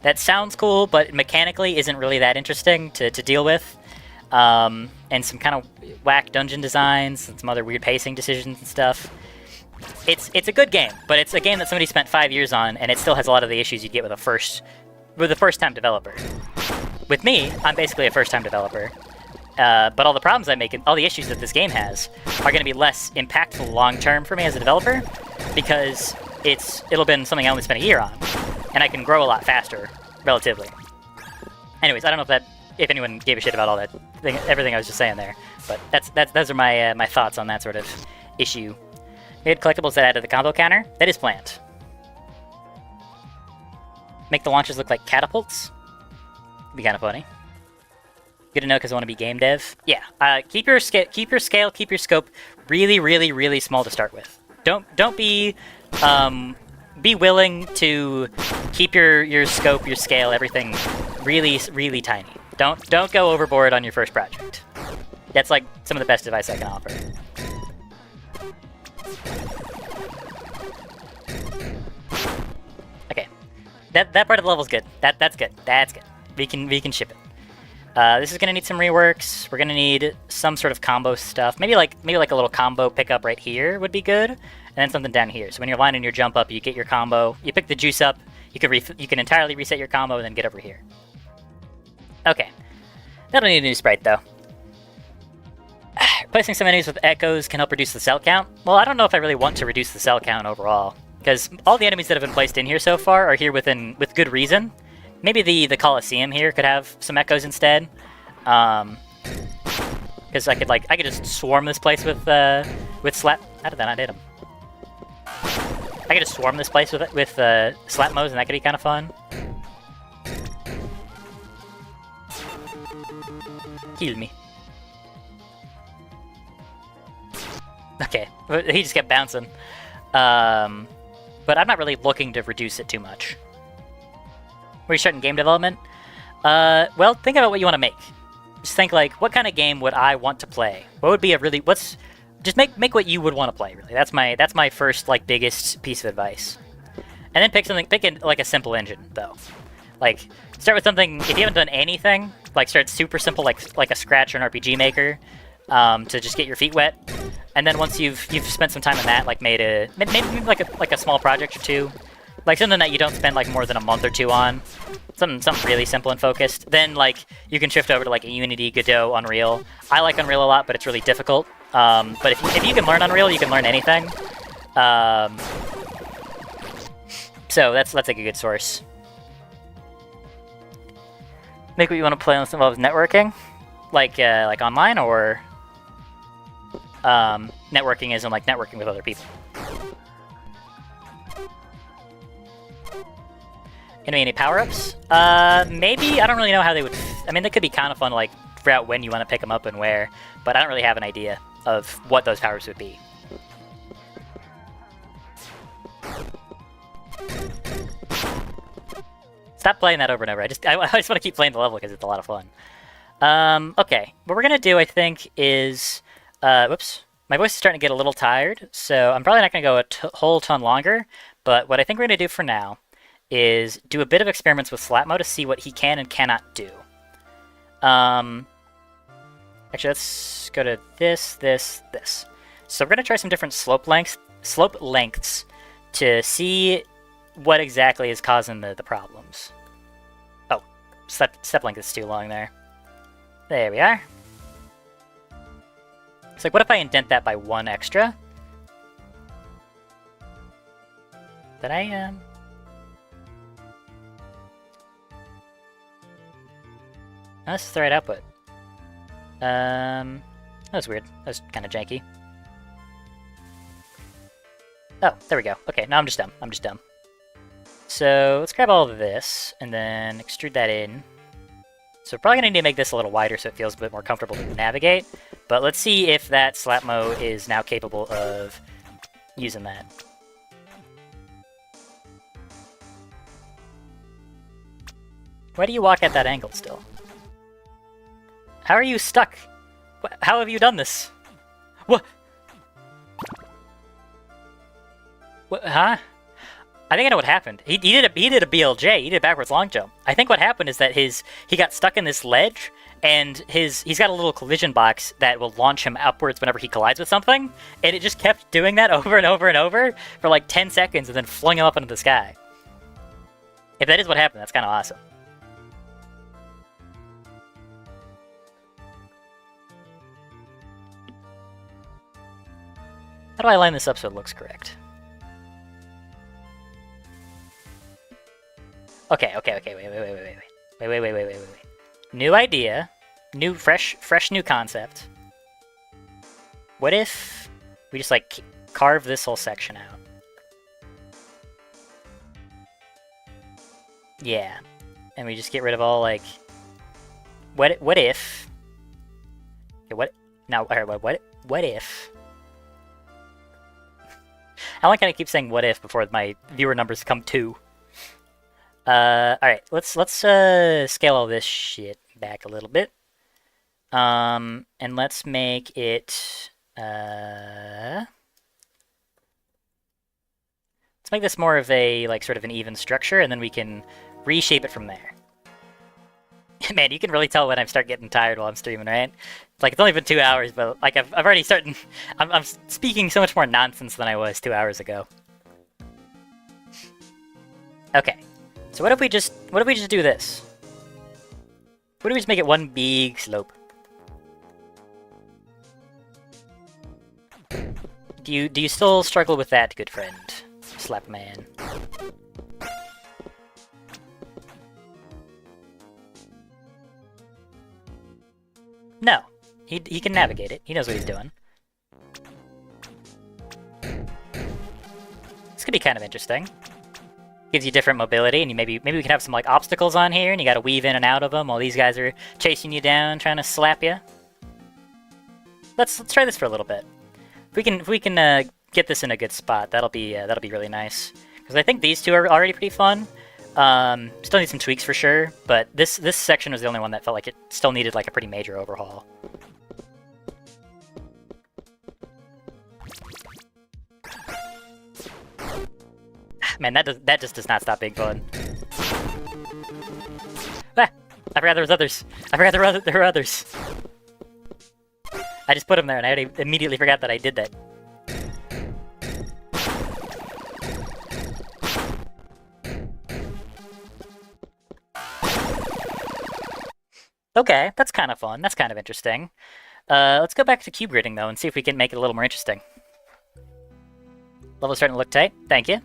that sounds cool, but mechanically isn't really that interesting to deal with. And some kind of whack dungeon designs and some other weird pacing decisions and stuff. It's a good game, but it's a game that somebody spent 5 years on, and it still has a lot of the issues you'd get with a first-time developer. With me, I'm basically a first-time developer. But all the problems I make, and all the issues that this game has, are going to be less impactful long-term for me as a developer, because it'll been something I only spent a year on, and I can grow a lot faster, relatively. Anyways, I don't know if anyone gave a shit about all that everything I was just saying there, but those are my thoughts on that sort of issue. We had collectibles that added the combo counter. That is planned. Make the launchers look like catapults. Be kind of funny. Good to know because I want to be game dev. Yeah, keep your scale, keep your scope really, really, really small to start with. Don't be willing to keep your scope, your scale, everything really, really tiny. Don't go overboard on your first project. That's like some of the best advice I can offer. Okay, that part of the level's good. That's good. That's good. We can ship it. This is gonna need some reworks. We're gonna need some sort of combo stuff. Maybe like a little combo pickup right here would be good, and then something down here. So when you're lining your jump up, you get your combo. You pick the juice up. You can entirely reset your combo and then get over here. Okay, that'll need a new sprite though. Replacing some enemies with echoes can help reduce the cell count. Well, I don't know if I really want to reduce the cell count overall, because all the enemies that have been placed in here so far are here with good reason. Maybe the Colosseum here could have some echoes instead, because I could just swarm this place with slap. How did that not hit him? I could just swarm this place with slap modes, and that could be kind of fun. Kill me. Okay, he just kept bouncing. But I'm not really looking to reduce it too much. Were you starting game development? Well, think about what you want to make. Just think like, what kind of game would I want to play? What would be just make what you would want to play, really. That's my first, like, biggest piece of advice. And then pick like a simple engine, though. Like, start with something, if you haven't done anything, like start super simple, like a Scratch or an RPG Maker, to just get your feet wet. And then once you've spent some time in that, like maybe like a small project or two, Like something that you don't spend like more than a month or two on. Something really simple and focused. Then like you can shift over to like a Unity, Godot, Unreal. I like Unreal a lot, but it's really difficult. But if you can learn Unreal, you can learn anything. So that's like a good source. Make what you want to play unless it involves networking, like online, or networking isn't like networking with other people. Any power-ups? Maybe. I don't really know how they would... I mean, they could be kind of fun to, like, figure out when you want to pick them up and where, but I don't really have an idea of what those powers would be. Stop playing that over and over. I just want to keep playing the level because it's a lot of fun. Okay. What we're going to do, I think, is... whoops. My voice is starting to get a little tired, so I'm probably not going to go a whole ton longer, but what I think we're going to do for now is do a bit of experiments with Slapmo to see what he can and cannot do. Actually, let's go to this. So we're going to try some different slope lengths to see what exactly is causing the problems. Oh, step length is too long there. There we are. It's like, what if I indent that by 1 extra? Did I, Oh, this is the right output. That was weird. That was kind of janky. Oh, there we go. Okay, now I'm just dumb. So let's grab all of this and then extrude that in. So we're probably gonna need to make this a little wider so it feels a bit more comfortable to navigate. But let's see if that Slapmo is now capable of using that. Why do you walk at that angle still? How are you stuck? How have you done this? What? What? Huh? I think I know what happened. He did a BLJ. He did a backwards long jump. I think what happened is that he got stuck in this ledge, and he's got a little collision box that will launch him upwards whenever he collides with something, and it just kept doing that over and over and over for like 10 seconds, and then flung him up into the sky. If that is what happened, that's kind of awesome. How do I line this up so it looks correct? Okay, wait. New idea. Fresh new concept. What if we just, like, carve this whole section out? Yeah. And we just get rid of all, like... What if... Okay, what... Now, alright, what if... I like how I keep saying what if before my viewer numbers come 2. Alright, let's scale all this shit back a little bit. And let's make it, let's make this more of a, like, sort of an even structure, and then we can reshape it from there. Man, you can really tell when I start getting tired while I'm streaming, right? Like, it's only been 2 hours, but, like, I've already started... I'm speaking so much more nonsense than I was 2 hours ago. Okay. So what if we just do this? What if we just make it one big slope? Do you still struggle with that, good friend? Slapman. No. He can navigate it. He knows what he's doing. This could be kind of interesting. Gives you different mobility, and maybe we can have some, like, obstacles on here, and you gotta weave in and out of them while these guys are chasing you down, trying to slap you. Let's try this for a little bit. If we can get this in a good spot, that'll be really nice. Because I think these two are already pretty fun. Still need some tweaks for sure, but this section was the only one that felt like it still needed, like, a pretty major overhaul. Man, that just does not stop being fun. Ah! I forgot there was others. I forgot there were others. I just put them there, and I already immediately forgot that I did that. Okay, that's kind of fun. That's kind of interesting. Let's go back to cube gridding, though, and see if we can make it a little more interesting. Level's starting to look tight. Thank you.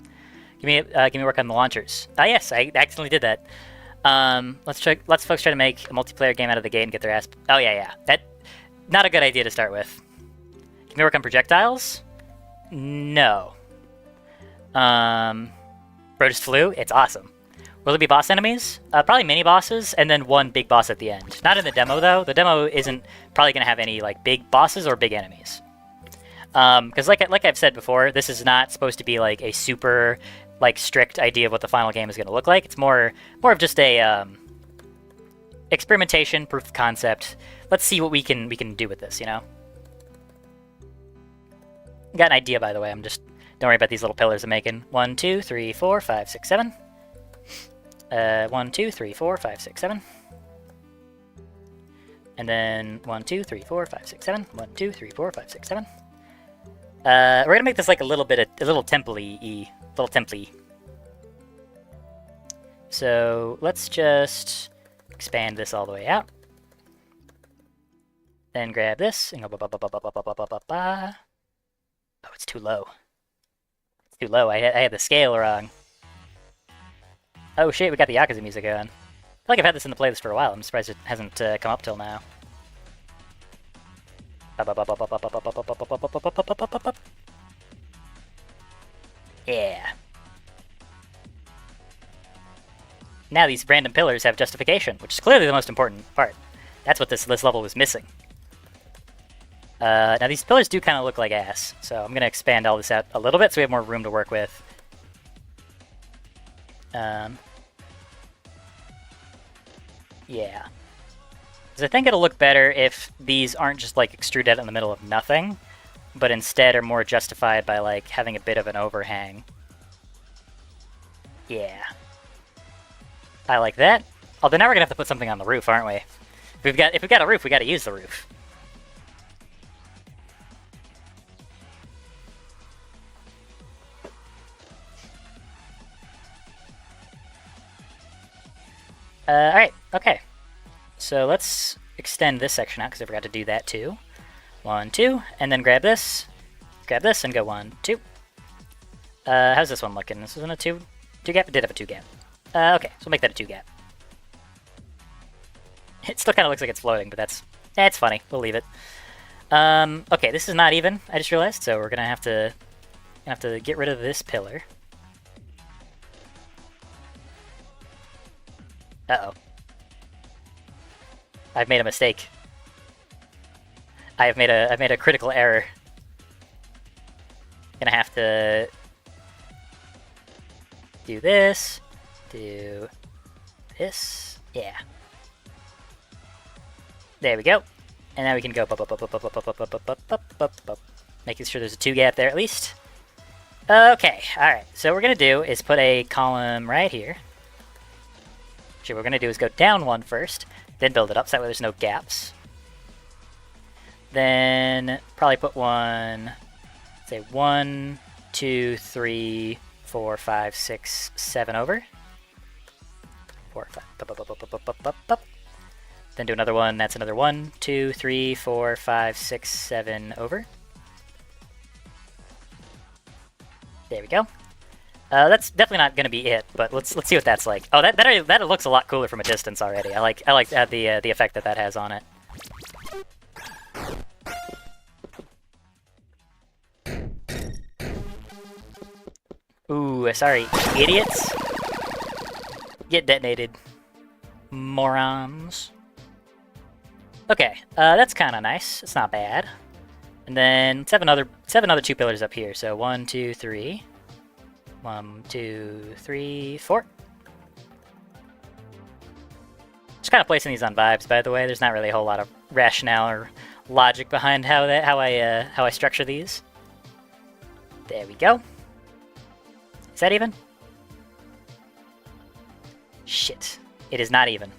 Give me work on the launchers. Ah, yes, I accidentally did that. Let's folks try to make a multiplayer game out of the gate and get their ass... Oh, yeah. Not a good idea to start with. Can we work on projectiles? No. Bro just flew? It's awesome. Will there be boss enemies? Probably mini bosses, and then one big boss at the end. Not in the demo, though. The demo isn't probably going to have any like big bosses or big enemies. Because like I've said before, this is not supposed to be like a super like strict idea of what the final game is going to look like. It's more of just a experimentation, proof of concept. Let's see what we can do with this, you know. Got an idea, by the way. Don't worry about these little pillars I'm making. 1, 2, 3, 4, 5, 6, 7. 1, 2, 3, 4, 5, 6, 7. And then 1, 2, 3, 4, 5, 6, 7. 1, 2, 3, 4, 5, 6, 7. We're gonna make this like a little temple-y. So let's just expand this all the way out. Then grab this and go ba ba ba ba ba ba ba ba ba ba. Oh, it's too low. It's too low. I had the scale wrong. Oh shit, we got the Yakuza music on. I feel like I've had this in the playlist for a while. I'm surprised it hasn't come up till now. Yeah. Now these random pillars have justification, which is clearly the most important part. That's what this level was missing. Now these pillars do kind of look like ass, so I'm going to expand all this out a little bit so we have more room to work with. Yeah. Because I think it'll look better if these aren't just like extruded out in the middle of nothing, but instead are more justified by like having a bit of an overhang. Yeah. I like that. Although now we're gonna have to put something on the roof, aren't we? If we've got a roof, we gotta use the roof. Alright, okay. So let's extend this section out, because I forgot to do that too. 1, 2, and then grab this, and go 1, 2. How's this one looking? This isn't a 2 gap? It did have a 2 gap. Okay, so we'll make that a 2 gap. It still kind of looks like it's floating, but that's funny. We'll leave it. Okay, this is not even, I just realized, so we're gonna have to get rid of this pillar. Uh-oh. I've made a mistake. I've made a critical error. Gonna have to do this, do this, yeah. There we go. And now we can go making sure there's a 2 gap there at least. Okay, alright. So what we're gonna do is put a column right here. Actually, what we're gonna do is go down 1 first, then build it up, so that way there's no gaps. Then probably put one, say 1, 2, 3, 4, 5, 6, 7 over. 4, 5, then do another one, that's another 1, 2, 3, 4, 5, 6, 7 over. There we go. That's definitely not going to be it, but let's see what that's like. Oh, that looks a lot cooler from a distance already. I like the effect that has on it. Ooh, sorry, idiots. Get detonated, morons. Okay, that's kind of nice. It's not bad. And then let's have another 2 pillars up here. So 1, 2, 3. 1, 2, 3, 4. Just kind of placing these on vibes, by the way. There's not really a whole lot of rationale or logic behind how I structure these. There we go. Is that even? Shit. It is not even.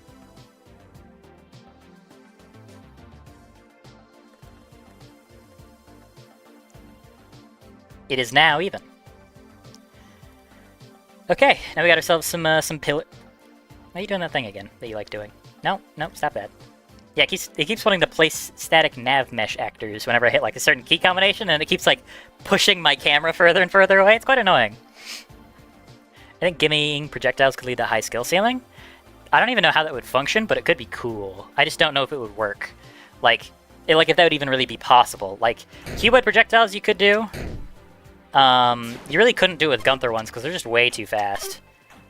It is now even. Okay, now we got ourselves some pillar. Why are you doing that thing again that you like doing? No, stop that. Yeah, it keeps wanting to place static nav mesh actors whenever I hit like a certain key combination, and it keeps like pushing my camera further and further away. It's quite annoying. I think gimming projectiles could lead to high skill ceiling. I don't even know how that would function, but it could be cool. I just don't know if it would work. Like if that would even really be possible. Like, cuboid projectiles you could do. You really couldn't do it with Gunther ones because they're just way too fast.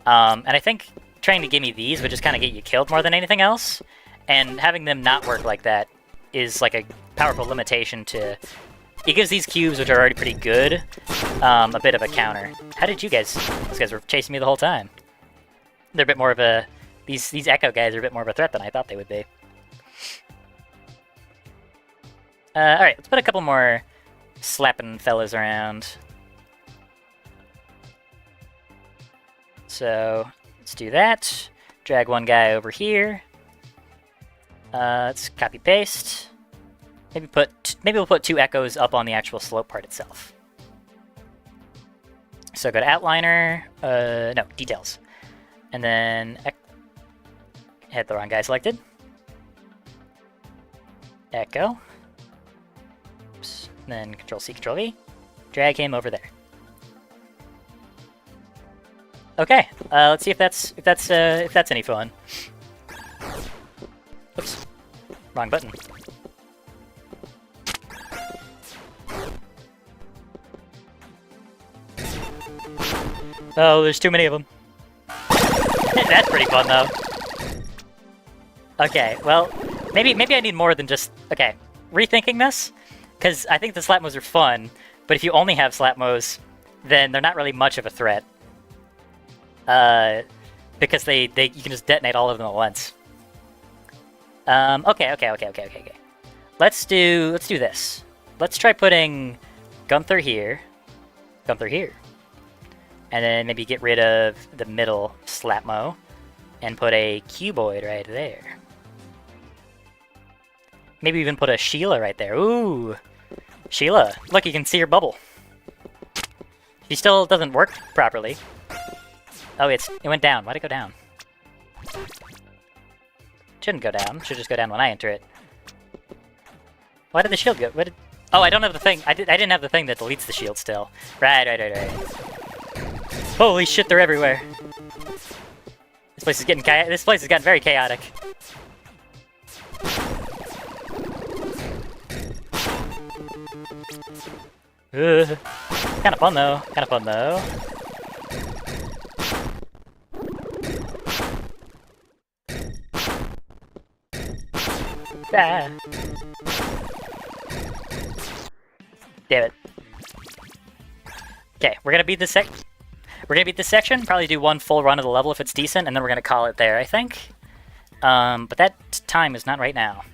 And I think trying to gimme these would just kind of get you killed more than anything else. And having them not work like that is like a powerful limitation to... It gives these cubes, which are already pretty good, a bit of a counter. How did you guys... These guys were chasing me the whole time. They're a bit more of a... These Echo guys are a bit more of a threat than I thought they would be. Alright, let's put a couple more slapping fellas around. So, let's do that. Drag one guy over here. Let's copy paste. Maybe we'll put 2 echoes up on the actual slope part itself. So go to outliner, no, details. And then had the wrong guy selected. Echo. Oops. And then Control C, Control V. Drag him over there. Okay, let's see if that's any fun. Oops, wrong button. Oh, there's too many of them. That's pretty fun though. Okay, well, maybe I need more than just... Okay, rethinking this, because I think the slap moves are fun, but if you only have slap moves, then they're not really much of a threat. Because you can just detonate all of them at once. Okay. Let's do this. Let's try putting Gunther here, and then maybe get rid of the middle Slapmo, and put a cuboid right there. Maybe even put a Sheila right there. Ooh, Sheila! Look, you can see her bubble. She still doesn't work properly. Oh, it went down. Why'd it go down? Shouldn't go down. Should just go down when I enter it. Why did the shield go? Oh, I don't have the thing. I didn't have the thing that deletes the shield still. Right. Holy shit, they're everywhere. This place has gotten very chaotic. Kind of fun though. Ah. Damn it. Okay, we're gonna beat this section. Probably do one full run of the level if it's decent, and then we're gonna call it there, I think. But that time is not right now.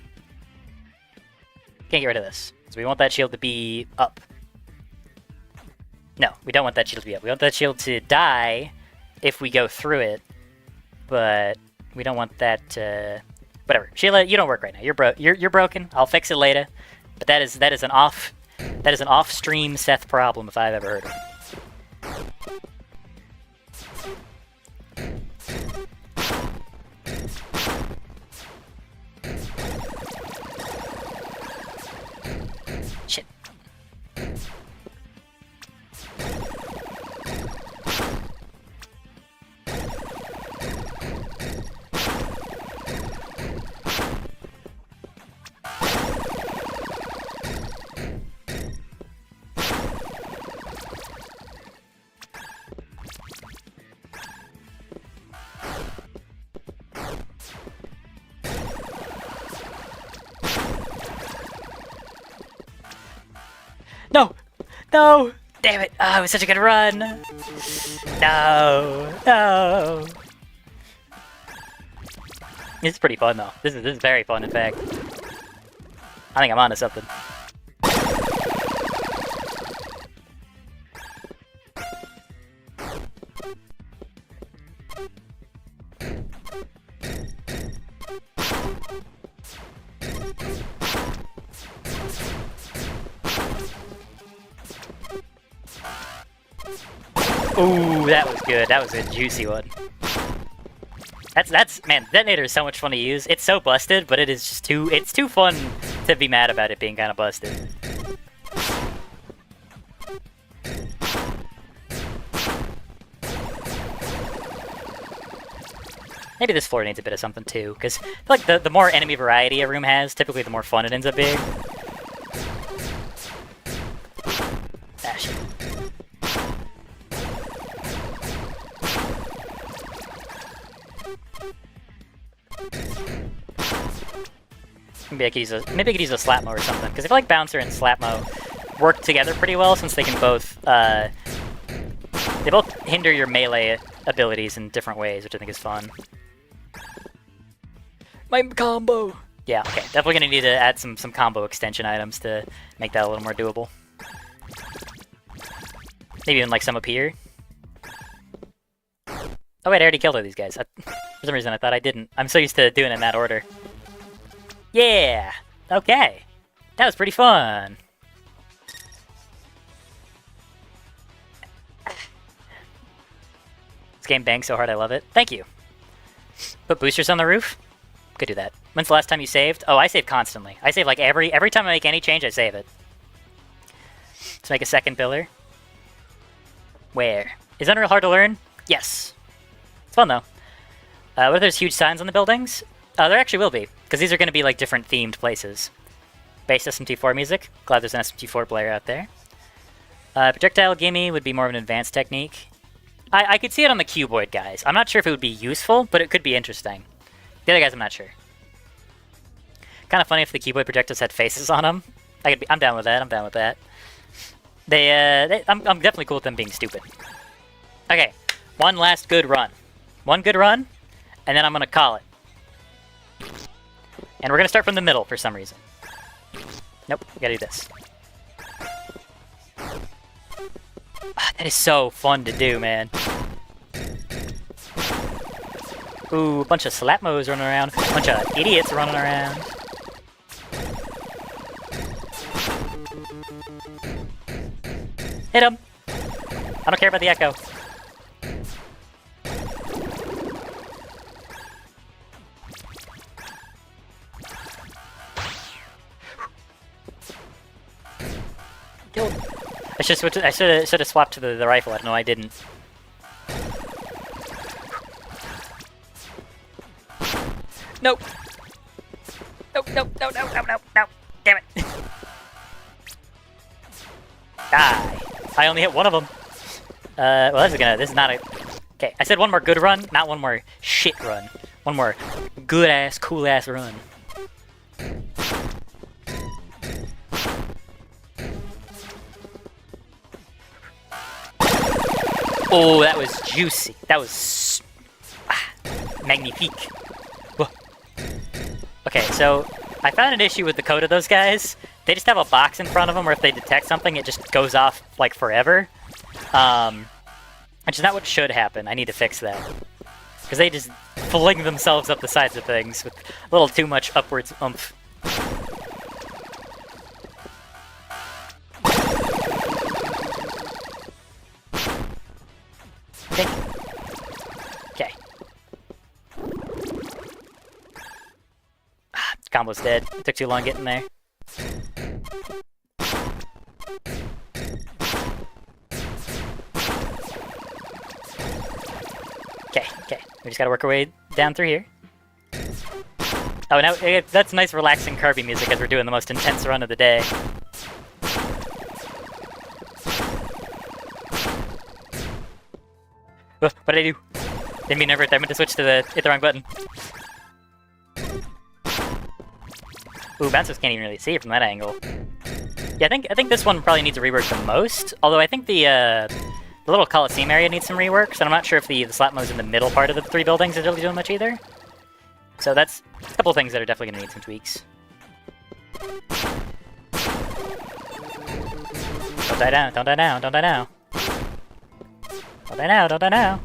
Can't get rid of this, because we want that shield to be up. No, we don't want that shield to be up. We want that shield to die if we go through it, but we don't want that. Whatever, Sheila, you don't work right now. You're broken. I'll fix it later. But that is an off-stream Seth problem if I've ever heard of it. Shit. No! Damn it! Oh, it was such a good run! No! This is pretty fun though. This is very fun, in fact. I think I'm onto something. Ooh, that was good. That was a juicy one. That's man, detonator is so much fun to use. It's so busted, but it is just it's too fun to be mad about it being kind of busted. Maybe this floor needs a bit of something too, because I feel like the more enemy variety a room has, typically the more fun it ends up being. Ah, shit. Maybe I could use a Slapmo or something, because I feel like Bouncer and Slapmo work together pretty well since they can both hinder your melee abilities in different ways, which I think is fun. My combo! Yeah, okay, definitely gonna need to add some combo extension items to make that a little more doable. Maybe even like some up here. Oh wait, I already killed all these guys. For some reason I thought I didn't. I'm so used to doing it in that order. Yeah! Okay. That was pretty fun. This game bangs so hard I love it. Thank you. Put boosters on the roof? Could do that. When's the last time you saved? Oh, I save constantly. I save like every time I make any change, I save it. Let's make a second pillar. Where? Is Unreal hard to learn? Yes. It's fun though. What if there's huge signs on the buildings? There actually will be, because these are going to be like different themed places. Bass SMT4 music. Glad there's an SMT4 player out there. Projectile gimme would be more of an advanced technique. I could see it on the cuboid guys. I'm not sure if it would be useful, but it could be interesting. The other guys, I'm not sure. Kind of funny if the cuboid projectiles had faces on them. I'm down with that. I'm down with that. I'm definitely cool with them being stupid. Okay, one last good run. One good run, and then I'm gonna call it. And we're gonna start from the middle for some reason. Nope, we gotta do this. That is so fun to do, man. Ooh, a bunch of Slapmos running around. A bunch of idiots running around. Hit him! I don't care about the echo. Killed him. I should have swapped to the rifle. I don't know, I didn't. Nope. Nope, nope, no, no, no, no, no. Damn it. Die. I only hit one of them. Well, this is not a... Okay, I said one more good run, not one more shit run. One more good-ass, cool-ass run. Oh, that was juicy. That was... magnifique. Whoa. Okay, so I found an issue with the code of those guys. They just have a box in front of them where if they detect something, it just goes off, like, forever. Which is not what should happen. I need to fix that. Because they just fling themselves up the sides of things with a little too much upwards oomph. Okay. Combo's dead. It took too long getting there. Okay. We just gotta work our way down through here. Oh, now that's nice relaxing Kirby music as we're doing the most intense run of the day. What did I do? Didn't mean never. I meant to switch to hit the wrong button. Ooh, bouncers can't even really see it from that angle. Yeah, I think this one probably needs a rework the most. Although I think the little Coliseum area needs some rework, so I'm not sure if the Slapmos in the middle part of the three buildings is really doing much either. So that's a couple of things that are definitely going to need some tweaks. Don't die down, don't die now, don't die now. Don't die now, don't die now.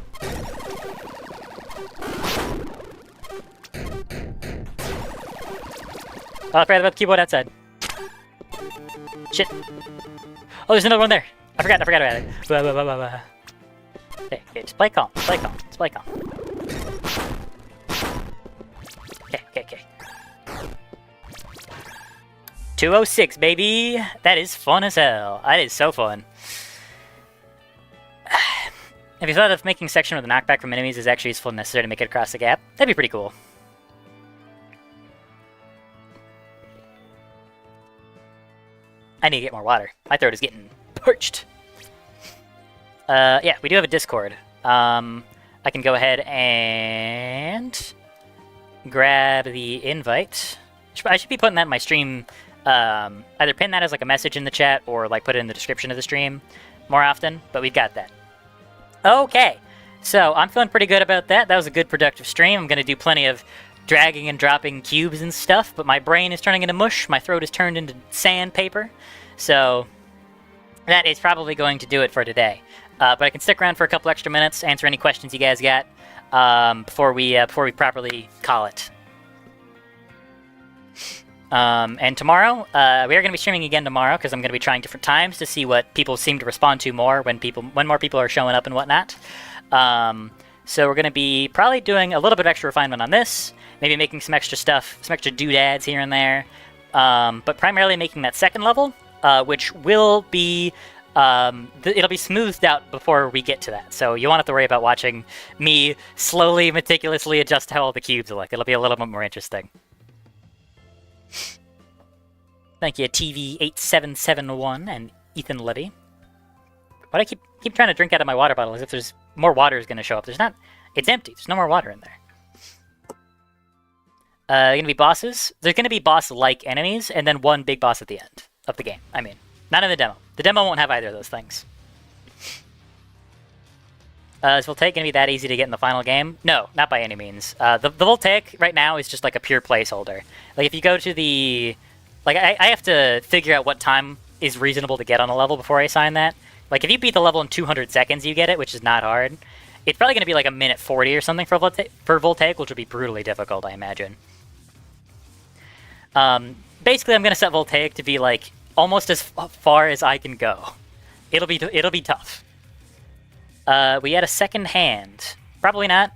Oh, I forgot about the keyboard outside. Shit. Oh, there's another one there. I forgot about it. Blah, blah, blah, blah, blah. Okay, just play calm, play calm, just play calm. 206, baby! That is fun as hell. That is so fun. Have you thought of making a section where the knockback from enemies is actually useful and necessary to make it across the gap? That'd be pretty cool. I need to get more water. My throat is getting parched. Yeah, we do have a Discord. I can go ahead and grab the invite. I should be putting that in my stream. Either pin that as like a message in the chat or like put it in the description of the stream more often, but we've got that. Okay, so I'm feeling pretty good about that. That was a good productive stream. I'm going to do plenty of dragging and dropping cubes and stuff, but my brain is turning into mush. My throat is turned into sandpaper. So that is probably going to do it for today. But I can stick around for a couple extra minutes, answer any questions you guys got before we properly call it. And tomorrow, we are going to be streaming again tomorrow because I'm going to be trying different times to see what people seem to respond to more when more people are showing up and whatnot. So we're going to be probably doing a little bit of extra refinement on this, maybe making some extra stuff, some extra doodads here and there, but primarily making that second level, which will be it'll be smoothed out before we get to that. So you won't have to worry about watching me slowly, meticulously adjust how all the cubes look. It'll be a little bit more interesting. Thank you, TV8771 and Ethan Levy. Why do I keep trying to drink out of my water bottle as if there's more water is going to show up? There's not. It's empty. There's no more water in there. Going to be bosses. There's going to be boss-like enemies, and then one big boss at the end of the game. I mean, not in the demo. The demo won't have either of those things. Is Voltaic going to be that easy to get in the final game? No, not by any means. The Voltaic right now is just like a pure placeholder. Like if you go to the... Like I have to figure out what time is reasonable to get on a level before I assign that. Like if you beat the level in 200 seconds, you get it, which is not hard. It's probably going to be like a minute 40 or something for Voltaic, which would be brutally difficult, I imagine. Basically, I'm going to set Voltaic to be like almost as far as I can go. It'll be tough. We had a second hand. Probably not.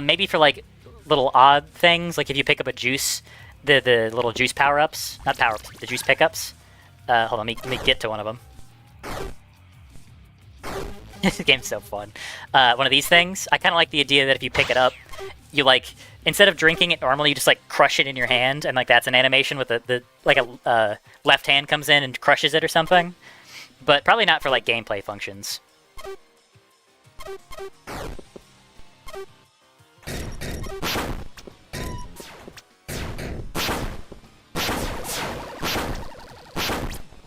Maybe for like little odd things, like if you pick up a juice, the little juice power-ups, not power-ups, the juice pickups. Hold on, let me get to one of them. This game's so fun. One of these things, I kind of like the idea that if you pick it up, you like, instead of drinking it normally, you just like crush it in your hand, and like that's an animation with like a left hand comes in and crushes it or something. But probably not for like gameplay functions.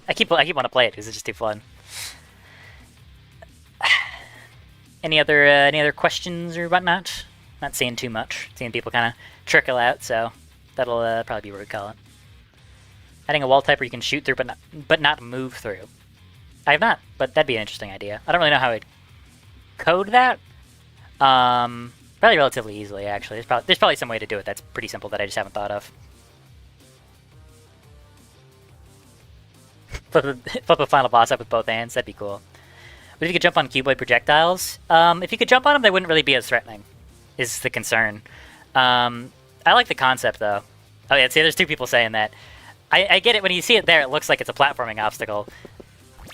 I keep want to play it because it's just too fun. Any other questions or whatnot? Not seeing too much. Seeing people kind of trickle out, so that'll probably be what we call it. Adding a wall type where you can shoot through but not move through. I have not, but that'd be an interesting idea. I don't really know how I'd code that. Probably relatively easily, actually. There's probably some way to do it that's pretty simple that I just haven't thought of. Flip a final boss up with both hands, that'd be cool. But if you could jump on cuboid projectiles, if you could jump on them, they wouldn't really be as threatening, is the concern. I like the concept, though. Oh yeah, see, there's two people saying that. I get it, when you see it there, it looks like it's a platforming obstacle.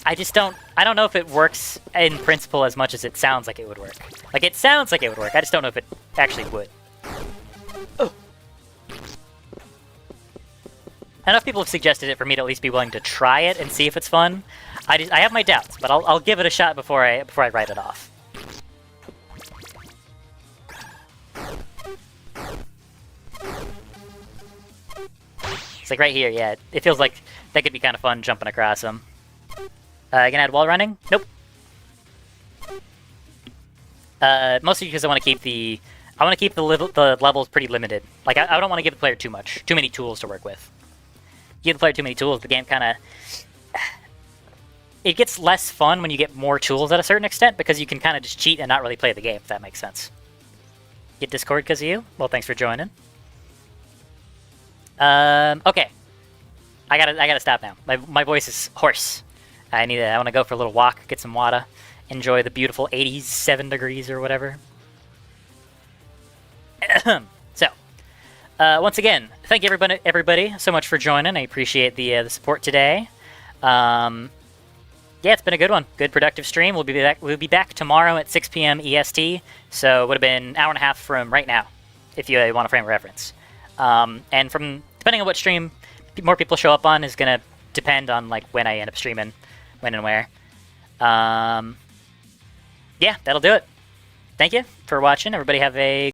I don't know if it works in principle as much as it sounds like it would work. Like, it sounds like it would work, I just don't know if it actually would. Oh. Enough people have suggested it for me to at least be willing to try it and see if it's fun. I have my doubts, but I'll give it a shot before I write it off. It's like right here, yeah. It feels like that could be kind of fun jumping across them. I can add wall running? Nope. Mostly because I want to keep the levels pretty limited. Like I don't want to give the player too many tools to work with. Give the player too many tools, the game kind of... It gets less fun when you get more tools at a certain extent, because you can kind of just cheat and not really play the game, if that makes sense. Get Discord because of you? Well, thanks for joining. Okay. I gotta stop now. My voice is hoarse. I want to go for a little walk, get some water, enjoy the beautiful 87 degrees or whatever. So, Once again, thank you everybody so much for joining. I appreciate the support today. Yeah, it's been a good one. Good productive stream. We'll be back tomorrow at 6 p.m. EST. So it would have been an hour and a half from right now, if you want a frame of reference. And from depending on what stream more people show up on is gonna depend on like when I end up streaming, when and where. Yeah, that'll do it. Thank you for watching. Everybody have a